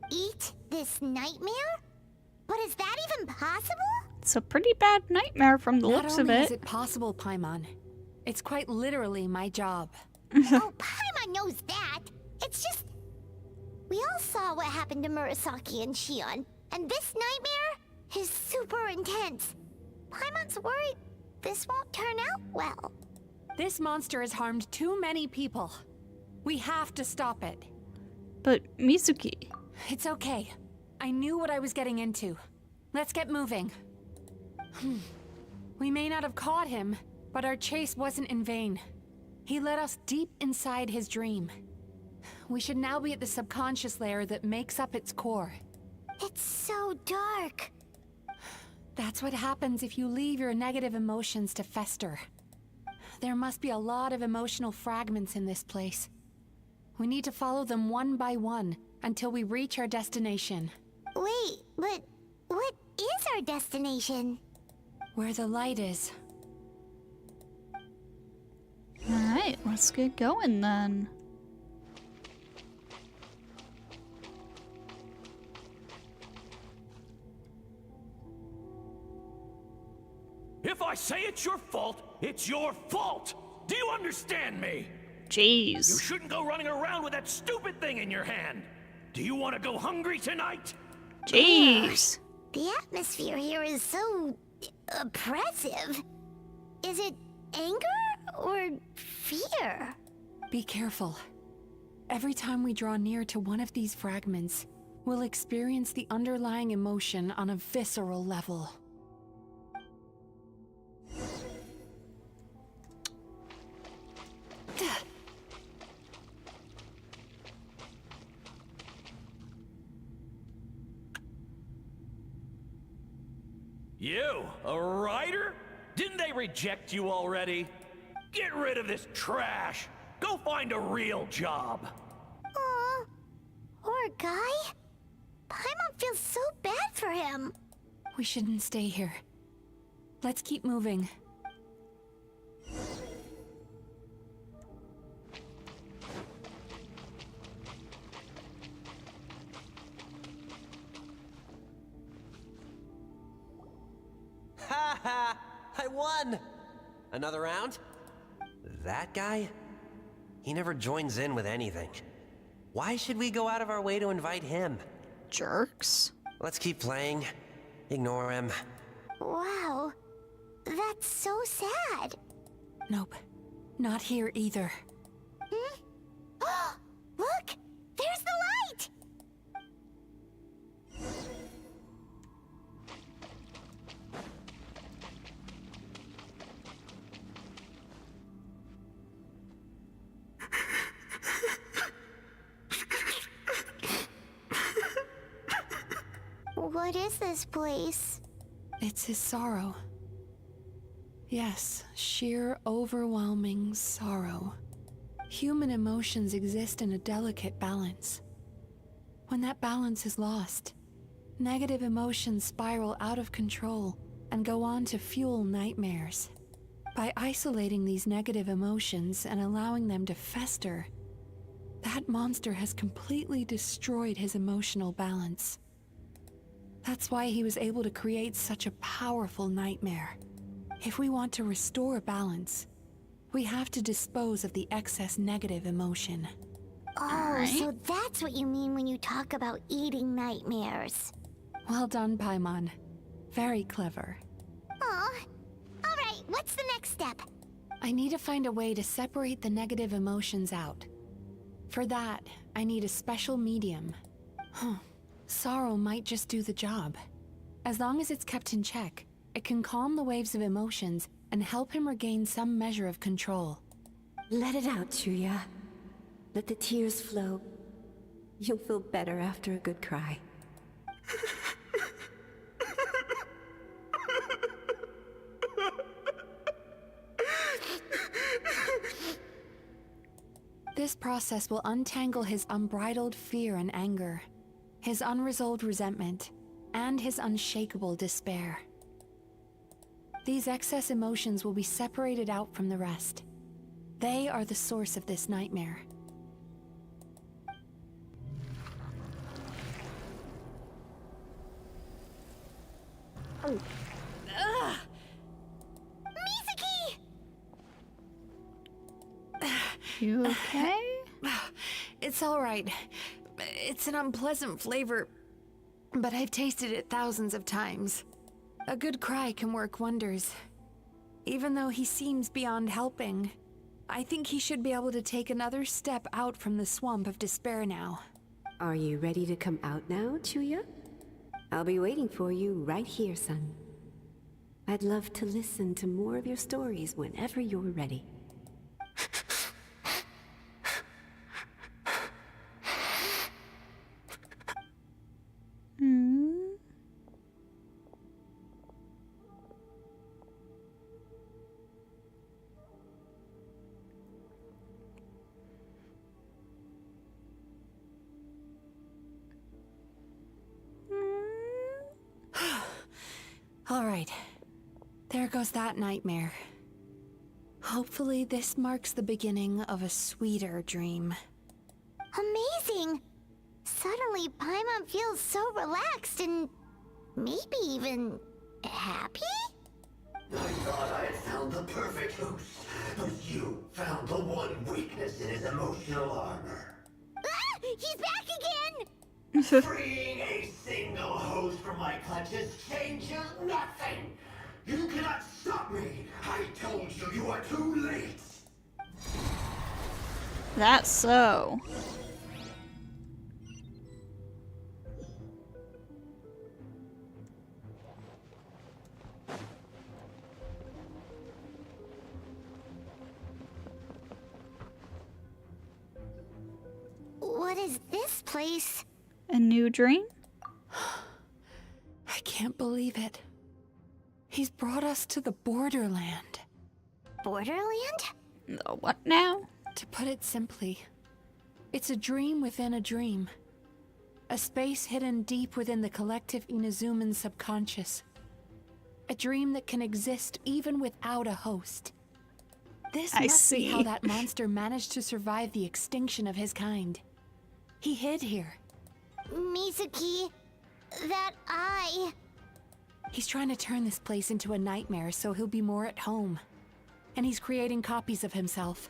Eat this nightmare? But is that even possible? It's a pretty bad nightmare from the looks of Not only it. is it possible, Paimon, it's quite literally my job. Oh, Paimon knows that. It's just... We all saw what happened to Murasaki and Shion, and this nightmare is super intense. Paimon's worried this won't turn out well. This monster has harmed too many people. We have to stop it. But Mizuki... It's okay. I knew what I was getting into. Let's get moving. We may not have caught him, but our chase wasn't in vain. He led us deep inside his dream. We should now be at the subconscious layer that makes up its core. It's so dark. That's what happens if you leave your negative emotions to fester. There must be a lot of emotional fragments in this place. We need to follow them one by one until we reach our destination. Wait, but what is our destination? Where the light is. Alright, let's get going then. If I say it's your fault, it's your fault! Do you understand me? Jeez. You shouldn't go running around with that stupid thing in your hand. Do you want to go hungry tonight? Jeez. The atmosphere here is so... oppressive. Is it anger or fear? Be careful. Every time we draw near to one of these fragments, we'll experience the underlying emotion on a visceral level. You, a writer? Didn't they reject you already? Get rid of this trash! Go find a real job! Aw, poor guy. Paimon feels so bad for him. We shouldn't stay here. Let's keep moving. Ha ha! I won! Another round? That guy? He never joins in with anything. Why should we go out of our way to invite him? Jerks. Let's keep playing. Ignore him. Wow, that's so sad. Nope. Not here either. Hmm? Look! There's the light! What is this place? It's his sorrow. Yes, sheer overwhelming sorrow. Human emotions exist in a delicate balance. When that balance is lost, negative emotions spiral out of control and go on to fuel nightmares. By isolating these negative emotions and allowing them to fester, that monster has completely destroyed his emotional balance. That's why he was able to create such a powerful nightmare. If we want to restore balance, we have to dispose of the excess negative emotion. Oh, so that's what you mean when you talk about eating nightmares. Well done, Paimon. Very clever. Aw. Alright, what's the next step? I need to find a way to separate the negative emotions out. For that, I need a special medium. Sorrow might just do the job. As long as it's kept in check, it can calm the waves of emotions and help him regain some measure of control. Let it out, Chuya. Let the tears flow. You'll feel better after a good cry. This process will untangle his unbridled fear and anger, his unresolved resentment, and his unshakable despair. These excess emotions will be separated out from the rest. They are the source of this nightmare. Mizuki! You okay? It's all right. It's an unpleasant flavor, but I've tasted it thousands of times. A good cry can work wonders. Even though he seems beyond helping, I think he should be able to take another step out from the swamp of despair now. Are you ready to come out now, Chuya? I'll be waiting for you right here, son. I'd love to listen to more of your stories whenever you're ready. All right. There goes that nightmare. Hopefully this marks the beginning of a sweeter dream. Amazing! Suddenly, Paimon feels so relaxed and maybe even happy? I thought I had found the perfect host, but you found the one weakness in his emotional armor. Ah! He's back again! Freeing a single host from my clutches changes nothing! You cannot stop me! I told you, you are too late! That's so. What is this place? A new dream? I can't believe it. He's brought us to the borderland. Borderland? The what now? To put it simply, it's a dream within a dream. A space hidden deep within the collective Inazuman subconscious. A dream that can exist even without a host. This must be how that monster managed to survive the extinction of his kind. He hid here. Mizuki, that eye. He's trying to turn this place into a nightmare so he'll be more at home. And he's creating copies of himself.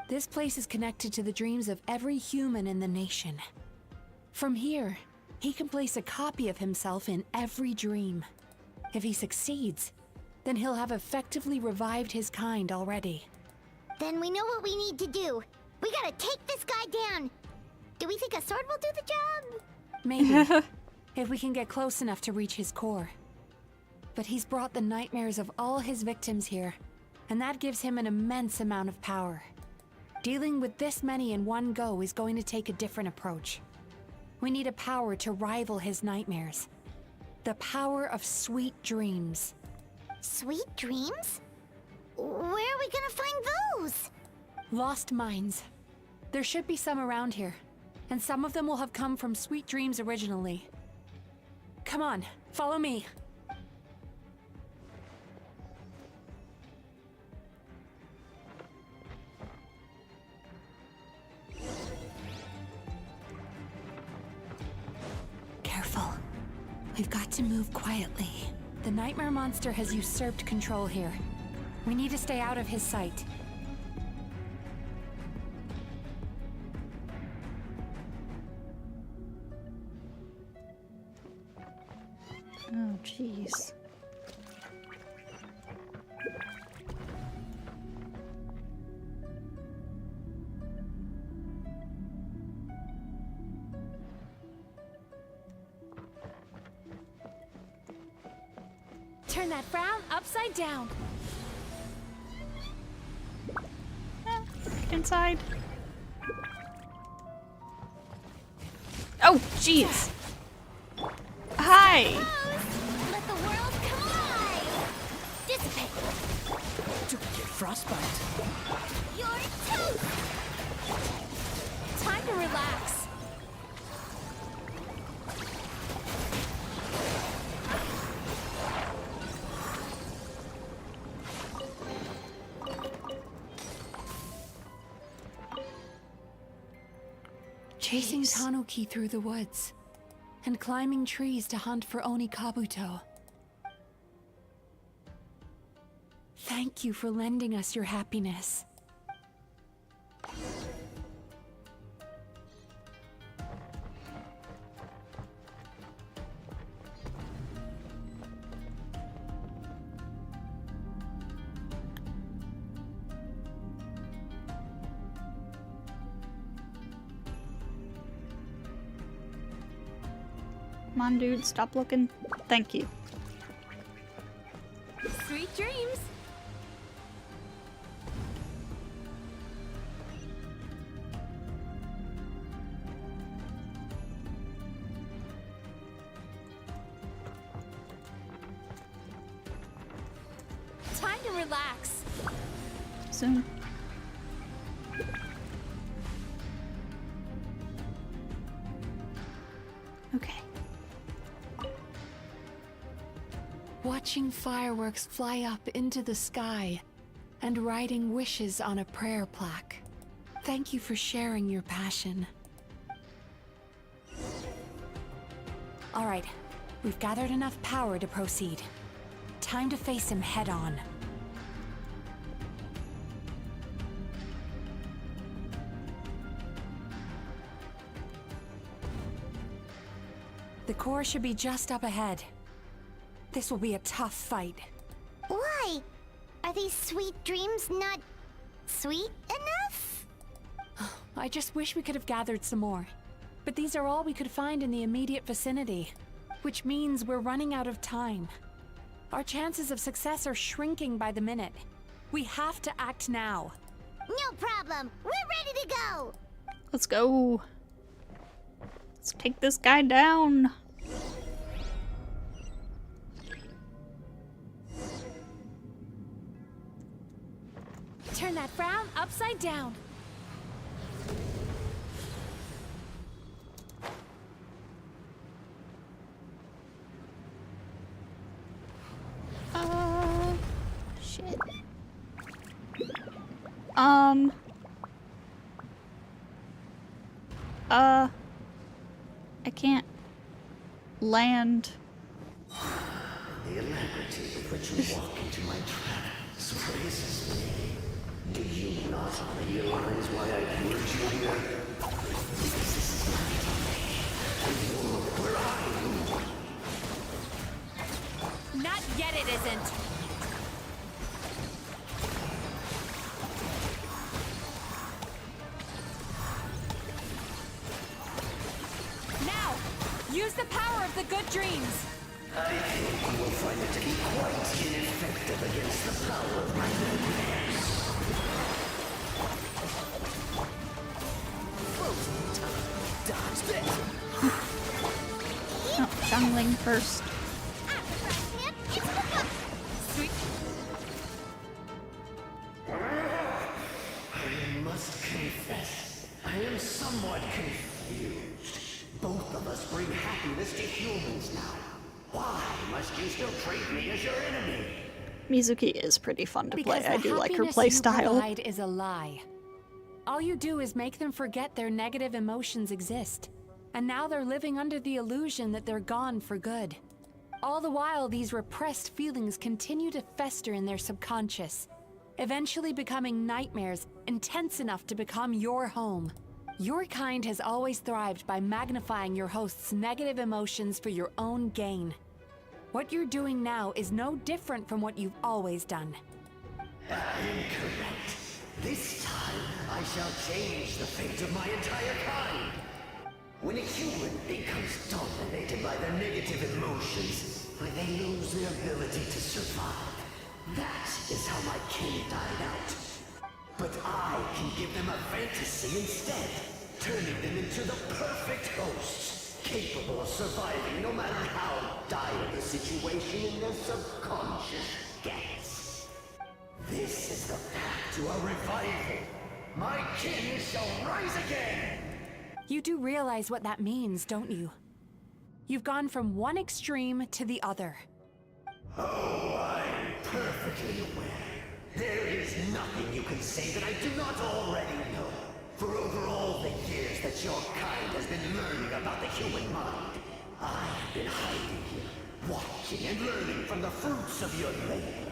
This place is connected to the dreams of every human in the nation. From here, he can place a copy of himself in every dream. If he succeeds, then he'll have effectively revived his kind already. Then we know what we need to do. We gotta take this guy down. Do we think a sword will do the job? Maybe, if we can get close enough to reach his core. But he's brought the nightmares of all his victims here, and that gives him an immense amount of power. Dealing with this many in one go is going to take a different approach. We need a power to rival his nightmares. The power of sweet dreams. Sweet dreams? Where are we gonna find those? Lost minds. There should be some around here, and some of them will have come from sweet dreams originally. Come on, follow me. Careful. We've got to move quietly. The nightmare monster has usurped control here. We need to stay out of his sight. Oh, jeez. Turn that frown upside down. Get inside. Oh, jeez. Hi. Let the world collide. Dissipate. Don't get frostbite. You're toast. Time to relax. Chasing Tanuki through the woods, and climbing trees to hunt for Oni Kabuto. Thank you for lending us your happiness. Come on, dude, stop looking. Thank you. Sweet dreams. Time to relax. Soon. Okay. Watching fireworks fly up into the sky and writing wishes on a prayer plaque. Thank you for sharing your passion. All right, we've gathered enough power to proceed. Time to face him head on. The core should be just up ahead. This will be a tough fight. Why? Are these sweet dreams not sweet enough? I just wish we could have gathered some more. But these are all we could find in the immediate vicinity, which means we're running out of time. Our chances of success are shrinking by the minute. We have to act now. No problem. We're ready to go. Let's go. Let's take this guy down. Turn that frown upside down. Shit. I can't land. The alacrity with which you walk into my trap surprises me. Do you not realize why I lured you here? This is my domain, and you're where I am. Not yet, it isn't. Now, use the power of the good dreams. I think you will find it to be quite ineffective against the power of my nightmares. Oh, jungling first. Sweet. I must confess, I am somewhat confused. Both of us bring happiness to humans now. Why must you still treat me as your enemy? Mizuki is pretty fun to play. Because I the do like her happiness play you style. provide is a lie. All you do is make them forget their negative emotions exist. And now they're living under the illusion that they're gone for good. All the while, these repressed feelings continue to fester in their subconscious, eventually becoming nightmares intense enough to become your home. Your kind has always thrived by magnifying your host's negative emotions for your own gain. What you're doing now is no different from what you've always done. Incorrect. This time, I shall change the fate of my entire kind. When a human becomes dominated by their negative emotions, they lose their ability to survive. That is how my kin died out. But I can give them a fantasy instead, turning them into the perfect hosts, capable of surviving no matter how dire the situation in their subconscious gets. This is the path to a revival. My kin shall rise again! You do realize what that means, don't you? You've gone from one extreme to the other. Oh, I'm perfectly aware. There is nothing you can say that I do not already know. For over all the years that your kind has been learning about the human mind, I have been hiding here, watching and learning from the fruits of your labor.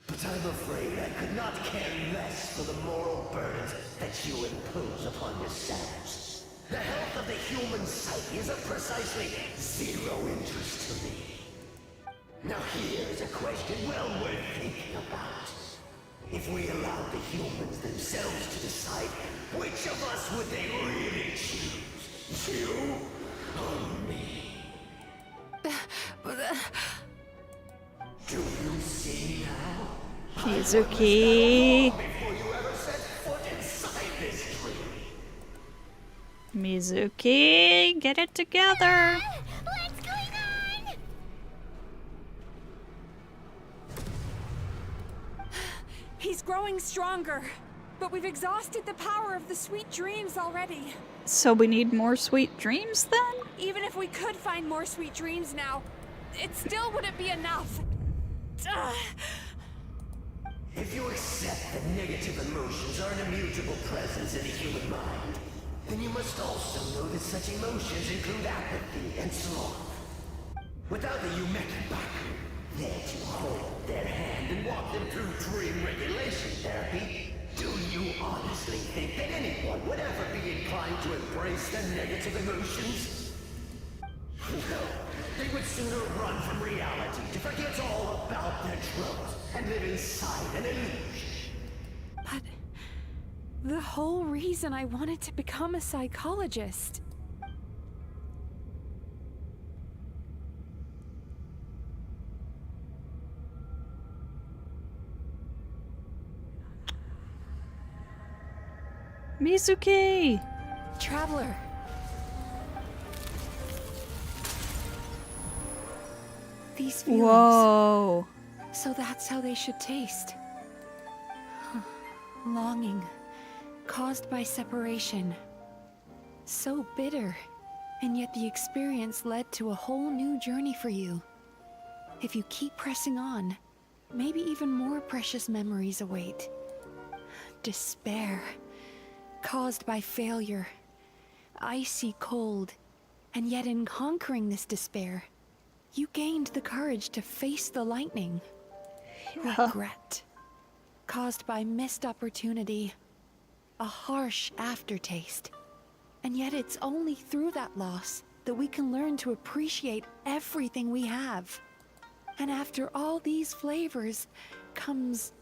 But I'm afraid I could not care less for the moral burdens that you impose upon yourselves. The health of the human psyche is of precisely zero interest to me. Now here's a question well worth thinking about. If we allowed the humans themselves to decide, which of us would they really choose? You or me? Do you see now? Mizuki. Before you ever set foot inside this tree. Mizuki, get it together. What's going on? He's growing stronger, but we've exhausted the power of the sweet dreams already. So we need more sweet dreams then? Even if we could find more sweet dreams now, it still wouldn't be enough. If you accept that negative emotions are an immutable presence in the human mind, then you must also know that such emotions include apathy and sloth. Without the Baku there to hold their hand and walk them through dream regulation therapy, do you honestly think that anyone would ever be inclined to embrace their negative emotions? No, they would sooner run from reality to forget all about their troubles and live inside an illusion. But the whole reason I wanted to become a psychologist. Mizuki! Traveler. These feelings. Whoa. So that's how they should taste. Longing, caused by separation. So bitter, and yet the experience led to a whole new journey for you. If you keep pressing on, maybe even more precious memories await. Despair, caused by failure. Icy cold, and yet in conquering this despair, you gained the courage to face the lightning. Regret, caused by missed opportunity. A harsh aftertaste. And yet it's only through that loss that we can learn to appreciate everything we have. And after all these flavors comes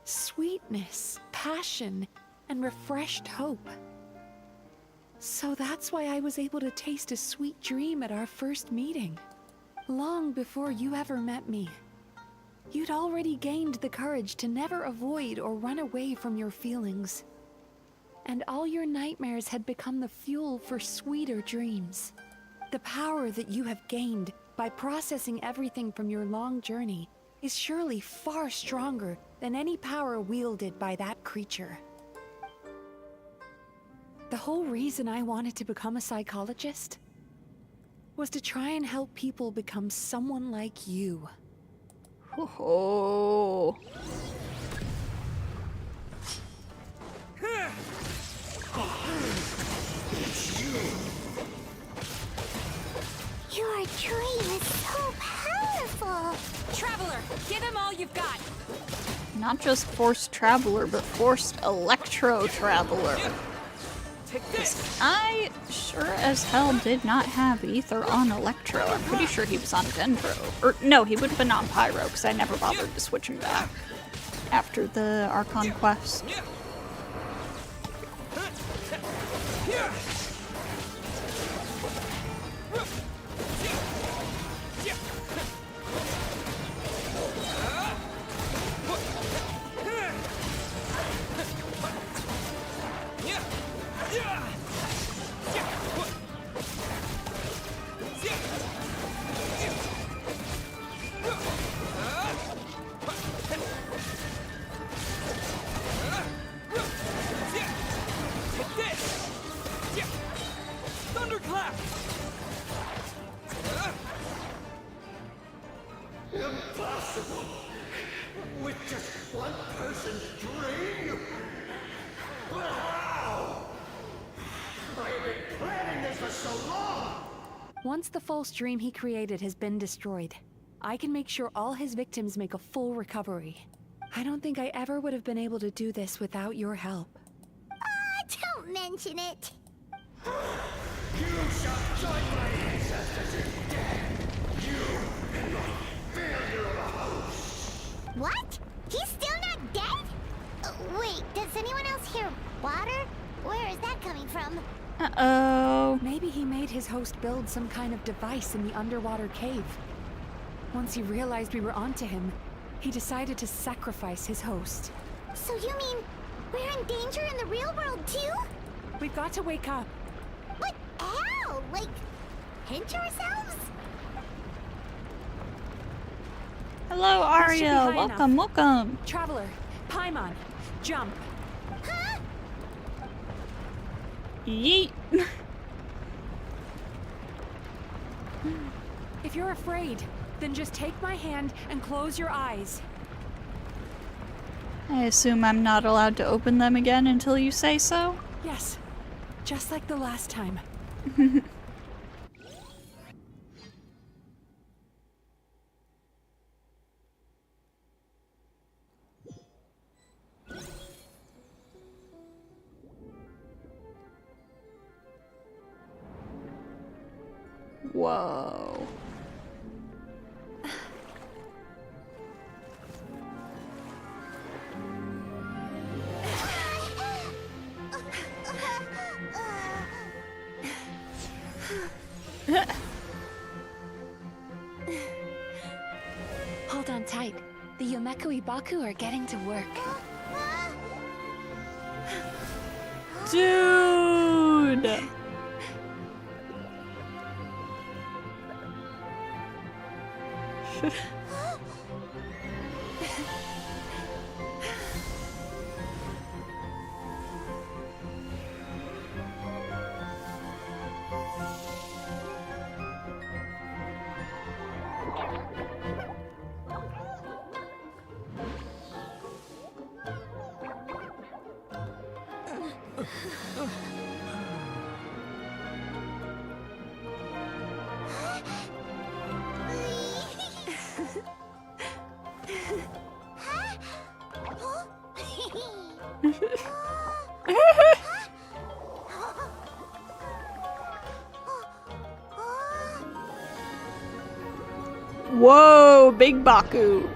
sweetness, passion, and refreshed hope. So that's why I was able to taste a sweet dream at our first meeting. Long before you ever met me. You'd already gained the courage to never avoid or run away from your feelings. And all your nightmares had become the fuel for sweeter dreams. The power that you have gained by processing everything from your long journey is surely far stronger than any power wielded by that creature. The whole reason I wanted to become a psychologist was to try and help people become someone like you. Oh. Your dream is so powerful! Traveler, give him all you've got! Not just forced traveler, but forced electro traveler. I sure as hell did not have ether on electro. I'm pretty sure he was on dendro. Or no, he would have been on pyro, because I never bothered to switch him back after the Archon quest. Impossible! With just one person's dream? But how? I have been planning this for so long! Once the false dream he created has been destroyed, I can make sure all his victims make a full recovery. I don't think I ever would have been able to do this without your help. Don't mention it. You shall join my ancestors in death! You and my failure of a host! What? He's still not dead? Wait, does anyone else hear water? Where is that coming from? Uh-oh. Maybe he made his host build some kind of device in the underwater cave. Once he realized we were onto him, he decided to sacrifice his host. So you mean we're in danger in the real world too? We've got to wake up. But how? Like, pinch ourselves? Hello, Arya. Welcome, welcome. Traveler, Paimon, jump. Huh? Yeet. If you're afraid, then just take my hand and close your eyes. I assume I'm not allowed to open them again until you say so? Yes, just like the last time. Whoa. Hold on tight. The Yomeku Ibaku are getting to work. Dude! Whoa, big Baku.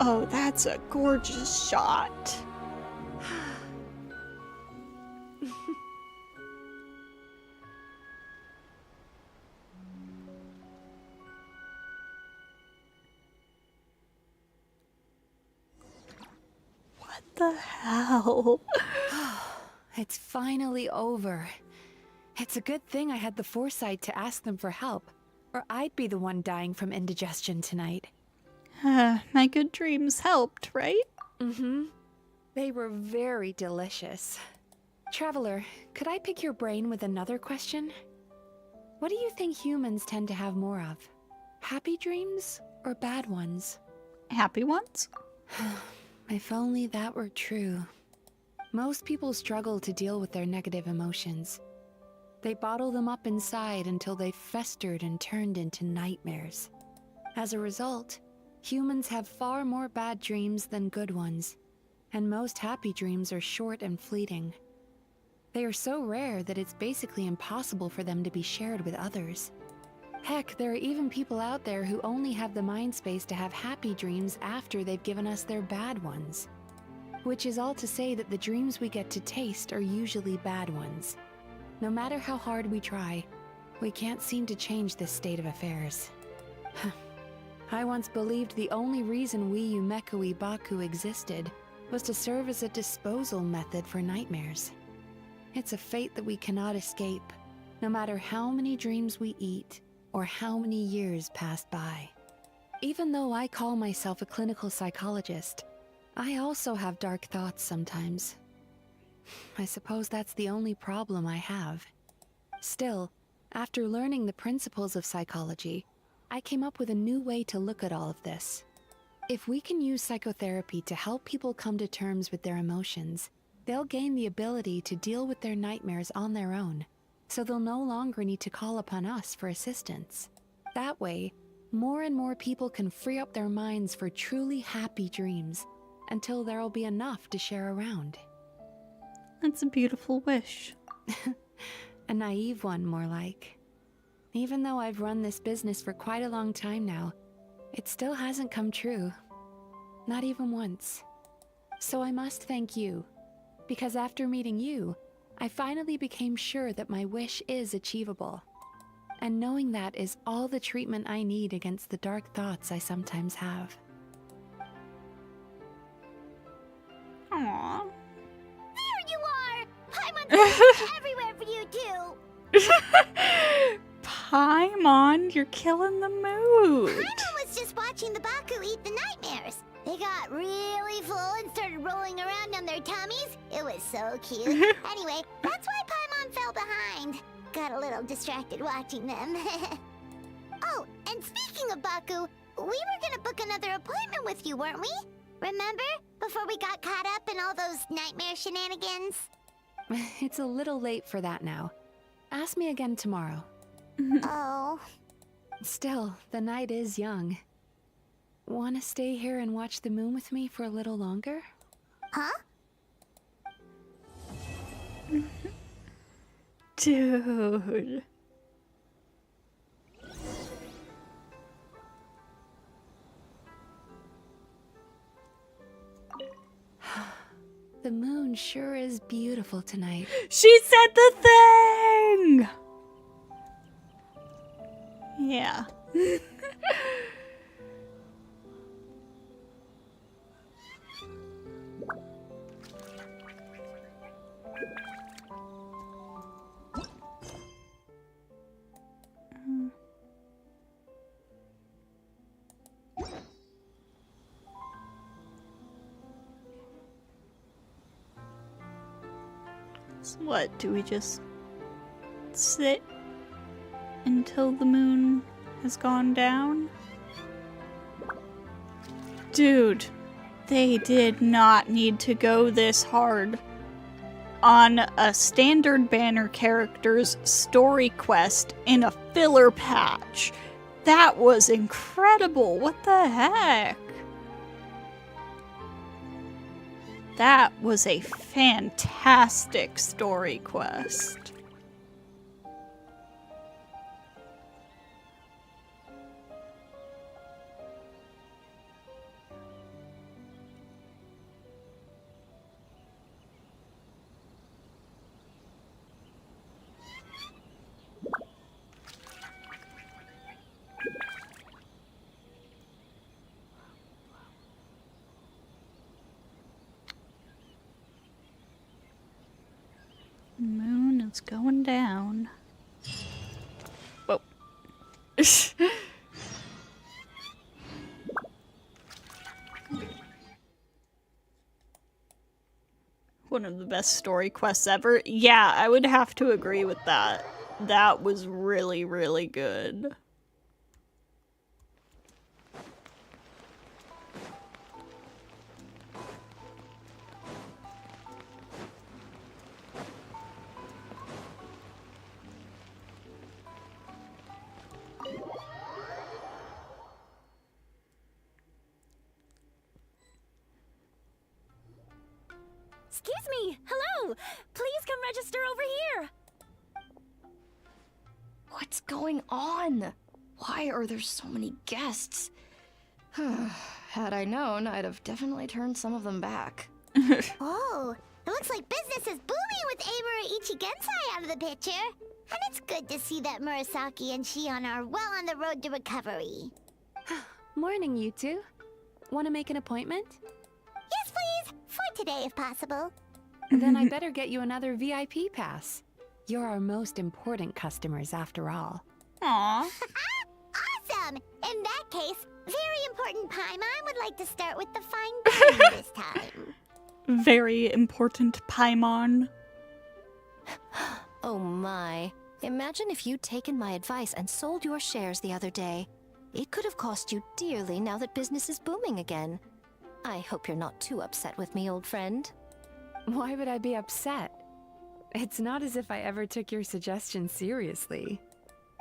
Oh, that's a gorgeous shot. What the hell? It's finally over. It's a good thing I had the foresight to ask them for help, or I'd be the one dying from indigestion tonight. My good dreams helped, right? Mm-hmm. They were very delicious. Traveler, could I pick your brain with another question? What do you think humans tend to have more of? Happy dreams or bad ones? Happy ones? If only that were true. Most people struggle to deal with their negative emotions. They bottle them up inside until they've festered and turned into nightmares. As a result, humans have far more bad dreams than good ones, and most happy dreams are short and fleeting. They are so rare that it's basically impossible for them to be shared with others. Heck, there are even people out there who only have the mind space to have happy dreams after they've given us their bad ones. Which is all to say that the dreams we get to taste are usually bad ones. No matter how hard we try, we can't seem to change this state of affairs. I once believed the only reason we Umekui Baku existed was to serve as a disposal method for nightmares. It's a fate that we cannot escape, no matter how many dreams we eat or how many years pass by. Even though I call myself a clinical psychologist, I also have dark thoughts sometimes. I suppose that's the only problem I have. Still, after learning the principles of psychology, I came up with a new way to look at all of this. If we can use psychotherapy to help people come to terms with their emotions, they'll gain the ability to deal with their nightmares on their own, so they'll no longer need to call upon us for assistance. That way, more and more people can free up their minds for truly happy dreams, until there'll be enough to share around. That's a beautiful wish. A naive one, more like. Even though I've run this business for quite a long time now, it still hasn't come true. Not even once. So I must thank you, because after meeting you, I finally became sure that my wish is achievable. And knowing that is all the treatment I need against the dark thoughts I sometimes have. Aww. There you are! Paimon's everywhere for you too! Paimon, you're killing the mood. Paimon was just watching the Baku eat the nightmares. They got really full and started rolling around on their tummies. It was so cute. Anyway, that's why Paimon fell behind. Got a little distracted watching them. Oh, and speaking of Baku, we were gonna book another appointment with you, weren't we? Remember? Before we got caught up in all those nightmare shenanigans? It's a little late for that now. Ask me again tomorrow. Oh. Still, the night is young. Wanna stay here and watch the moon with me for a little longer? Huh? Dude. The moon sure is beautiful tonight. She said the thing! Yeah. So what, do we just sit until the moon has gone down? Dude, they did not need to go this hard on a standard banner character's story quest in a filler patch. That was incredible. What the heck? That was a fantastic story quest. Moon is going down. Whoa. One of the best story quests ever. Yeah, I would have to agree with that. That was really, really good. Excuse me! Hello! Please come register over here! What's going on? Why are there so many guests? Had I known, I'd have definitely turned some of them back. Oh, it looks like business is booming with Amura Ichigensai out of the picture. And it's good to see that Murasaki and Shion are well on the road to recovery. Morning, you two. Want to make an appointment? Yes, please! For today, if possible. Then I better get you another VIP pass. You're our most important customers, after all. Aww. Awesome! In that case, very important Paimon would like to start with the fine dining this time. Very important Paimon. Oh my. Imagine if you'd taken my advice and sold your shares the other day. It could have cost you dearly now that business is booming again. I hope you're not too upset with me, old friend. Why would I be upset? It's not as if I ever took your suggestion seriously.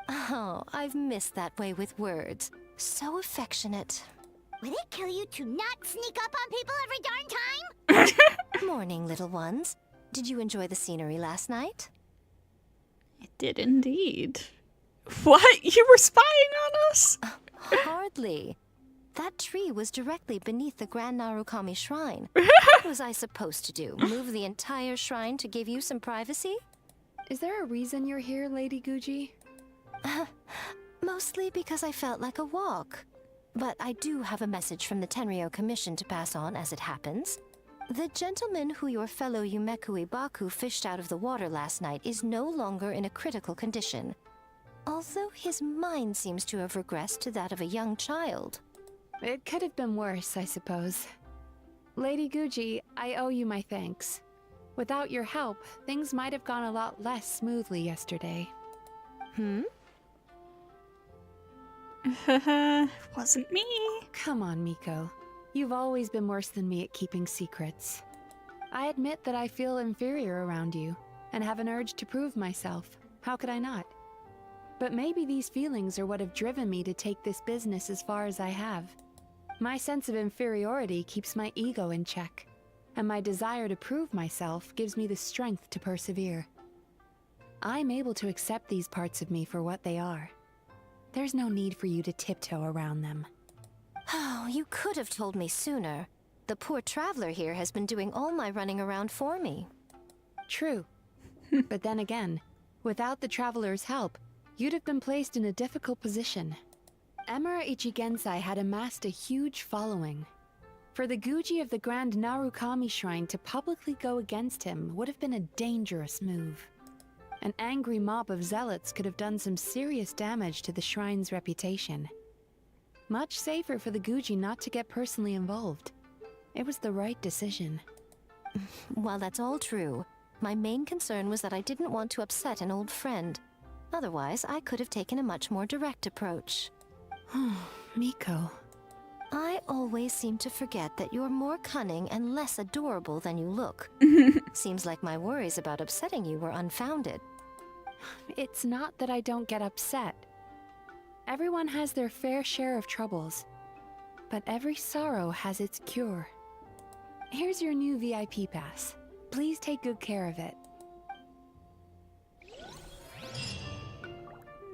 Oh, I've missed that way with words. So affectionate. Would it kill you to not sneak up on people every darn time? Morning, little ones. Did you enjoy the scenery last night? It did indeed. What? You were spying on us? Hardly. That tree was directly beneath the Grand Narukami Shrine. What was I supposed to do? Move the entire shrine to give you some privacy? Is there a reason you're here, Lady Guji? Mostly because I felt like a walk. But I do have a message from the Tenryo Commission to pass on as it happens. The gentleman who your fellow Yumeku Ibaku fished out of the water last night is no longer in a critical condition. Although his mind seems to have regressed to that of a young child. It could have been worse, I suppose. Lady Guji, I owe you my thanks. Without your help, things might have gone a lot less smoothly yesterday. Wasn't me. Come on, Miko. You've always been worse than me at keeping secrets. I admit that I feel inferior around you, and have an urge to prove myself. How could I not? But maybe these feelings are what have driven me to take this business as far as I have. My sense of inferiority keeps my ego in check, and my desire to prove myself gives me the strength to persevere. I'm able to accept these parts of me for what they are. There's no need for you to tiptoe around them. Oh, you could have told me sooner. The poor traveler here has been doing all my running around for me. True. But then again, without the traveler's help, you'd have been placed in a difficult position. Emura Ichigensai had amassed a huge following. For the Guji of the Grand Narukami Shrine to publicly go against him would have been a dangerous move. An angry mob of zealots could have done some serious damage to the shrine's reputation. Much safer for the Guji not to get personally involved. It was the right decision. While that's all true, my main concern was that I didn't want to upset an old friend. Otherwise, I could have taken a much more direct approach. Miko. I always seem to forget that you're more cunning and less adorable than you look. Seems like my worries about upsetting you were unfounded. It's not that I don't get upset. Everyone has their fair share of troubles, but every sorrow has its cure. Here's your new VIP pass. Please take good care of it.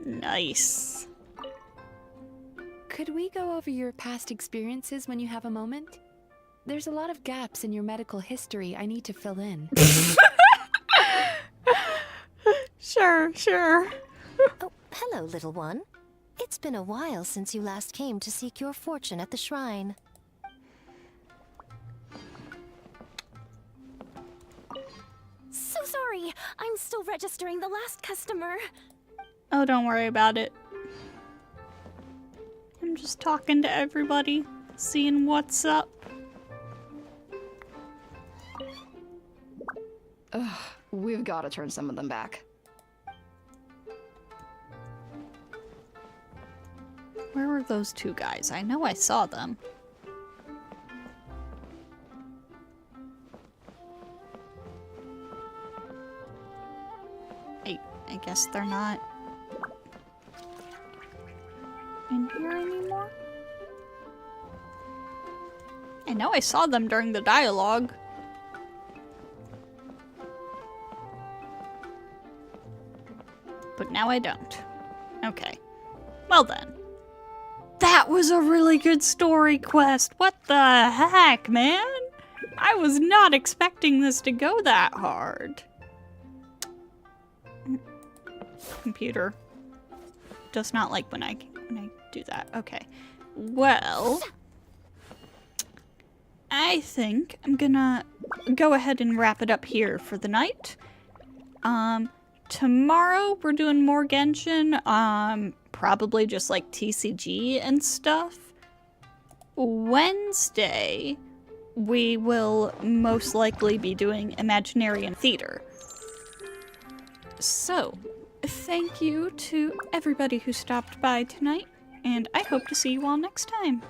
Nice. Could we go over your past experiences when you have a moment? There's a lot of gaps in your medical history I need to fill in. Sure. Oh, hello, little one. It's been a while since you last came to seek your fortune at the shrine. So sorry. I'm still registering the last customer. Oh, don't worry about it. I'm just talking to everybody, seeing what's up. Ugh, we've got to turn some of them back. Where were those two guys? I know I saw them. I guess they're not in here anymore. I know I saw them during the dialogue. But now I don't. Okay. Well then. That was a really good story quest. What the heck, man? I was not expecting this to go that hard. Computer does not like when I do that. Okay. Well, I think I'm gonna go ahead and wrap it up here for the night. Tomorrow we're doing more Genshin. Probably just like TCG and stuff. Wednesday, we will most likely be doing Imaginarium Theater. So, thank you to everybody who stopped by tonight, and I hope to see you all next time.